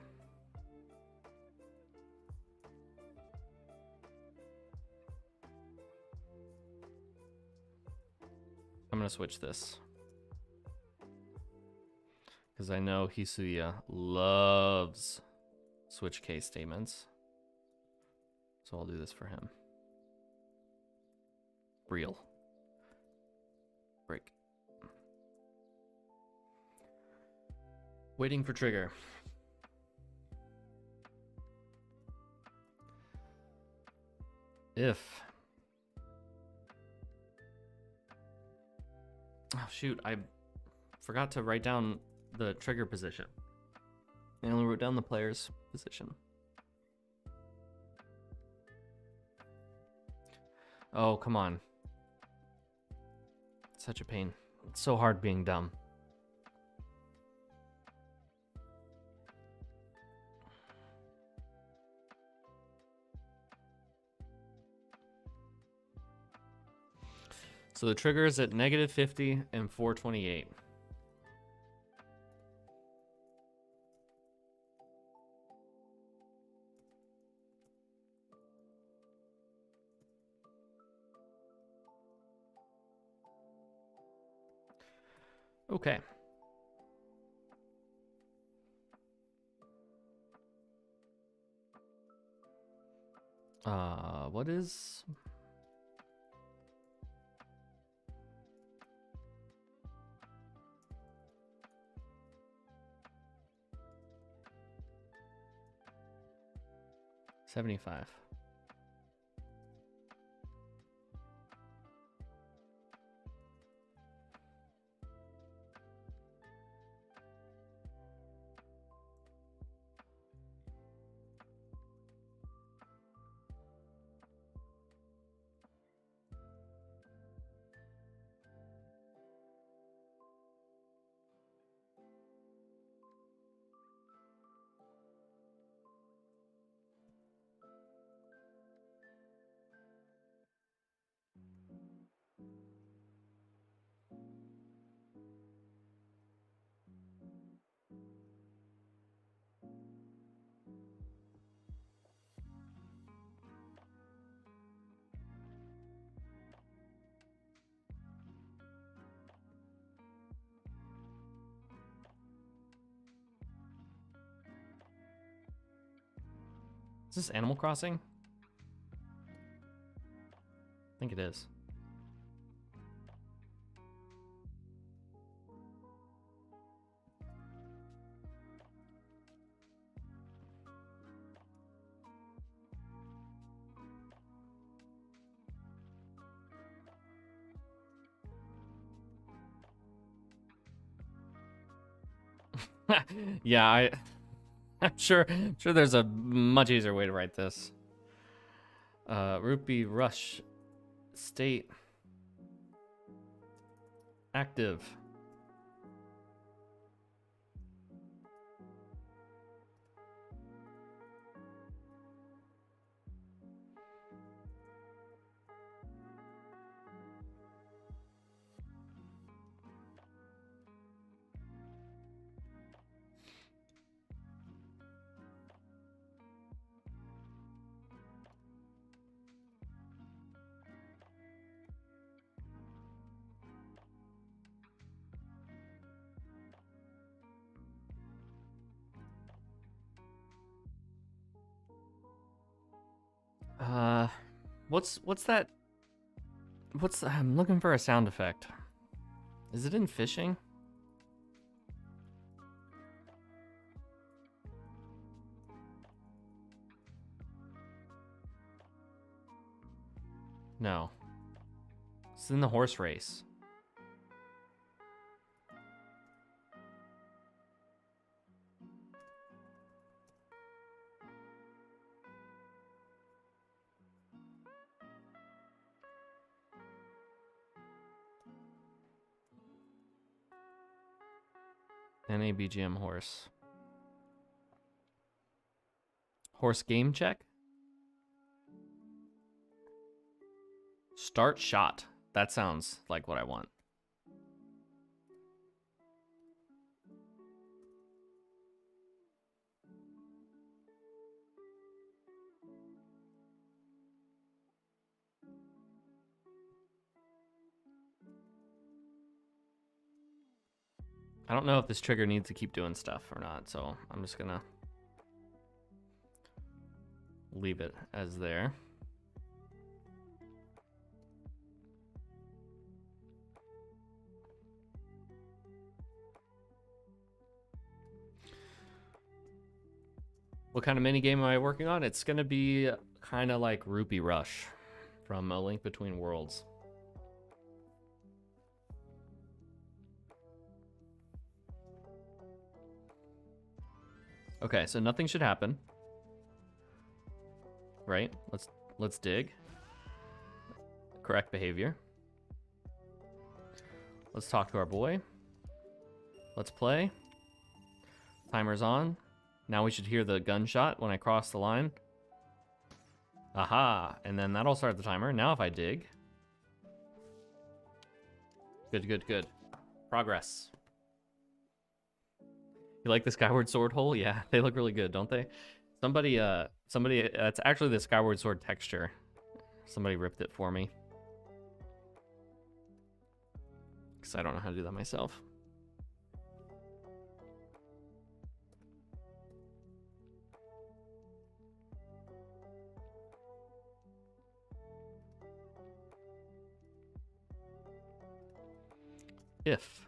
I'm gonna switch this because I know Hisuya loves switch case statements, so I'll do this for him. Real break. Waiting for trigger. If oh shoot, I forgot to write down the trigger position. I only wrote down the player's position. Oh, come on. Such a pain. It's so hard being dumb. So the trigger is at -50 and 428. Okay. What is... $75. Is this Animal Crossing? I think it is. Yeah, I'm sure there's a much easier way to write this. Rupee Rush state active. What's that? I'm looking for a sound effect. Is it in fishing? No. It's in the horse race. NABGM horse. Horse game check? Start shot. That sounds like what I want. I don't know if this trigger needs to keep doing stuff or not, so I'm just gonna leave it as there. What kind of minigame am I working on? It's gonna be kind of like Rupee Rush from A Link Between Worlds. Okay, so nothing should happen. Right? Let's dig. Correct behavior. Let's talk to our boy. Let's play. Timer's on. Now we should hear the gunshot when I cross the line. Aha! And then that'll start the timer. Now if I dig. Good, good, good. Progress. You like the Skyward Sword hole? Yeah, they look really good, don't they? Somebody, it's actually the Skyward Sword texture. Somebody ripped it for me. Because I don't know how to do that myself. If.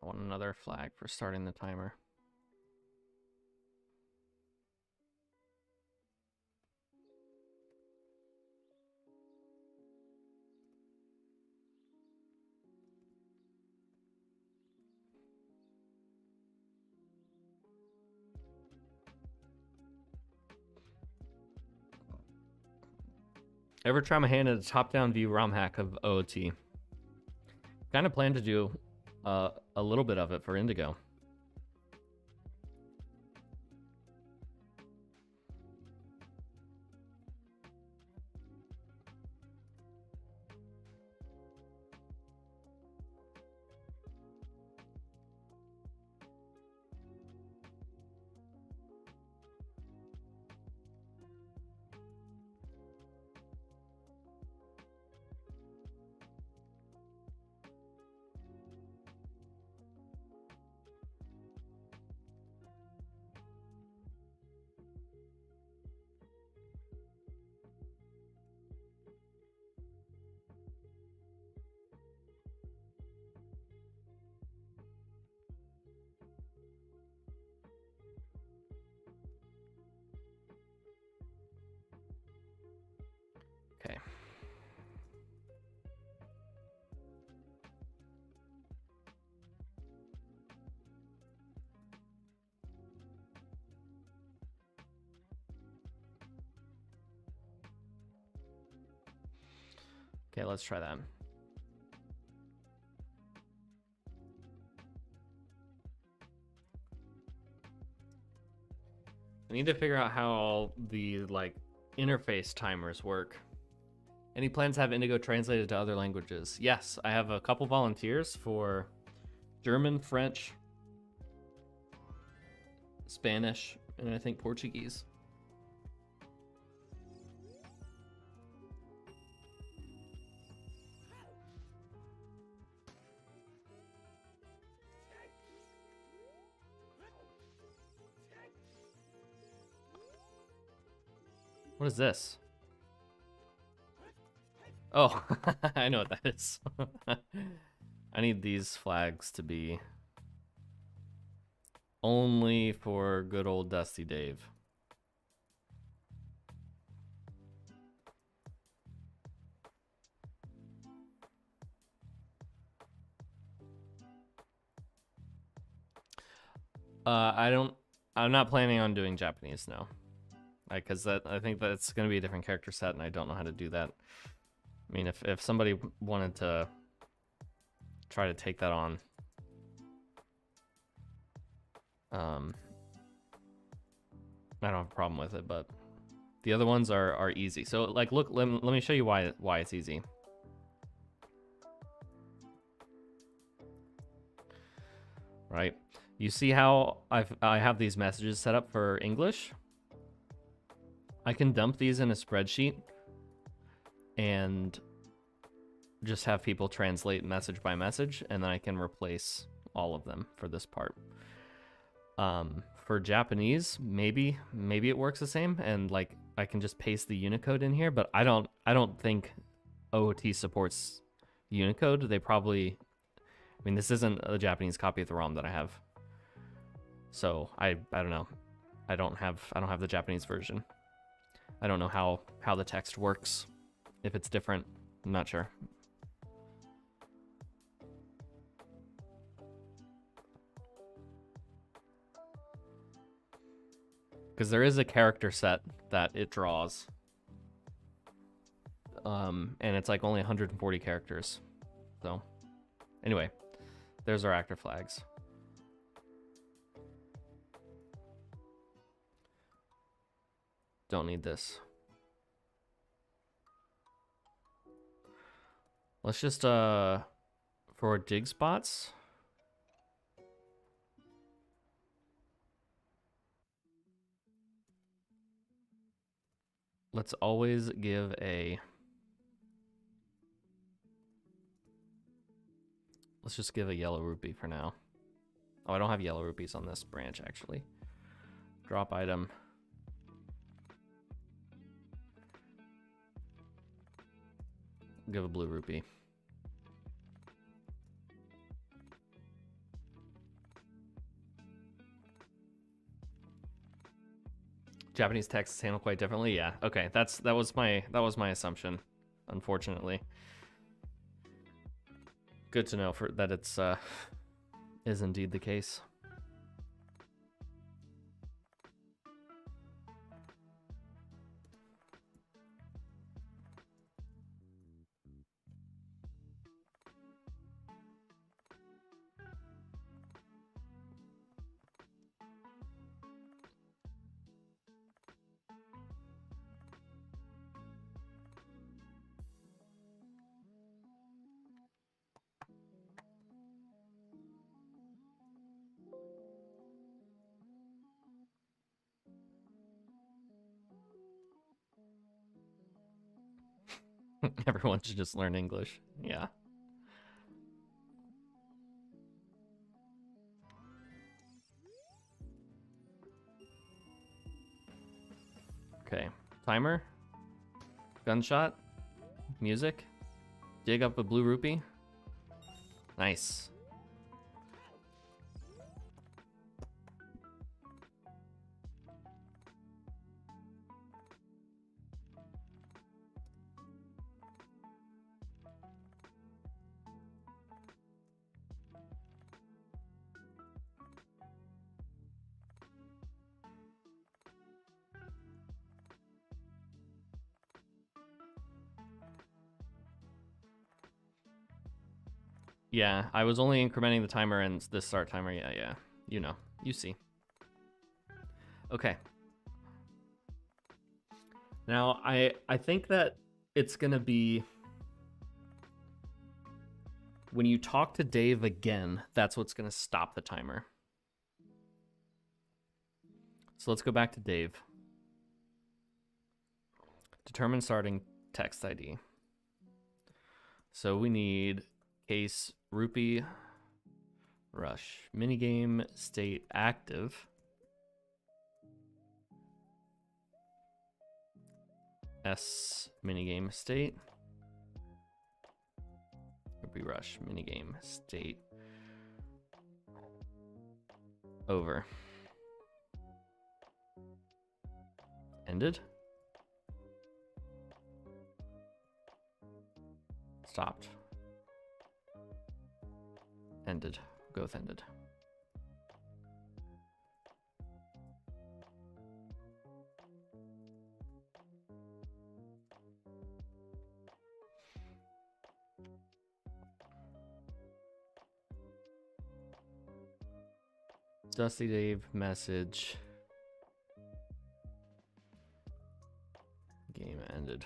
I want another flag for starting the timer. Ever try my hand at a top-down view ROM hack of OoT? Kind of plan to do a little bit of it for Indigo. Okay. Okay, let's try that. I need to figure out how all the interface timers work. Any plans to have Indigo translated to other languages? Yes, I have a couple volunteers for German, French, Spanish, and I think Portuguese. What is this? Oh, I know what that is. I need these flags to be only for good old Dusty Dave. I'm not planning on doing Japanese, no. Because I think that's going to be a different character set, and I don't know how to do that. I mean, if somebody wanted to try to take that on, I don't have a problem with it, but the other ones are easy. So, like, look, let me show you why it's easy. Right? You see how I have these messages set up for English? I can dump these in a spreadsheet and just have people translate message by message, and then I can replace all of them for this part. For Japanese, maybe it works the same, and like I can just paste the Unicode in here, but I don't think OOT supports Unicode. They probably, I mean, this isn't a Japanese copy of the ROM that I have, so I don't know. I don't have the Japanese version. I don't know how the text works. If it's different, I'm not sure. Because there is a character set that it draws. And it's like only 140 characters. So, anyway, there's our actor flags. Don't need this. Let's just, for dig spots. Let's always give a... Let's just give a yellow rupee for now. Oh, I don't have yellow rupees on this branch, actually. Drop item. Give a blue rupee. Japanese text is handled quite differently. Yeah. Okay. That was my assumption. Unfortunately. Good to know for that it's is indeed the case. Everyone should just learn English. Yeah. Okay. Timer. Gunshot. Music. Dig up a blue rupee. Nice. Yeah, I was only incrementing the timer and the start timer. Yeah. You know. You see. Okay. Now, I think that it's going to be... When you talk to Dave again, that's what's going to stop the timer. So let's go back to Dave. Determine starting text ID. So we need case rupee rush minigame state active s minigame state rupee rush minigame state over ended stopped ended go with ended. Dusty Dave message. Game ended.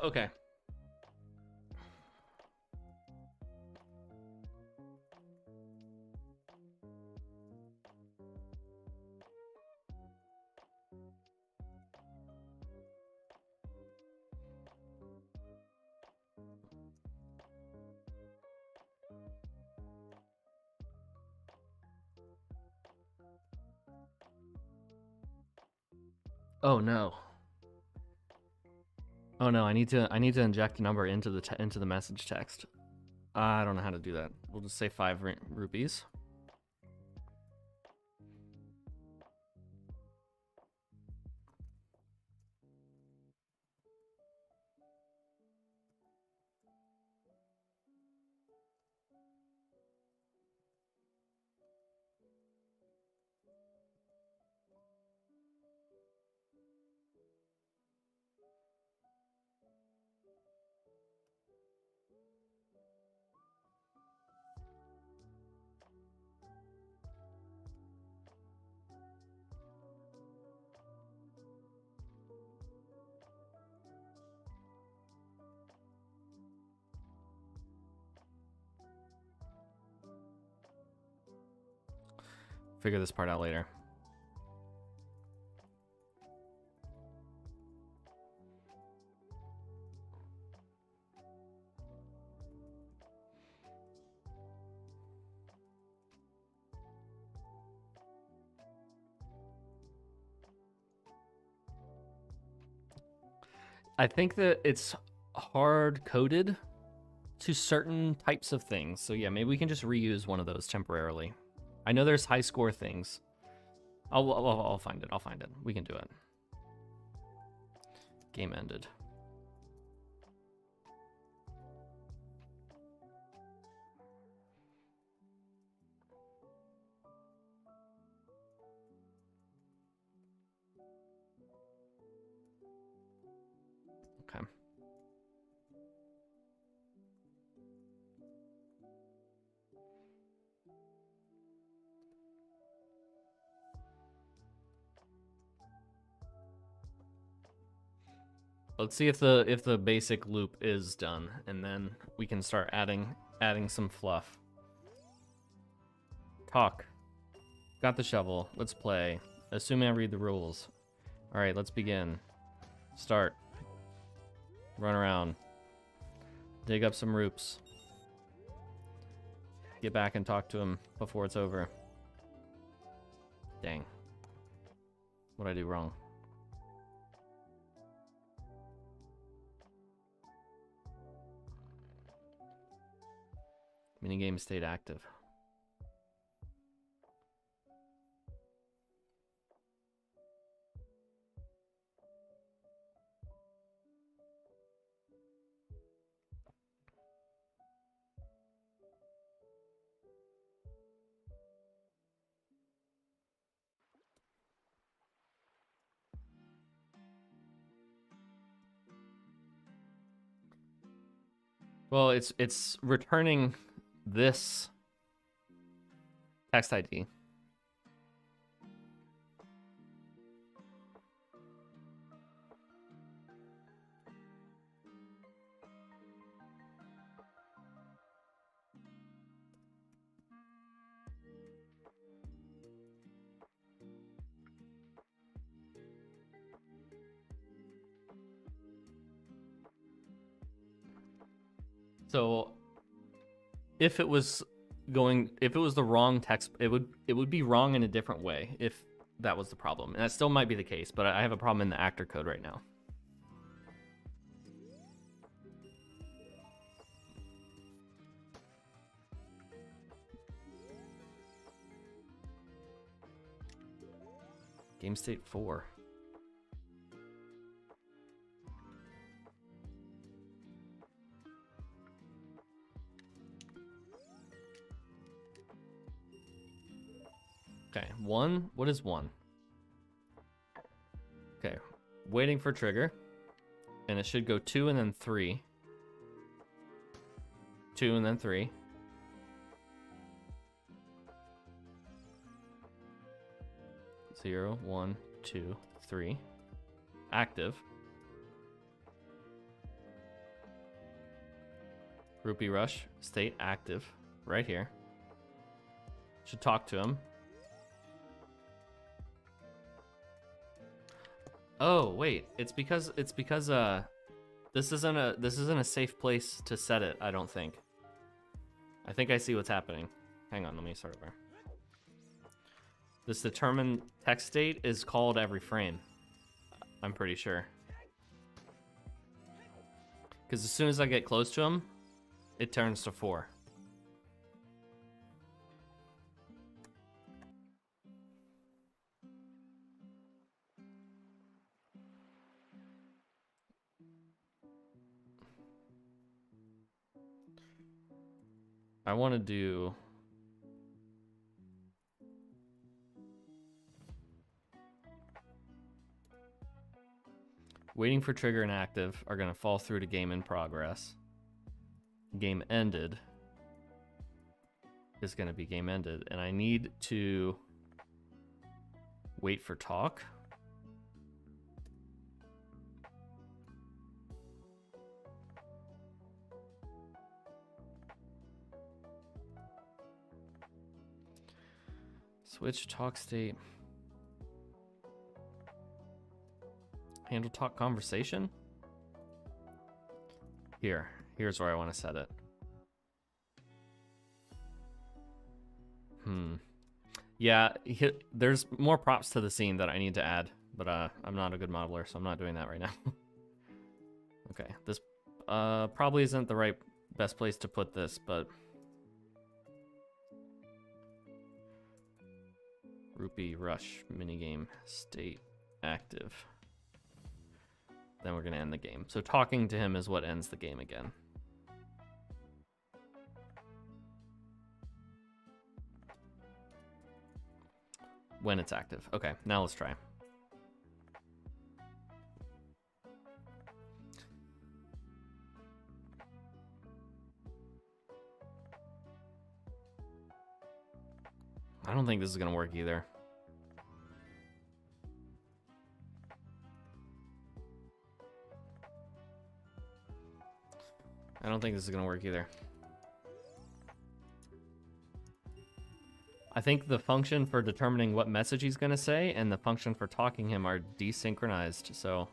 Okay. Oh no. Oh no, I need to inject a number into the message text. I don't know how to do that. We'll just say 5 rupees. Figure this part out later. I think that it's hard coded to certain types of things. So yeah, maybe we can just reuse one of those temporarily. I know there's high score things. I'll find it. I'll find it. We can do it. Game ended. Okay. Let's see if the basic loop is done, and then we can start adding some fluff. Talk. Got the shovel. Let's play. Assuming I read the rules. All right, let's begin. Start. Run around. Dig up some roots. Get back and talk to him before it's over. Dang. What'd I do wrong? Minigame stayed active. Well, it's returning this text ID. So if it was the wrong text, it would be wrong in a different way if that was the problem. And that still might be the case, but I have a problem in the actor code right now. Game state 4. Okay, 1. What is 1? Okay, waiting for trigger. And it should go 2 and then 3. 2 and then 3. Zero, 1, 2, 3. Active. Rupee Rush, state active. Right here. Should talk to him. Oh, wait. It's because this isn't a safe place to set it, I don't think. I think I see what's happening. Hang on, let me start over. This determine text state is called every frame. I'm pretty sure. Because as soon as I get close to him, it turns to 4. I want to do... Waiting for trigger and active are going to fall through to game in progress. Game ended is going to be game ended. And I need to wait for talk. Switch talk state. Handle talk conversation. Here's where I want to set it. Yeah, there's more props to the scene that I need to add, but I'm not a good modeler, so I'm not doing that right now. Okay, this probably isn't the best place to put this, but Rupee Rush minigame state active. Then we're going to end the game. So talking to him is what ends the game again. When it's active. Okay, now let's try. I don't think this is going to work either. I don't think this is going to work either. I think the function for determining what message he's going to say and the function for talking him are desynchronized, so...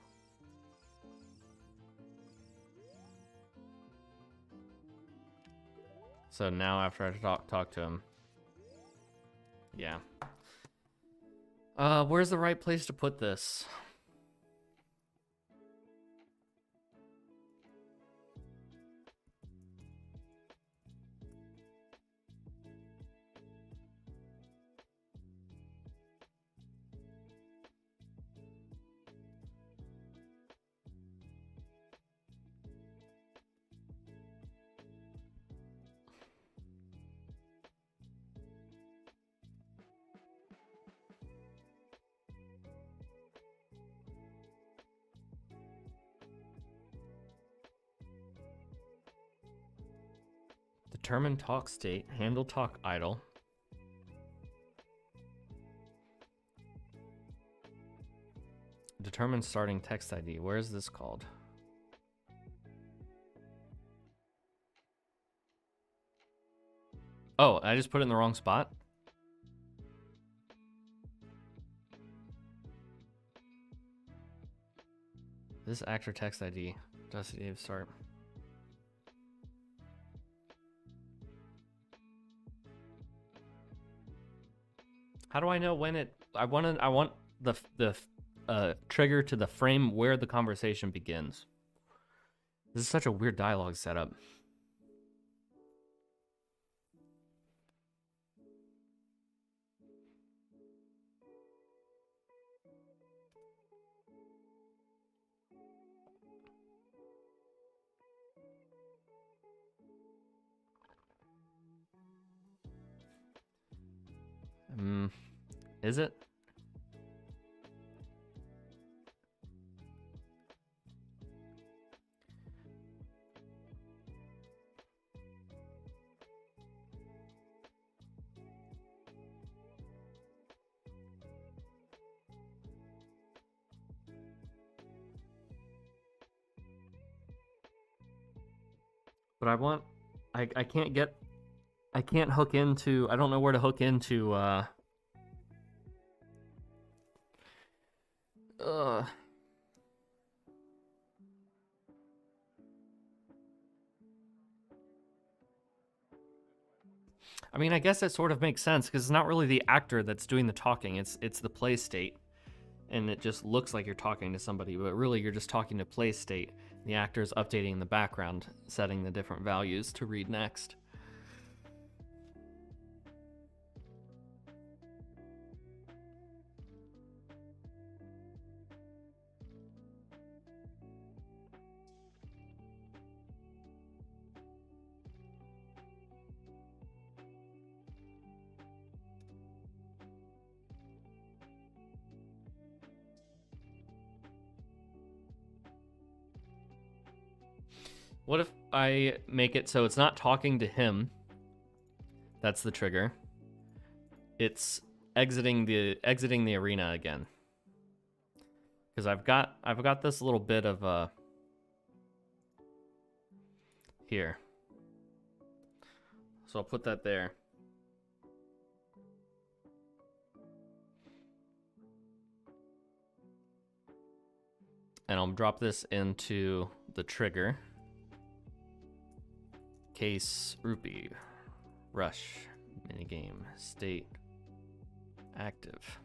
So now after I talk to him... Yeah. Where's the right place to put this? Determine talk state, handle talk idle. Determine starting text ID. Where is this called? Oh, I just put it in the wrong spot? This actor text ID. Does it start? How do I know when it... I want the trigger to the frame where the conversation begins. This is such a weird dialogue setup. Is it? But I can't hook into, I don't know where to hook into, I mean, I guess that sort of makes sense because it's not really the actor that's doing the talking. It's the play state. and it just looks like you're talking to somebody, but really you're just talking to play state. The actor's updating in the background, setting the different values to read next. What if I make it so it's not talking to him? That's the trigger. It's exiting the arena again. Because I've got this little bit of here. So I'll put that there. And I'll drop this into the trigger. Case rupee, rush, minigame, state, active.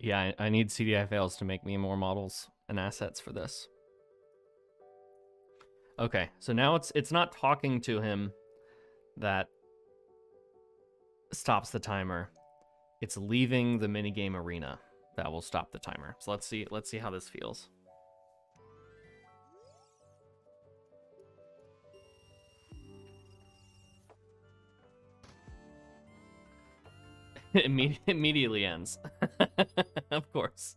Yeah, I need CDI fails to make me more models and assets for this. Okay, so now it's not talking to him that stops the timer. It's leaving the minigame arena that will stop the timer. So let's see how this feels. It immediately ends. Of course.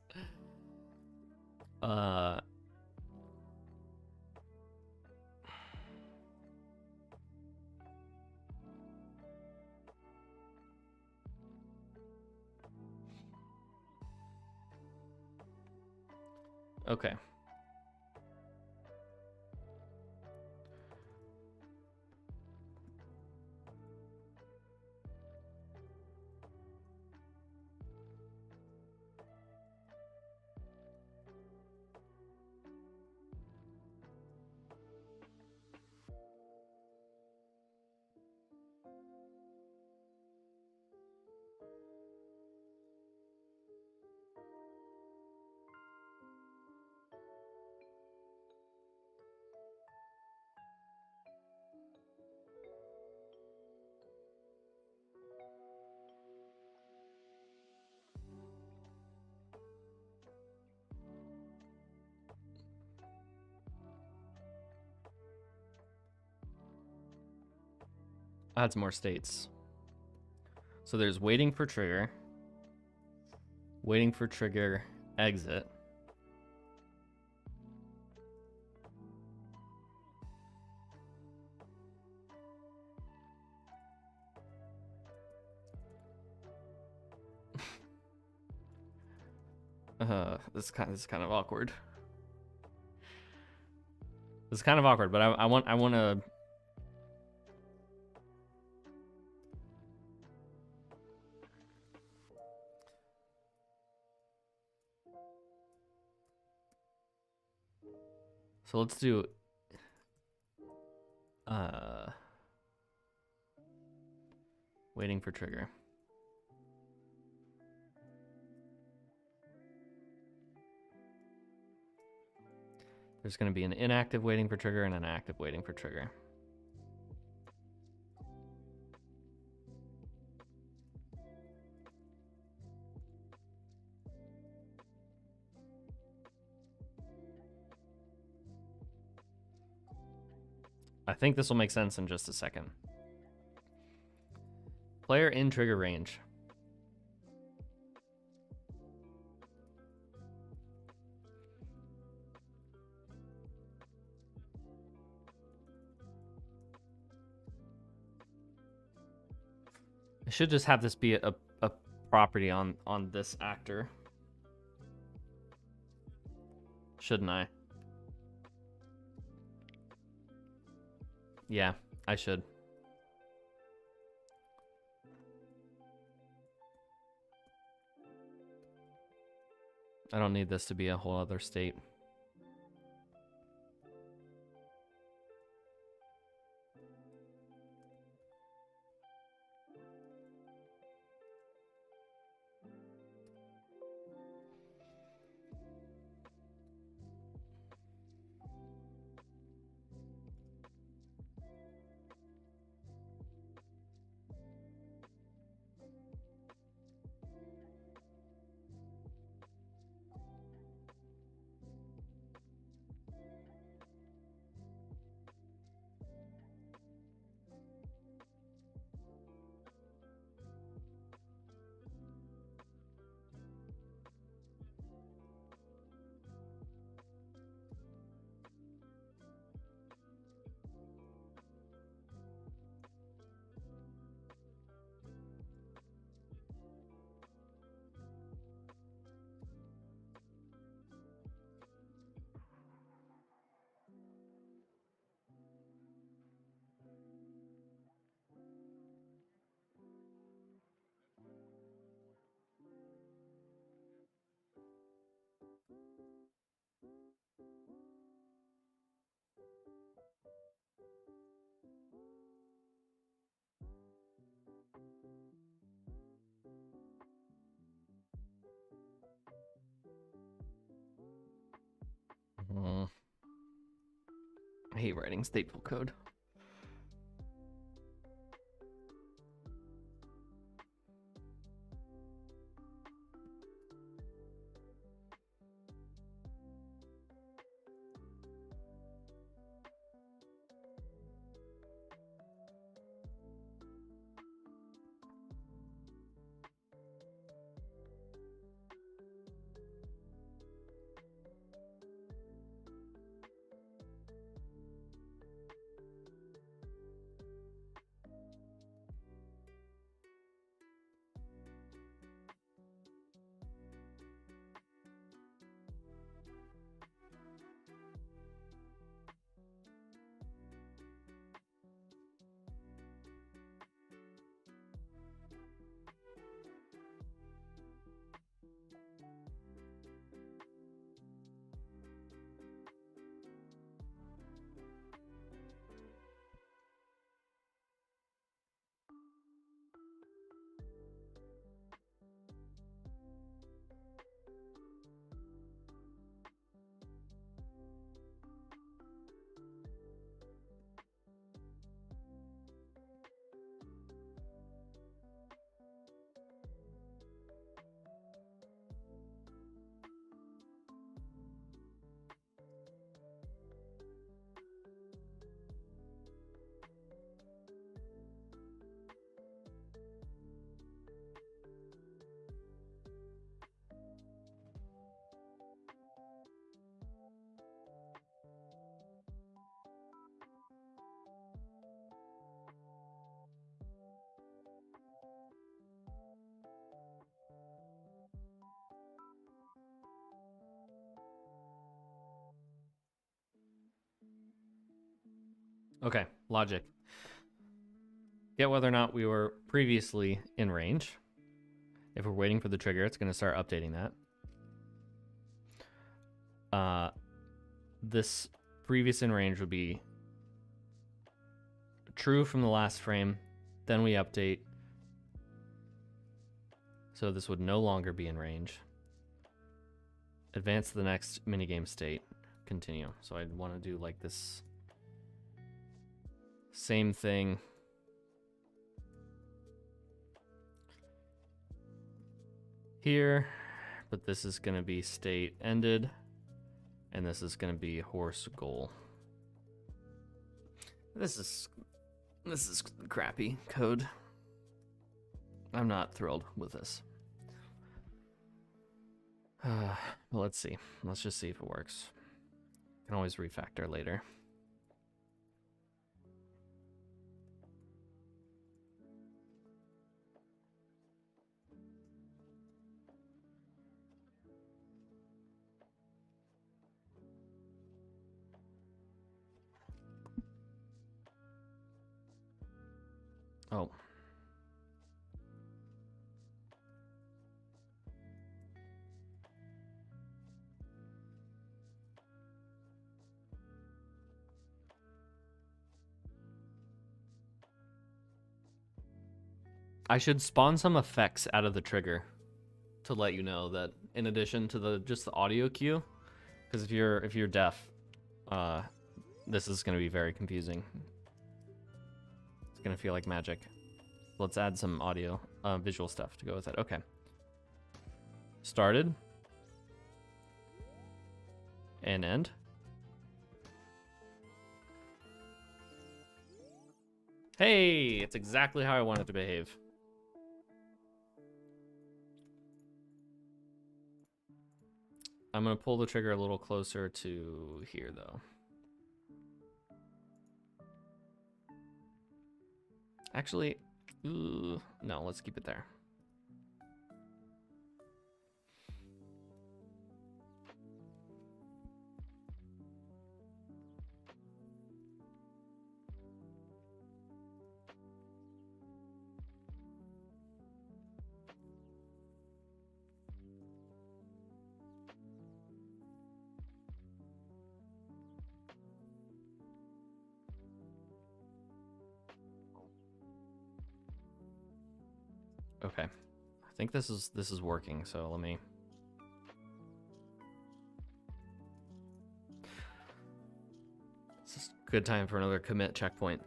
Okay. Adds more states. So there's waiting for trigger, exit. This is kind of awkward. This is kind of awkward, but I want to. So let's do waiting for trigger. There's going to be an inactive waiting for trigger and an active waiting for trigger. I think this will make sense in just a second. Player in trigger range. I should just have this be a property on this actor. Shouldn't I? Yeah, I should. I don't need this to be a whole other state. I hate writing stateful code. Okay, logic. Get whether or not we were previously in range. If we're waiting for the trigger, it's going to start updating that. This previous in range would be true from the last frame. Then we update. So this would no longer be in range. Advance to the next minigame state. Continue. So I'd want to do like this same thing. Here, but this is going to be state ended, and this is going to be horse goal. This is crappy code. I'm not thrilled with this. Well, let's see. Let's just see if it works. Can always refactor later. Oh. I should spawn some effects out of the trigger to let you know that in addition to the just the audio cue, because if you're deaf, this is going to be very confusing. It's going to feel like magic. Let's add some audio, visual stuff to go with it. Okay. Started. And end. Hey, it's exactly how I want it to behave. I'm going to pull the trigger a little closer to here, though. Actually, no, let's keep it there. Okay, I think this is working. So let me. This is a good time for another commit checkpoint.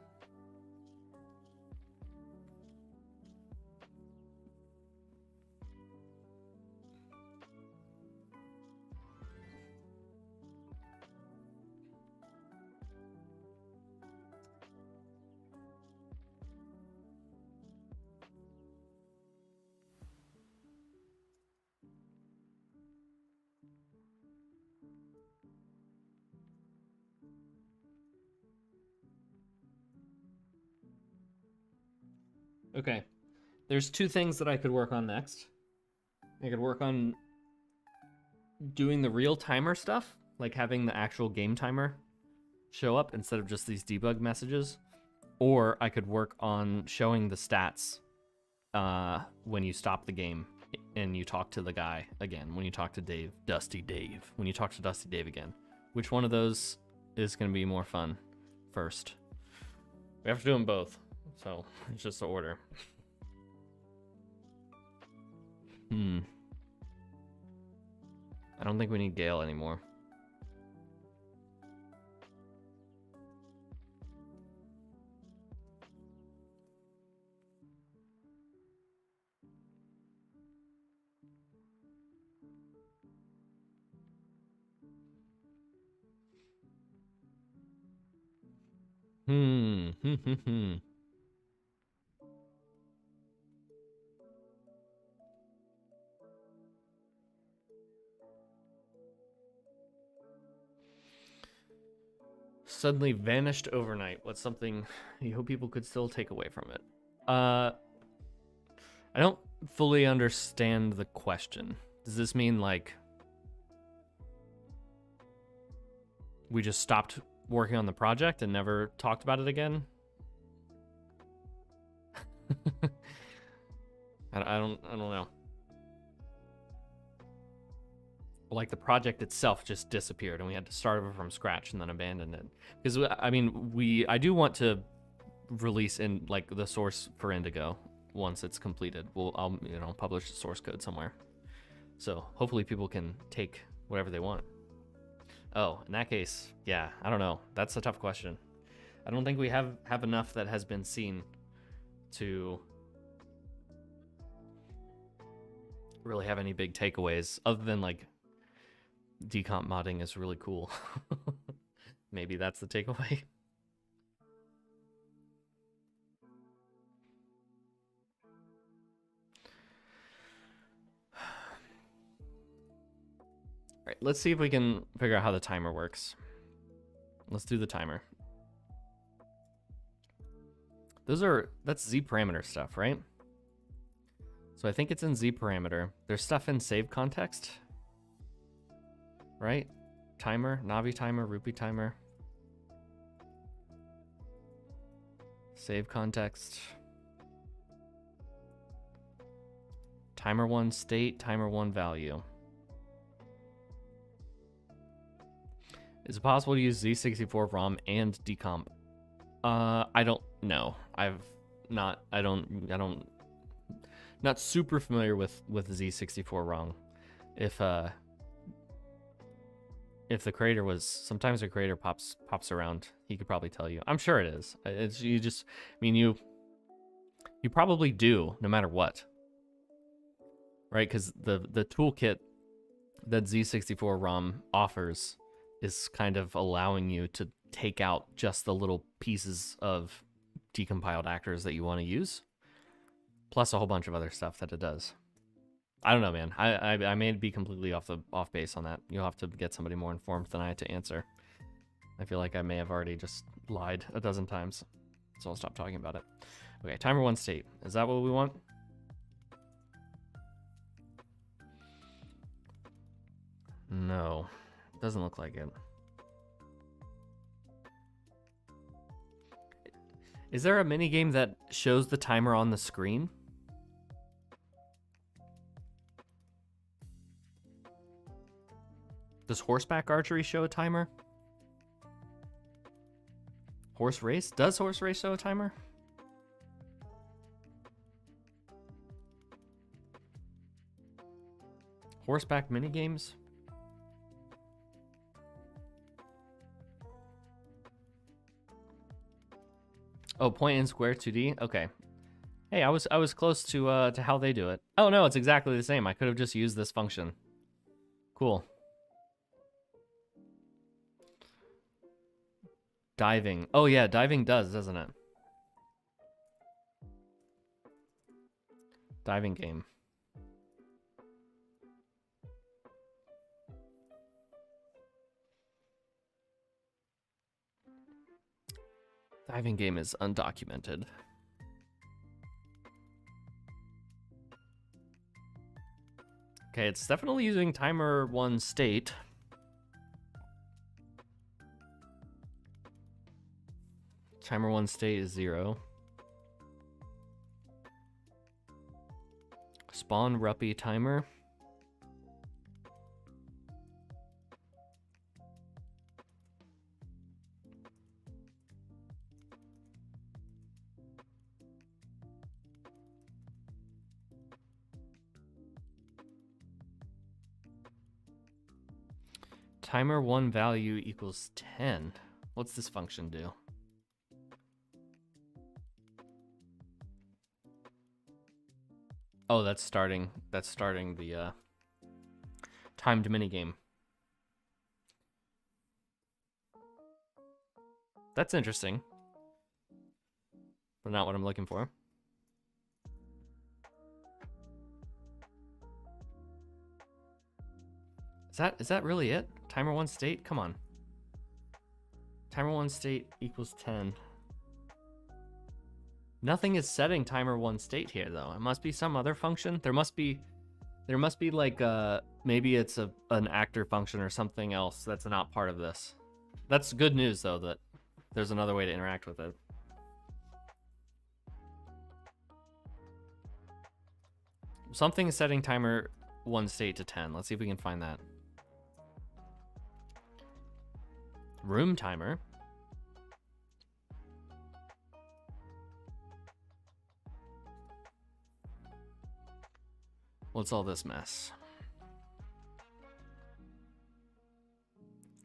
Okay, there's two things that I could work on next. I could work on doing the real timer stuff, like having the actual game timer show up instead of just these debug messages. Or I could work on showing the stats when you stop the game and you talk to the guy again, when you talk to Dave, Dusty Dave, when you talk to Dusty Dave again. Which one of those is going to be more fun first? We have to do them both, so it's just the order. I don't think we need Gale anymore. Suddenly vanished overnight. What's something you hope people could still take away from it? I don't fully understand the question. Does this mean like we just stopped working on the project and never talked about it again? I don't know. Like the project itself just disappeared and we had to start over from scratch and then abandon it. Because I mean, I do want to release in like the source for Indigo once it's completed. I'll publish the source code somewhere. So hopefully people can take whatever they want. Oh, in that case, yeah, I don't know. That's a tough question. I don't think we have enough that has been seen to really have any big takeaways other than like decomp modding is really cool. Maybe that's the takeaway. All right, let's see if we can figure out how the timer works. Let's do the timer. That's Z parameter stuff, right? So I think it's in Z parameter. There's stuff in save context, right? Timer, Navi timer, Rupee timer. Save context. Timer 1 state, timer 1 value. Is it possible to use Z64 ROM and decomp? I don't know. Not super familiar with Z64 ROM. If the creator was, sometimes the creator pops around, he could probably tell you. I'm sure it is. It's, you just, I mean, you probably do, no matter what, right? Because the toolkit that Z64 ROM offers is kind of allowing you to take out just the little pieces of decompiled actors that you want to use, plus a whole bunch of other stuff that it does. I don't know, man. I may be completely off base on that. You'll have to get somebody more informed than I to answer. I feel like I may have already just lied a dozen times, so I'll stop talking about it. Okay, timer 1 state. Is that what we want? No, doesn't look like it. Is there a minigame that shows the timer on the screen? Does horseback archery show a timer? Horse race? Does horse race show a timer? Horseback minigames? Oh, point and square 2D? Okay. Hey, I was close to how they do it. Oh no, it's exactly the same. I could have just used this function. Cool. Diving. Oh yeah, diving does, doesn't it? Diving game. Diving game is undocumented. Okay, it's definitely using timer 1 state. Timer 1 state is 0. Spawn Ruppy timer. Timer 1 value equals 10. What's this function do? Oh, that's starting the timed minigame. That's interesting, but not what I'm looking for. Is that really it? Timer 1 state? Come on. Timer 1 state equals 10. Nothing is setting timer 1 state here though. It must be some other function. There must be like maybe it's an actor function or something else that's not part of this. That's good news though, that there's another way to interact with it. Something is setting timer 1 state to 10. Let's see if we can find that. Room timer. What's all this mess?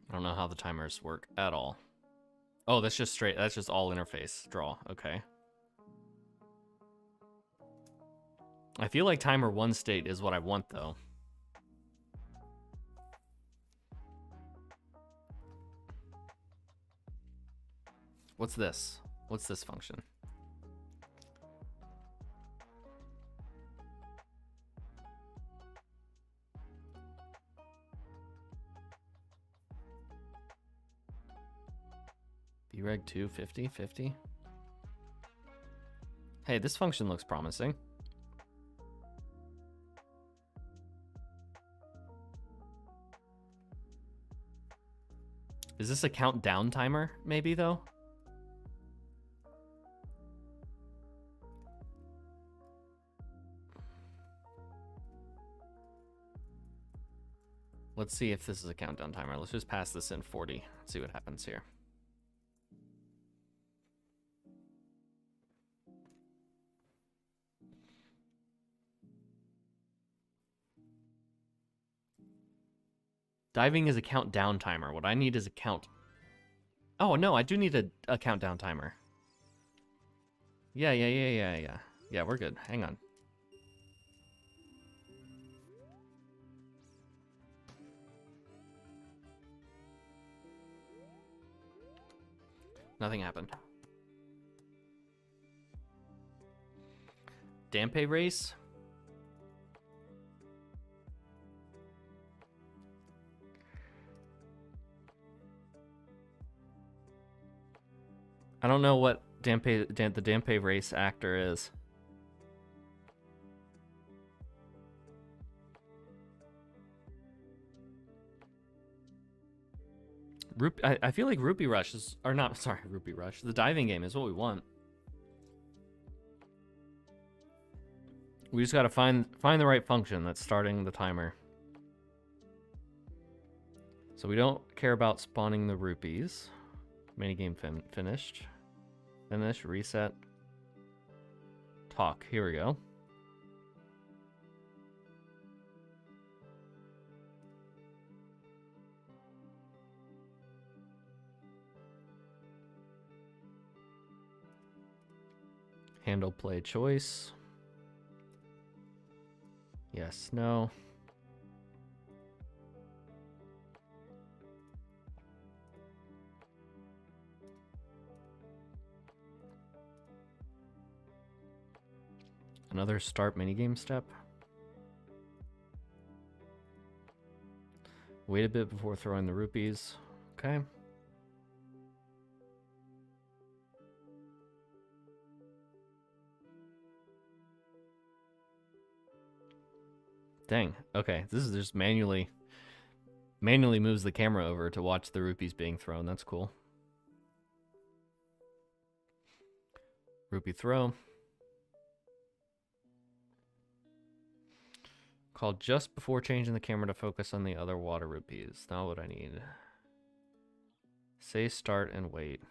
I don't know how the timers work at all. Oh, that's just straight. That's just all interface draw. Okay. I feel like timer 1 state is what I want though. What's this? What's this function? Breg 2 50 50. Hey, this function looks promising. Is this a countdown timer maybe though? Let's see if this is a countdown timer. Let's just pass this in 40. See what happens here. Diving is a countdown timer. What I need is a count. Oh, no, I do need a countdown timer. Yeah. Yeah, we're good. Hang on. Nothing happened. Dampe race? I don't know what the Dampe race actor is. I feel like Rupee Rush is, or not, sorry, Rupee Rush. The diving game is what we want. We just gotta find the right function that's starting the timer. So we don't care about spawning the rupees. Minigame finished. Finish, reset. Talk, here we go. Handle play choice. Yes, no. Another start minigame step. Wait a bit before throwing the rupees. Okay. Dang. Okay, this is just manually moves the camera over to watch the rupees being thrown. That's cool. Rupee throw. Call just before changing the camera to focus on the other water rupees. Not what I need. Say start and wait.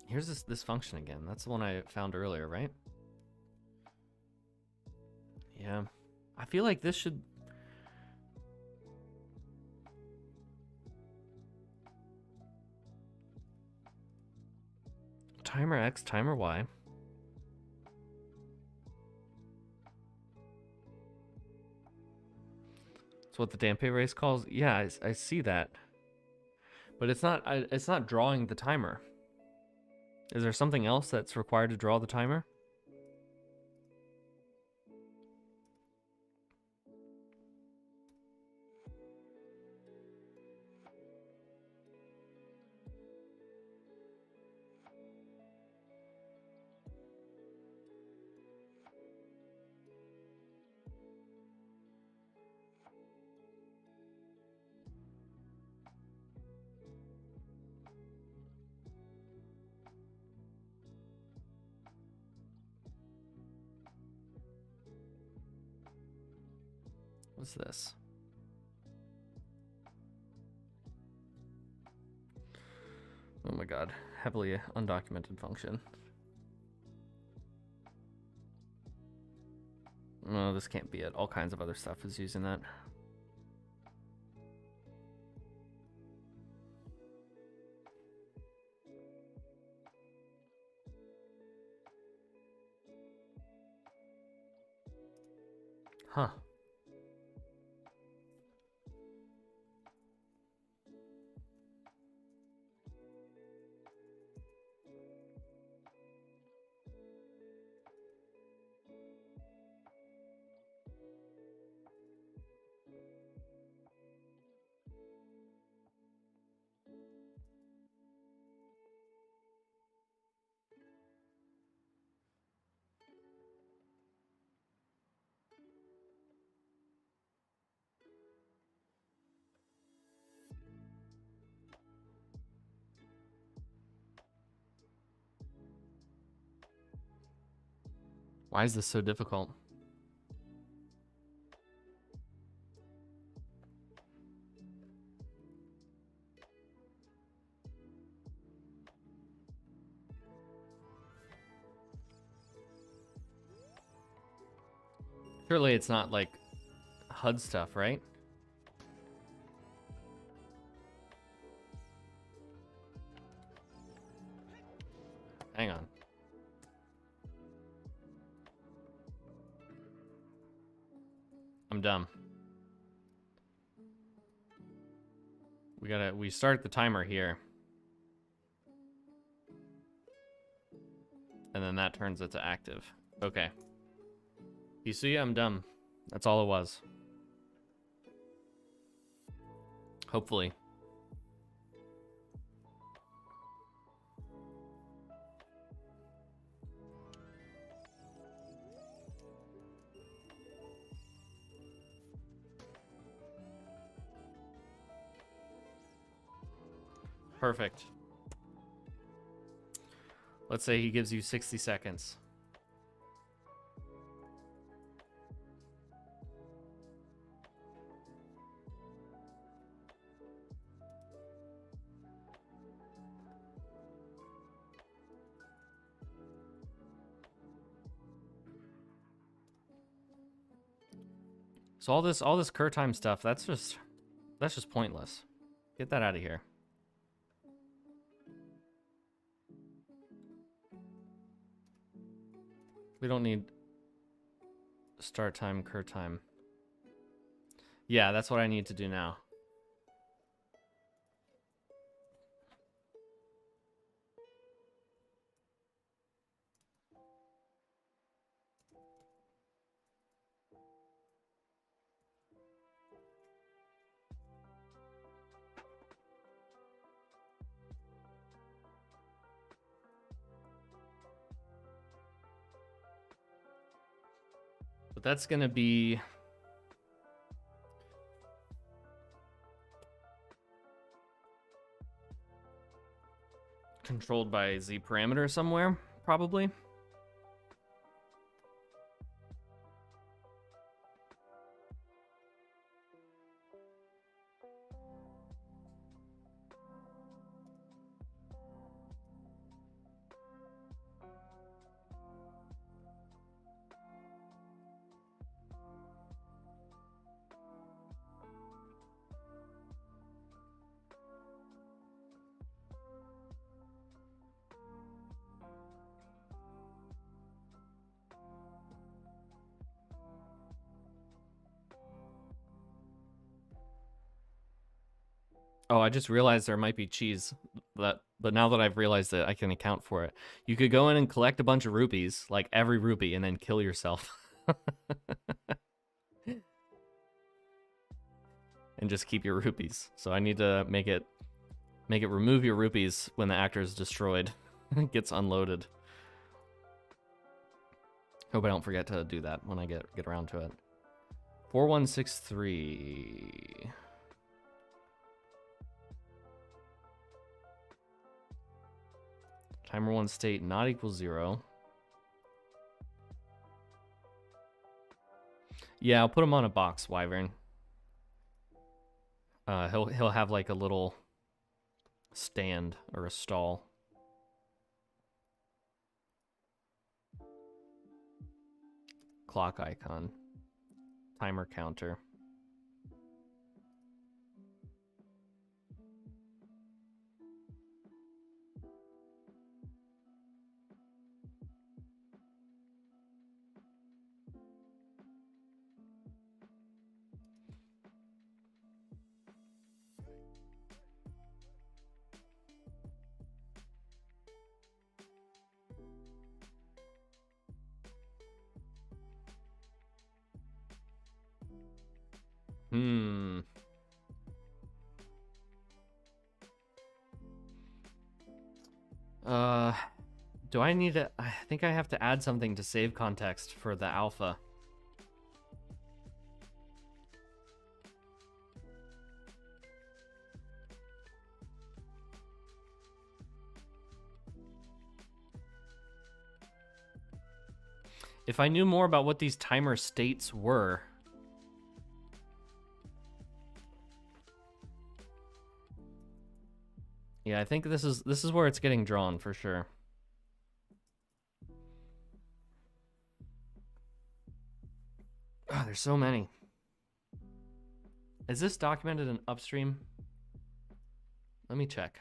Here's this function again. That's the one I found earlier, right? Yeah. I feel like this should... Timer X, timer Y. That's what the Dampe race calls. Yeah, I see that. But it's not drawing the timer. Is there something else that's required to draw the timer? What's this? Oh my god, heavily undocumented function. Oh, this can't be it. All kinds of other stuff is using that. Huh. Why is this so difficult? Surely it's not like HUD stuff, right? Hang on. I'm dumb. We start the timer here. And then that turns it to active. Okay. You see, I'm dumb. That's all it was. Hopefully. Perfect. Let's say he gives you 60 seconds. So all this cur time stuff, that's just pointless. Get that out of here. We don't need start time, cur time. Yeah, that's what I need to do now. But that's gonna be controlled by Z parameter somewhere, probably. Oh, I just realized there might be cheese. But now that I've realized it, I can account for it. You could go in and collect a bunch of rupees, like every rupee, and then kill yourself. And just keep your rupees. So I need to make it remove your rupees when the actor is destroyed. Gets unloaded. Hope I don't forget to do that when I get around to it. 4163. Timer 1 state not equals 0. Yeah, I'll put him on a box, Wyvern. He'll have like a little stand or a stall. Clock icon. Timer counter. Do I need to... I think I have to add something to save context for the alpha. If I knew more about what these timer states were. Yeah, I think this is where it's getting drawn for sure. Oh, there's so many. Is this documented in upstream? Let me check.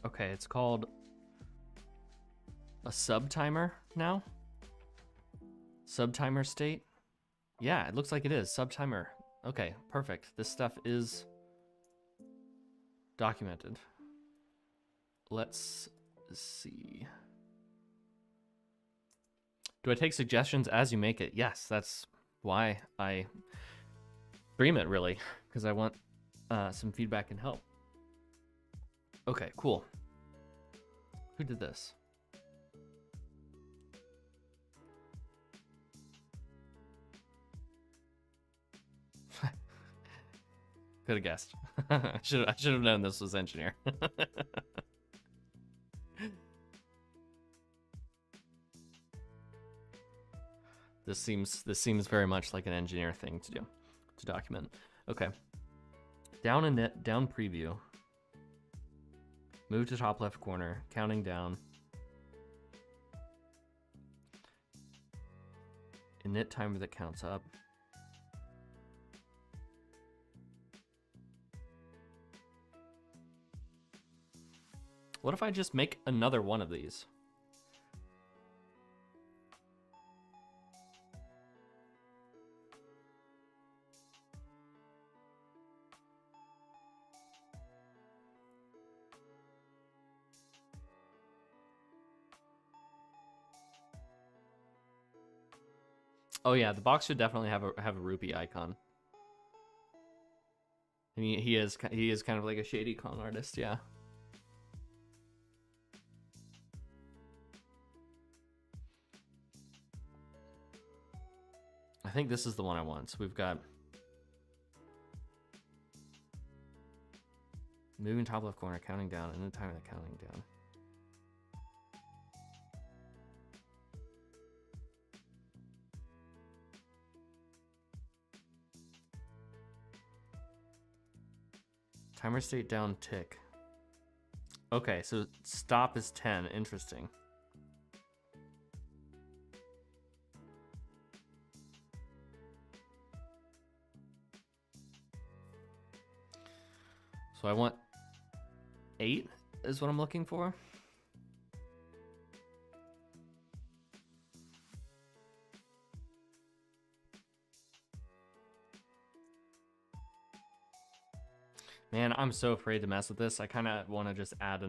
Okay, it's called a subtimer now. Subtimer state. Yeah, it looks like it is. Subtimer. Okay, perfect. This stuff is documented. Let's see. Do I take suggestions as you make it? Yes, that's why I stream it, really, because I want some feedback and help. Okay, cool. Who did this? Could have guessed. I should have known this was engineer. This seems very much like an engineer thing to do, to document. Okay. Down init, down preview. Move to top left corner, counting down. Init timer that counts up. What if I just make another one of these? Oh yeah, the box should definitely have a rupee icon. I mean, he is kind of like a shady con artist, yeah. I think this is the one I want. So we've got moving top left corner, counting down, and then time of the counting down. Timer state down tick. Okay, so stop is 10. Interesting. So I want 8 is what I'm looking for. Man, I'm so afraid to mess with this. I kind of want to just add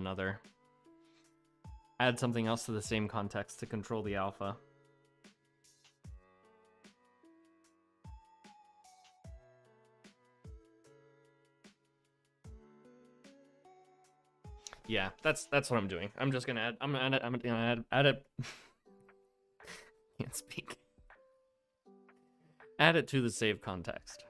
something else to the same context to control the alpha. Yeah, that's what I'm doing. I'm just gonna add. I'm gonna add it. Can't speak. Add it to the save context.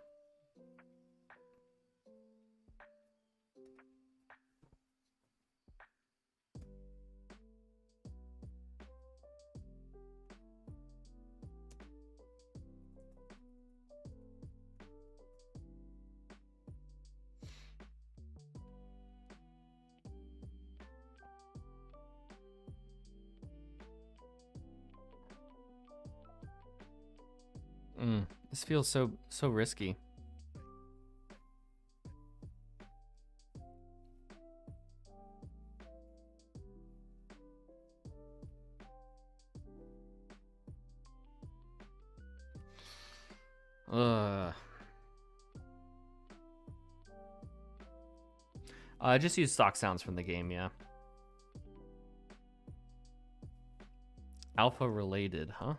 This feels so risky. I just use stock sounds from the game, yeah. Alpha related, huh?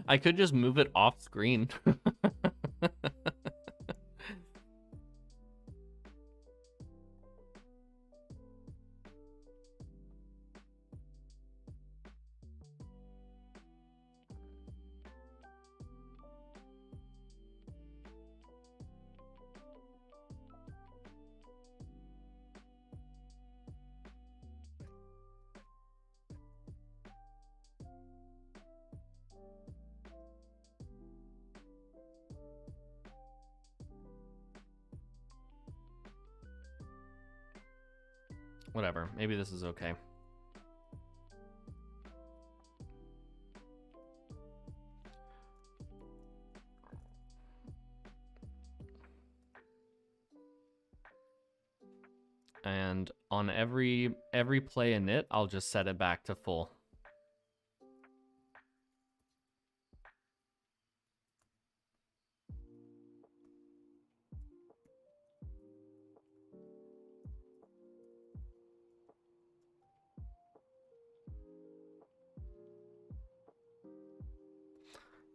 I could just move it off screen. Whatever, maybe this is okay. And on every play in it, I'll just set it back to full.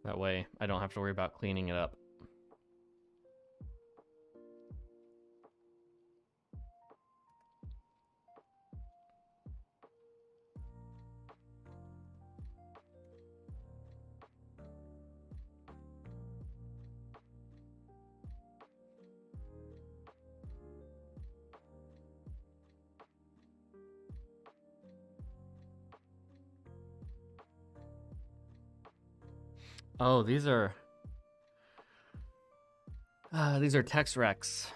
That way, I don't have to worry about cleaning it up. Oh, these are text recs.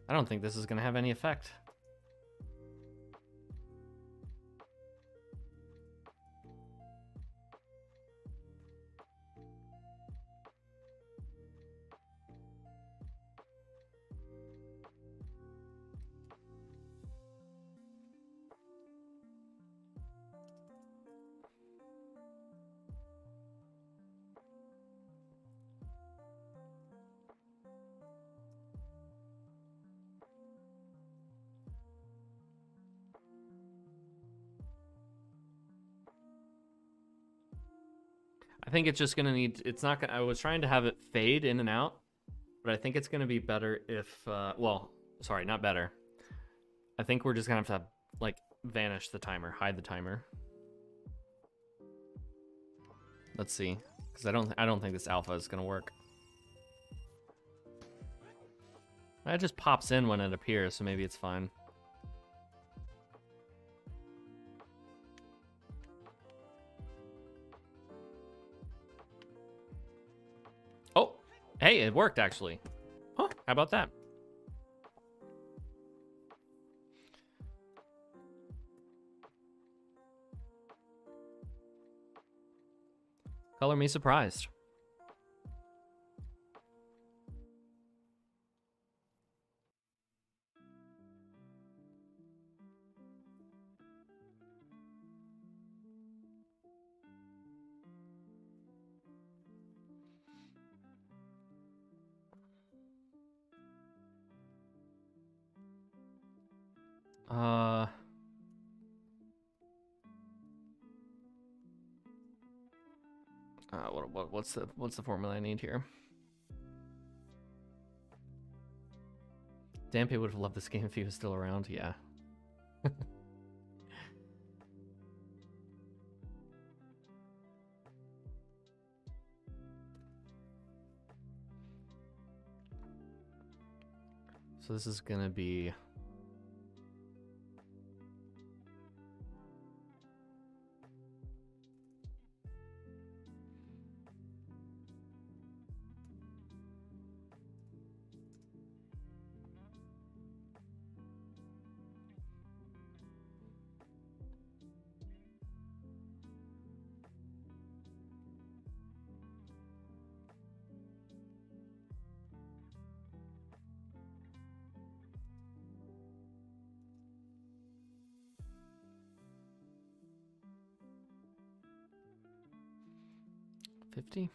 I don't think this is going to have any effect. I think it's just gonna need, it's not gonna, I was trying to have it fade in and out, but I think it's gonna be better if, well, sorry, not better. I think we're just gonna have to like vanish the timer, hide the timer. Let's see, because I don't think this alpha is gonna work. It just pops in when it appears, so maybe it's fine. Oh, hey, it worked actually. Huh, how about that? Color me surprised. What's the formula I need here? Dampe would have loved this game if he was still around. Yeah. So this is gonna be. $50.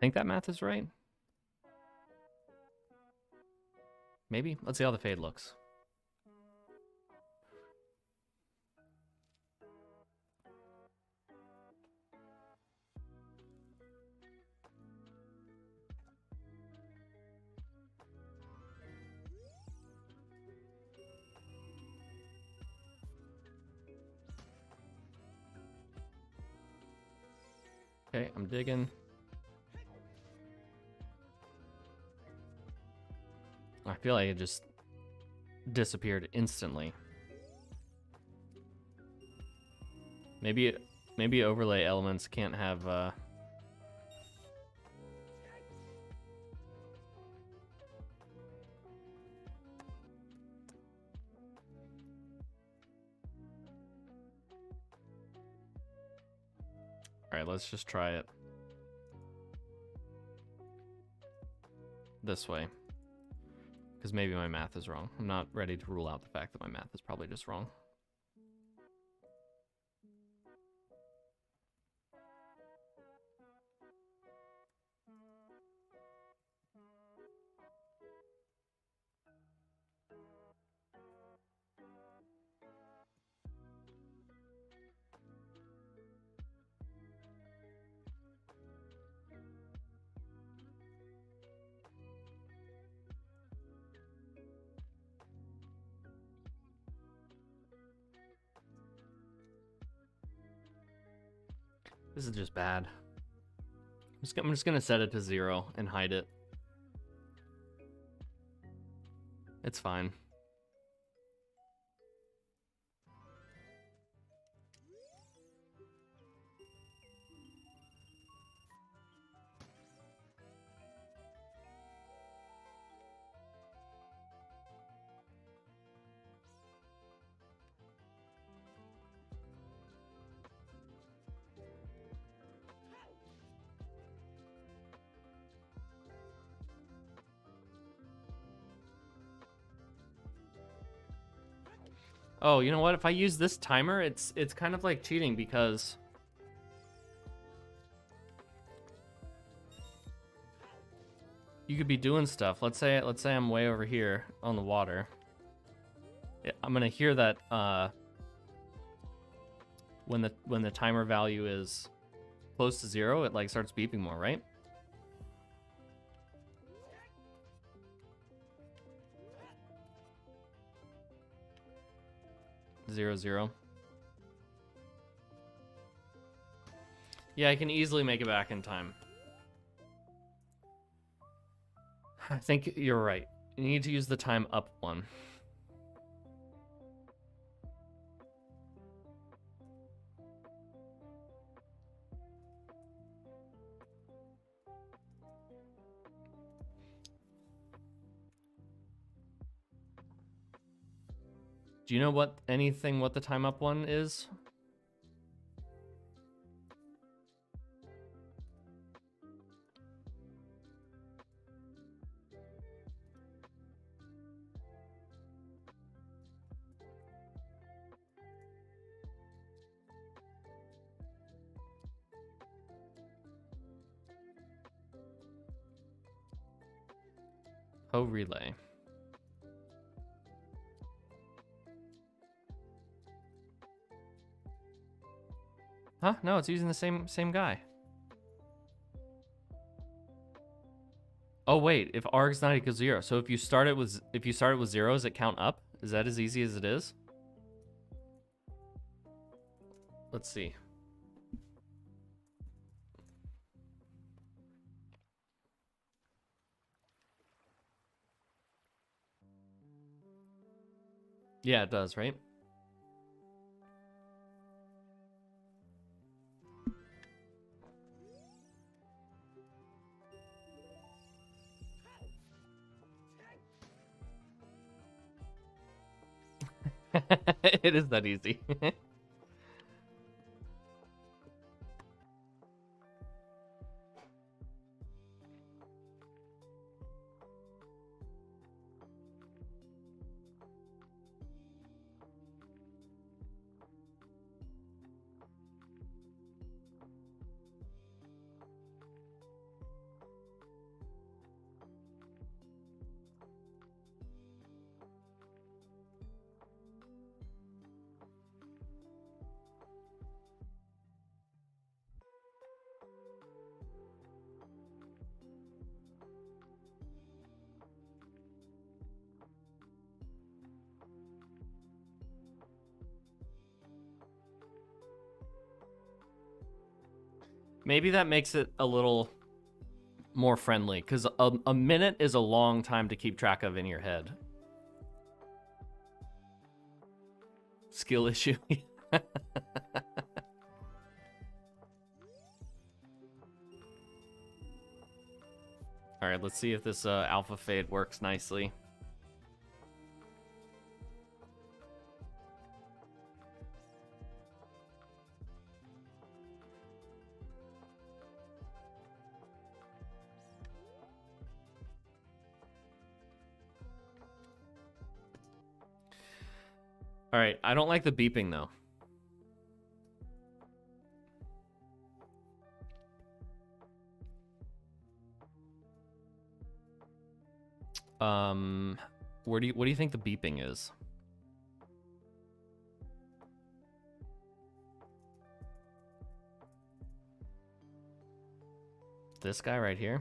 think that math is right. Maybe. Let's see how the fade looks. Okay, I'm digging. I feel like it just disappeared instantly. Maybe overlay elements can't have all right, let's just try it this way, because maybe my math is wrong. I'm not ready to rule out the fact that my math is probably just wrong. This is just bad. I'm just gonna set it to 0 and hide it. It's fine. Oh, you know what? If I use this timer, it's kind of like cheating, because you could be doing stuff. Let's say I'm way over here on the water. I'm gonna hear that when the timer value is close to 0, it like starts beeping more, right? Zero, 0. Yeah, I can easily make it back in time. I think you're right. You need to use the time up one. Do you know what the time up one is? Oh, relay. Huh? No, it's using the same guy. Oh wait, if arg's not equal to 0, so if you start it with 0, does it count up? Is that as easy as it is? Let's see. Yeah, it does, right? It is that easy. Maybe that makes it a little more friendly, because a minute is a long time to keep track of in your head. Skill issue. All right, let's see if this alpha fade works nicely. All right, I don't like the beeping though. What do you think the beeping is? This guy right here?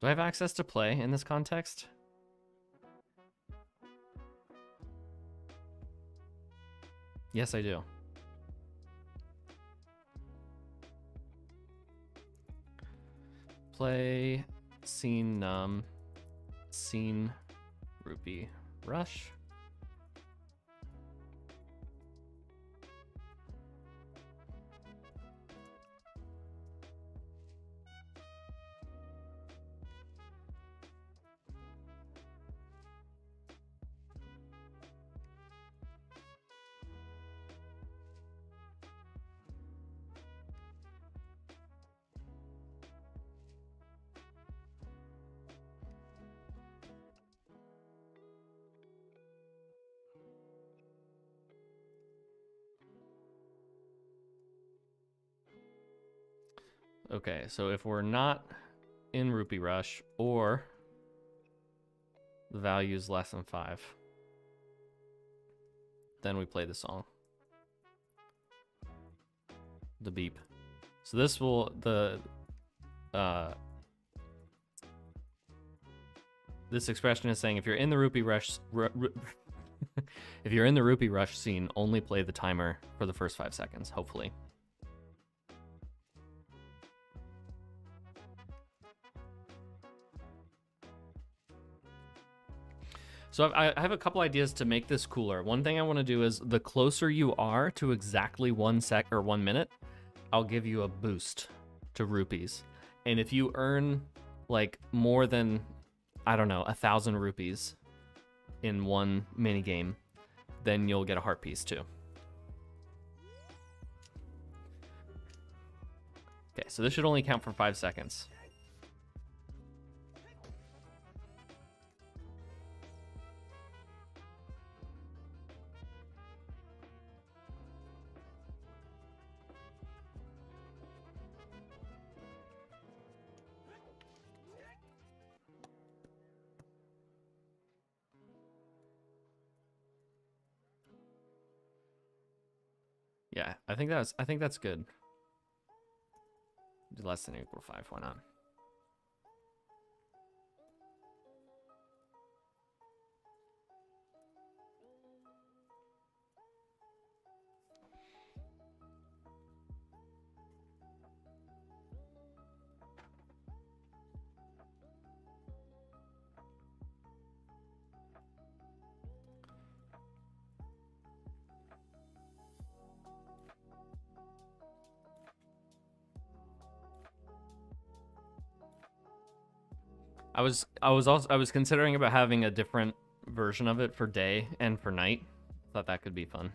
Do I have access to play in this context? Yes, I do. Play, scene, scene, rupee, rush. Okay, so if we're not in Rupee Rush or the value is less than 5, then we play the song. The beep. So this will, this expression is saying if you're in the Rupee Rush, if you're in the Rupee Rush scene, only play the timer for the first 5 seconds, hopefully. So I have a couple ideas to make this cooler. One thing I want to do is the closer you are to exactly 1 minute, I'll give you a boost to rupees. And if you earn like more than, I don't know, 1,000 rupees in one mini game, then you'll get a heart piece too. Okay, so this should only count for 5 seconds. Yeah, I think that's good. Do less than or equal to 5, why not? I was considering about having a different version of it for day and for night. Thought that could be fun.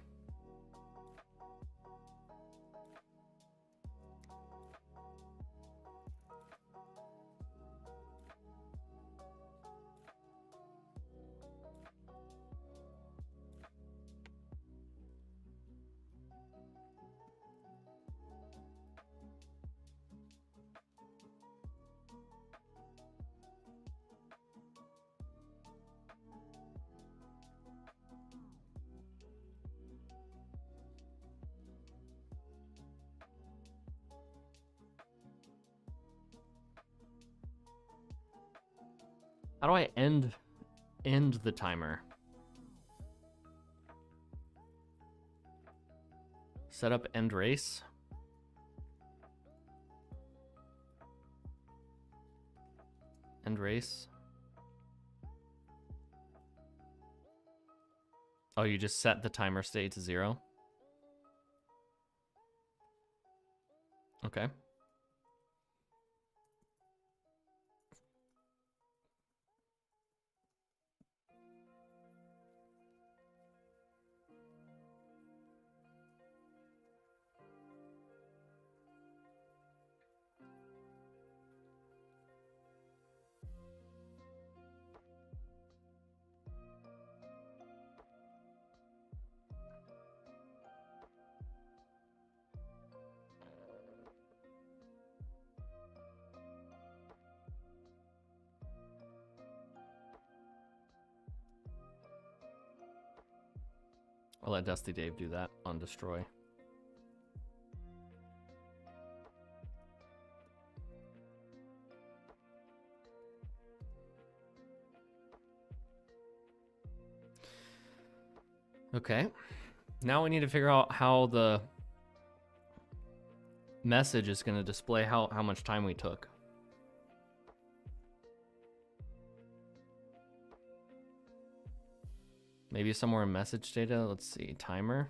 How do I end the timer? Set up end race. End race. Oh, you just set the timer state to 0? Okay. I'll let Dusty Dave do that on destroy. Okay. Now we need to figure out how the message is going to display how much time we took. Maybe somewhere in message data. Let's see. Timer.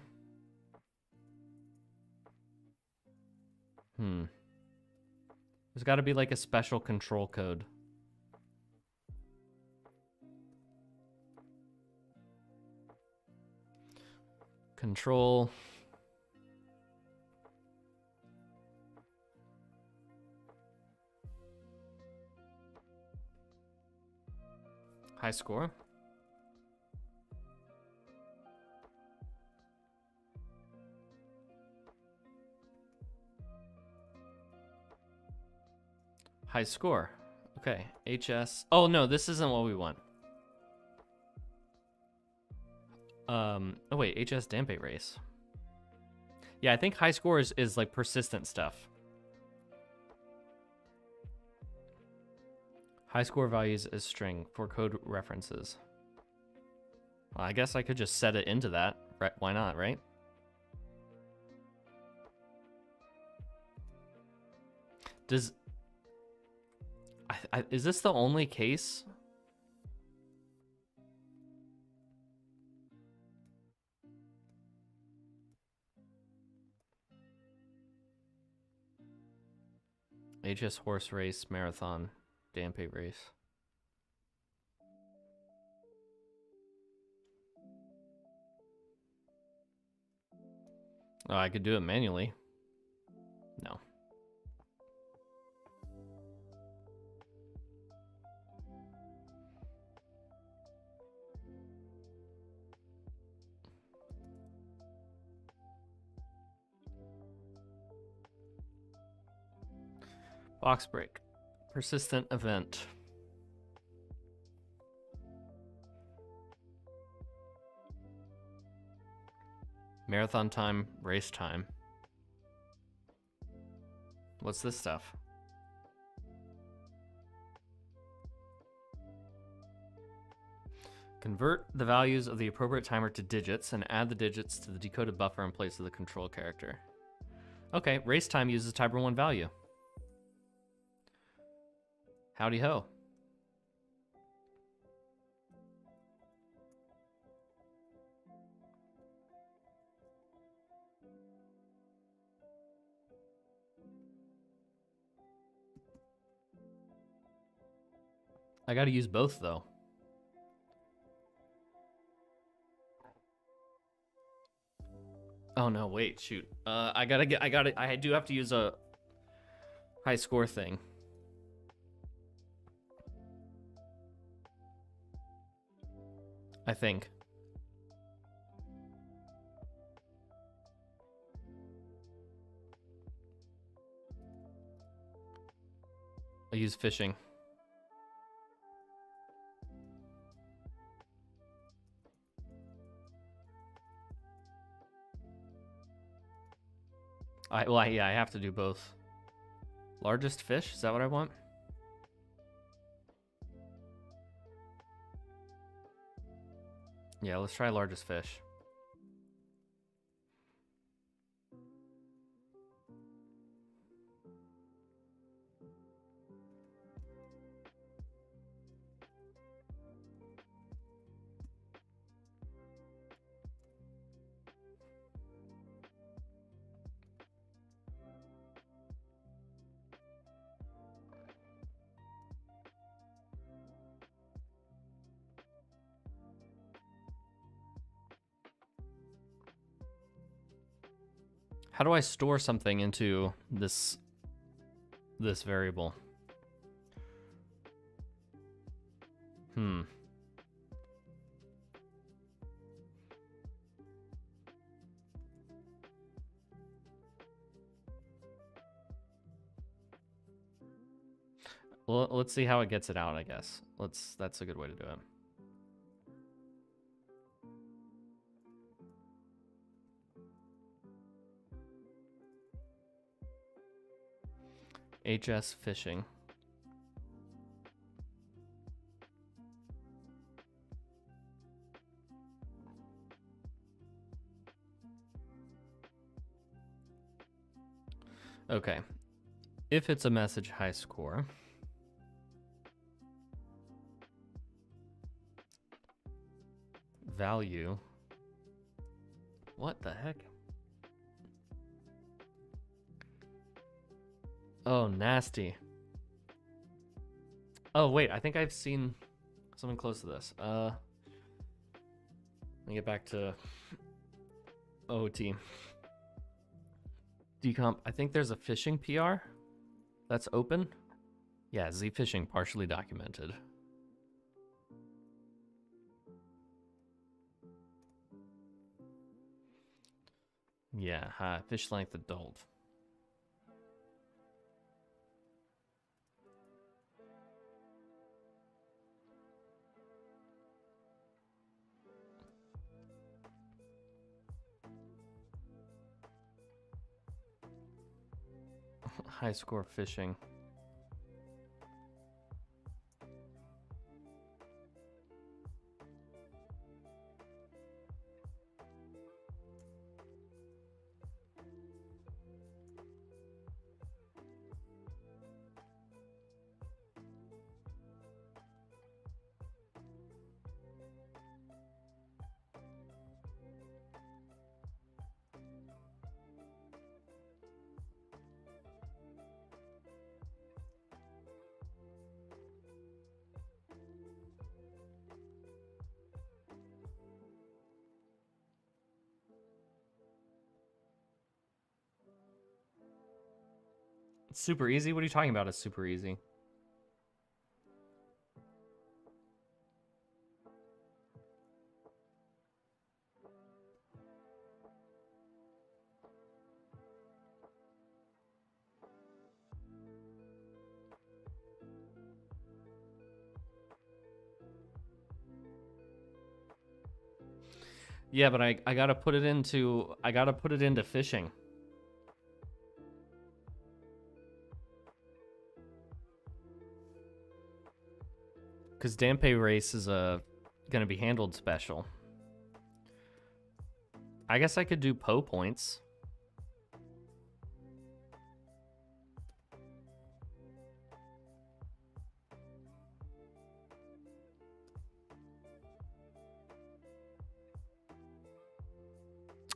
There's got to be like a special control code. Control. High score. High score. Okay. HS. Oh no, this isn't what we want. Oh wait, HS dampate race. Yeah, I think high score is like persistent stuff. High score values is string for code references. Well, I guess I could just set it into that. Right? Why not, right? Does... is this the only case? HS horse race, marathon, dampate race. Oh, I could do it manually. No. Box break. Persistent event. Marathon time, race time. What's this stuff? Convert the values of the appropriate timer to digits and add the digits to the decoded buffer in place of the control character. Okay, race time uses timer 1 value. Howdy ho. I gotta use both though. Oh no, wait, shoot. I do have to use a high score thing. I think. I use fishing. Yeah, I have to do both. Largest fish? Is that what I want? Yeah, let's try largest fish. How do I store something into this variable? Well, let's see how it gets it out, I guess. That's a good way to do it. HS fishing. Okay. If it's a message high score, value. What the heck? Oh, nasty. Oh, wait, I think I've seen something close to this. Let me get back to OOT. Decomp. I think there's a phishing PR that's open. Yeah, Z phishing partially documented. Yeah, fish length adult. High score fishing. It's super easy? What are you talking about? It's super easy. Yeah, but I gotta put it into fishing. Because Dampe race is gonna be handled special. I guess I could do Poe points.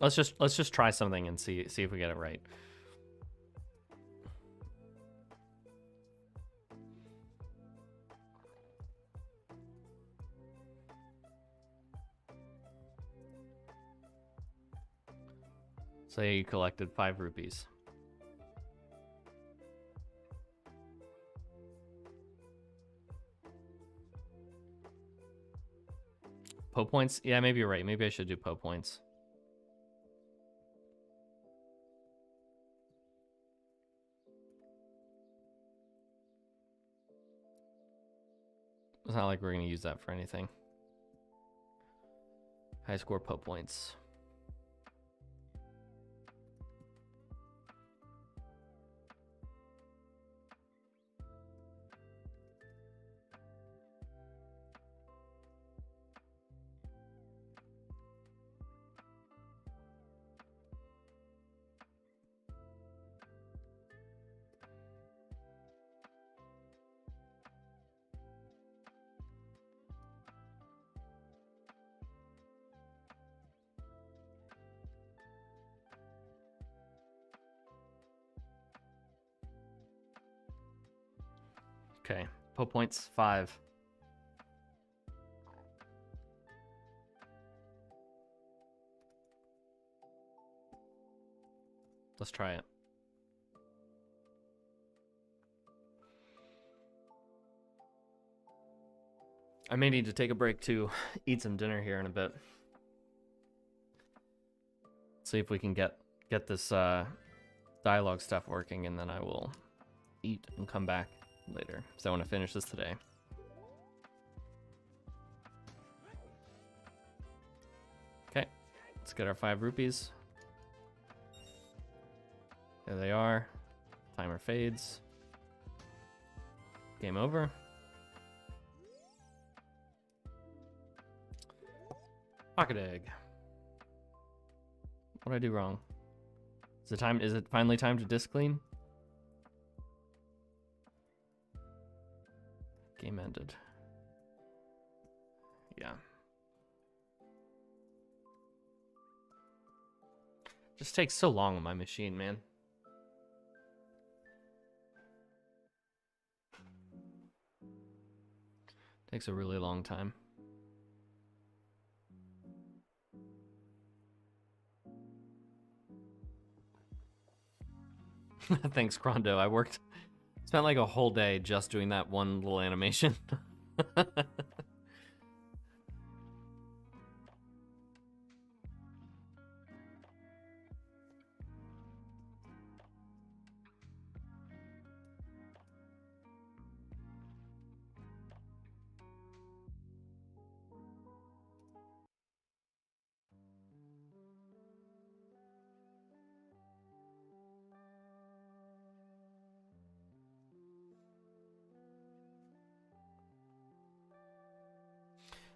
Let's just try something and see if we get it right. Say you collected 5 rupees. Poe points? Yeah, maybe you're right. Maybe I should do Poe points. It's not like we're going to use that for anything. High score Poe points. Okay, points 5. Let's try it. I may need to take a break to eat some dinner here in a bit. See if we can get this dialogue stuff working, and then I will eat and come back later, because I want to finish this today. Okay, let's get our 5 rupees. There they are. Timer fades. Game over. Pocket egg. What did I do wrong? Is it finally time to disc clean? Game ended. Yeah. Just takes so long on my machine, man. Takes a really long time. Thanks, Crondo. Spent like a whole day just doing that one little animation.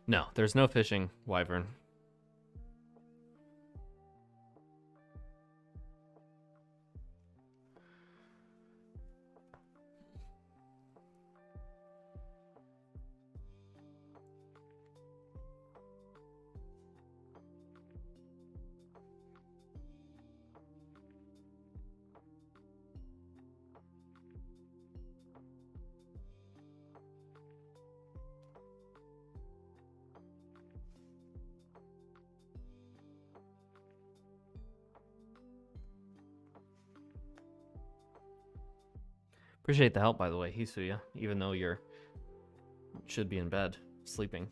No, there's no fishing, Wyvern. Appreciate the help, by the way, Hisuya, even though you're should be in bed, sleeping.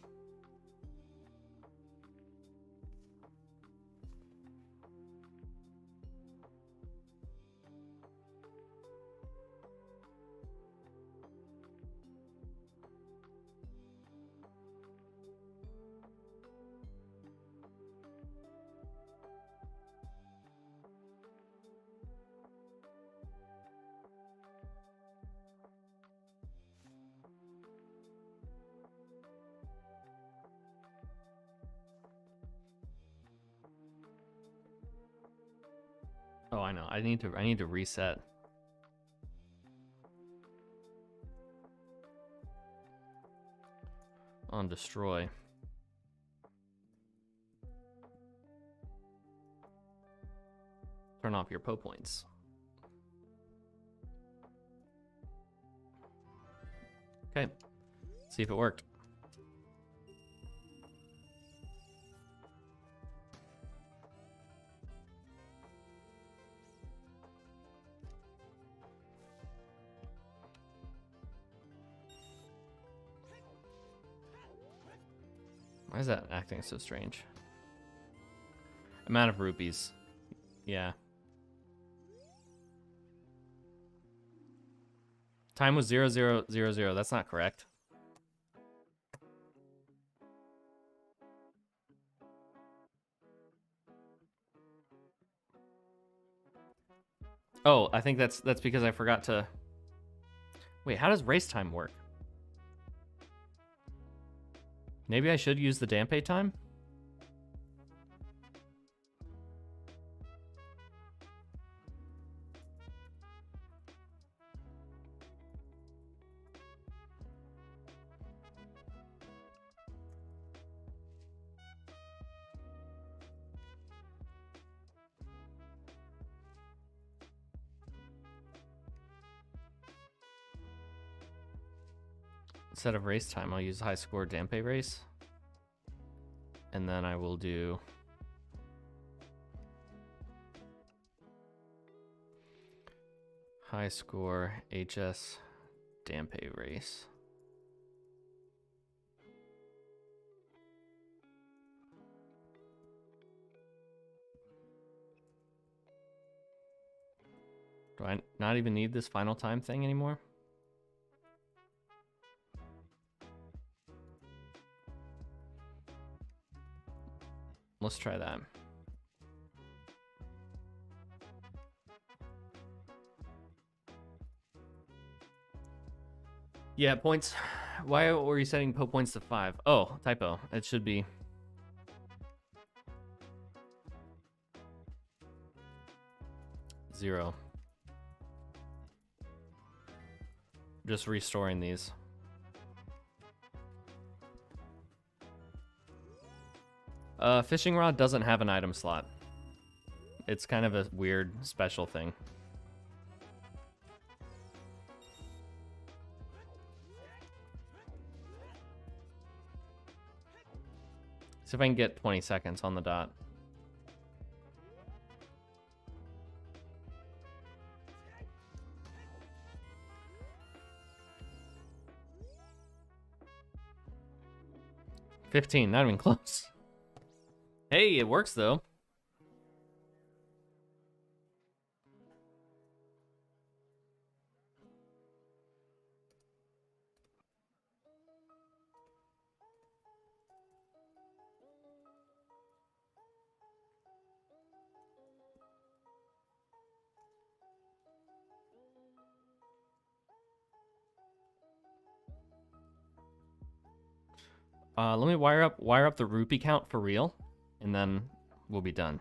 Oh, I know. I need to reset. On destroy. Turn off your points. Okay. See if it worked. Why is that acting so strange? Amount of rupees. Yeah. Time was 0000. That's not correct. Oh, I think that's because I forgot to... Wait, how does race time work? Maybe I should use the Dampe time? Instead of race time, I'll use high score Dampe race. And then I will do high score HS Dampe race. Do I not even need this final time thing anymore? Let's try that. Yeah, points. Why were you setting points to 5? Oh, typo. It should be 0. Just restoring these. Fishing rod doesn't have an item slot. It's kind of a weird special thing. See if I can get 20 seconds on the dot. $15, not even close. Hey, it works though. Let me wire up the rupee count for real, and then we'll be done.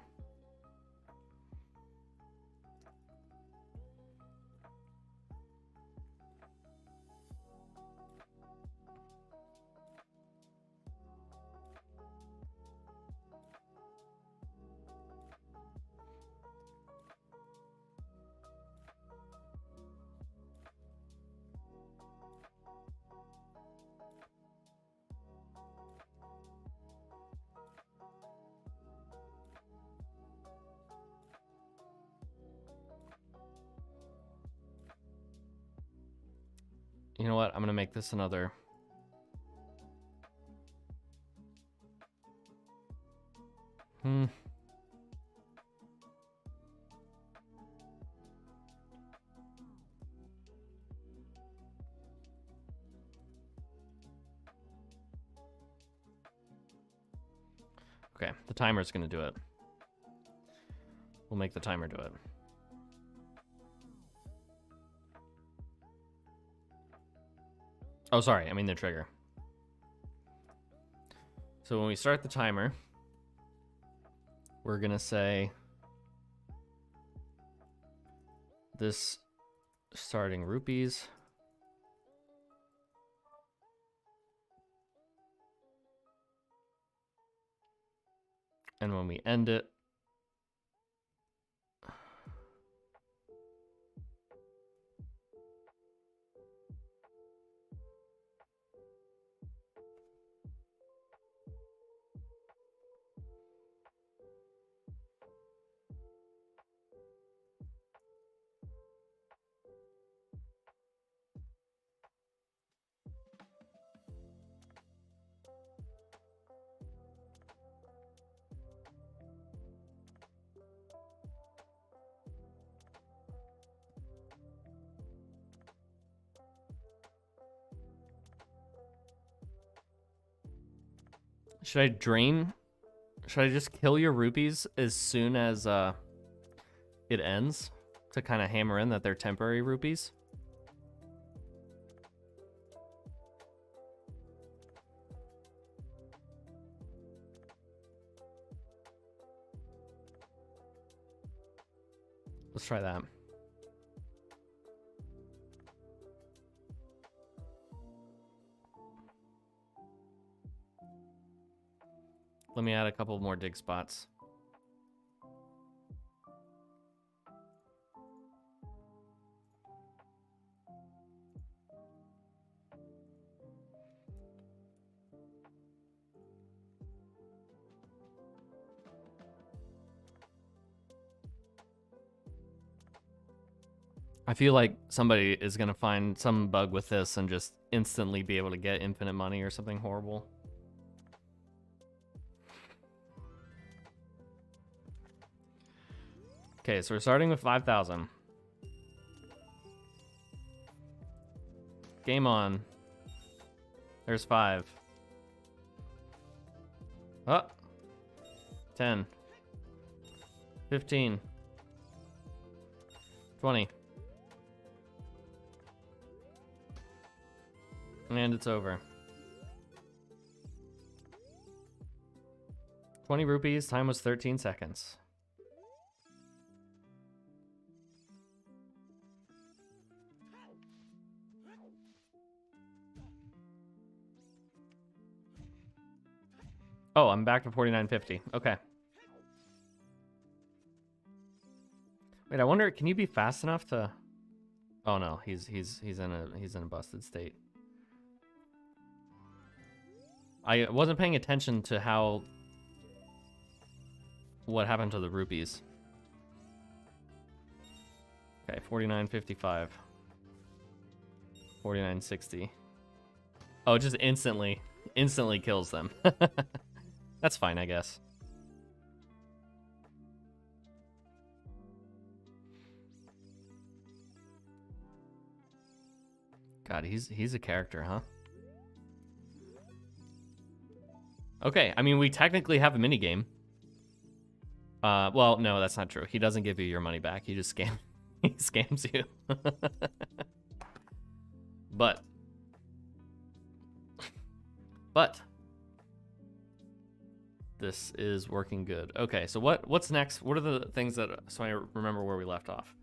You know what? I'm gonna make this another. Okay, the timer's gonna do it. We'll make the timer do it. Oh, sorry, I mean the trigger. So when we start the timer, we're gonna say this starting rupees. And when we end it, should I drain? Should I just kill your rupees as soon as it ends to kind of hammer in that they're temporary rupees? Let's try that. Let me add a couple more dig spots. I feel like somebody is gonna find some bug with this and just instantly be able to get infinite money or something horrible. Okay, so we're starting with 5,000. Game on. There's 5. Oh. 10. 15. 20. And it's over. 20 rupees, time was 13 seconds. Oh, I'm back to 49.50. Okay. Wait, I wonder, can you be fast enough to? Oh no, he's in a busted state. I wasn't paying attention to what happened to the rupees. Okay, 49.55. 49.60. Oh, it just instantly kills them. That's fine, I guess. God, he's a character, huh? Okay, I mean, we technically have a minigame. Well, no, that's not true. He doesn't give you your money back. He just he scams you. But this is working good. Okay, so what's next? What are the things that, so I remember where we left off?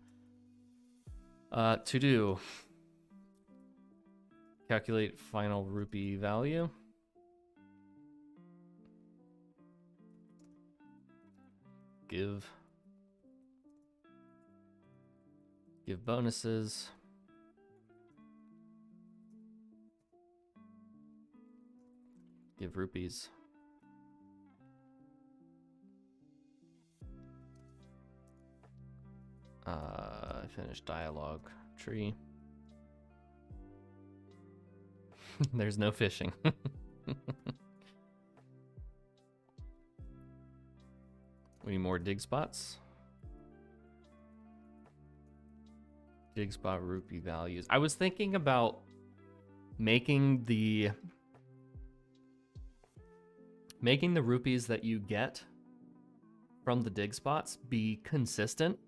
To do. Calculate final rupee value. Give bonuses. Give rupees. Finish dialogue tree. There's no fishing. We need more dig spots. Dig spot rupee values. I was thinking about making the rupees that you get from the dig spots be consistent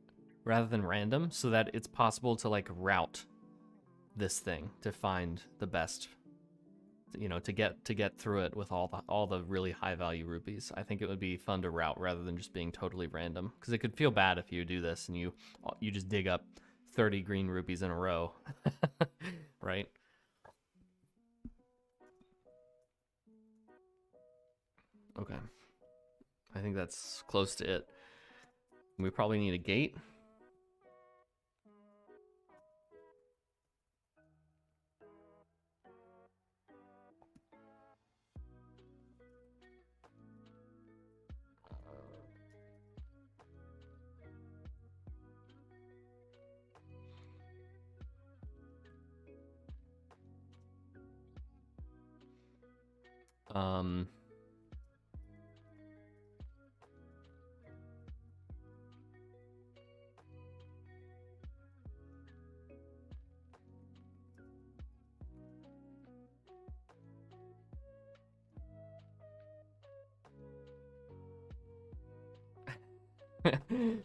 rather than random, so that it's possible to like route this thing to find the best, you know, to get through it with all the really high value rupees. I think it would be fun to route rather than just being totally random, because it could feel bad if you do this and you just dig up 30 green rupees in a row. Right? Okay. I think that's close to it. We probably need a gate.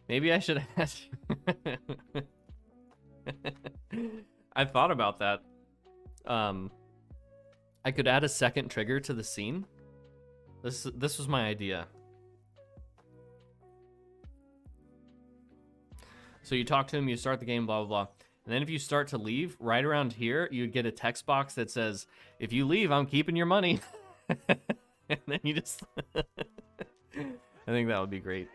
Maybe I should ask. I thought about that. I could add a second trigger to the scene. This was my idea. So you talk to him, you start the game, blah, blah, blah. And then if you start to leave, right around here, you get a text box that says, if you leave, I'm keeping your money. And then you just... I think that would be great.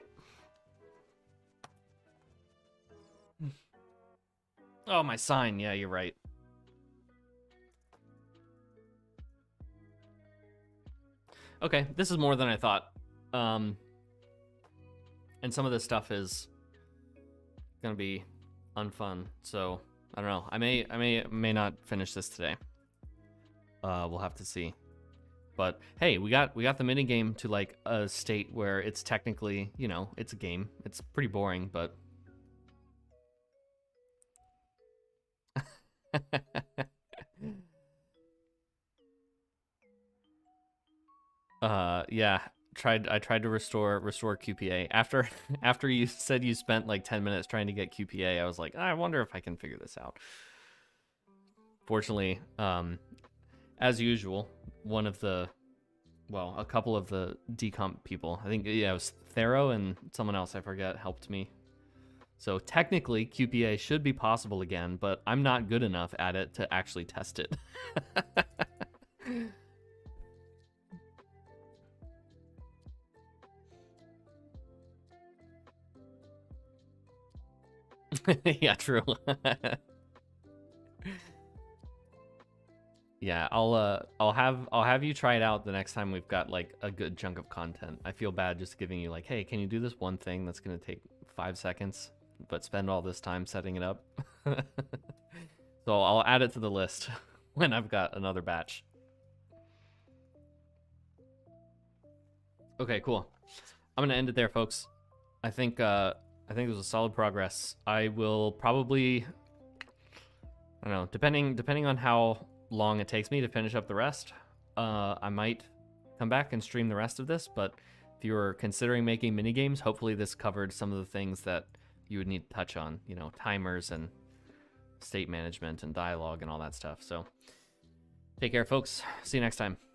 Oh, my sign. Yeah, you're right. Okay, this is more than I thought. And some of this stuff is gonna be unfun, so I don't know. I may not finish this today. We'll have to see. But hey, we got the minigame to like a state where it's technically, you know, it's a game. It's pretty boring, but yeah, I tried to restore QPA after you said you spent like 10 minutes trying to get QPA. I was like, I wonder if I can figure this out. Fortunately, as usual, a couple of the decomp people, I think, yeah, it was Thero and someone else, I forget, helped me. So technically QPA should be possible again, but I'm not good enough at it to actually test it. Yeah, true. Yeah, I'll have you try it out the next time we've got like a good chunk of content. I feel bad just giving you like, hey, can you do this one thing that's gonna take 5 seconds, but spend all this time setting it up? So I'll add it to the list when I've got another batch. Okay, cool. I'm gonna end it there, folks. I think it was a solid progress. I will probably, I don't know, depending on how long it takes me to finish up the rest, I might come back and stream the rest of this. But if you're considering making minigames, hopefully this covered some of the things that you would need to touch on, you know, timers and state management and dialogue and all that stuff. So take care, folks. See you next time.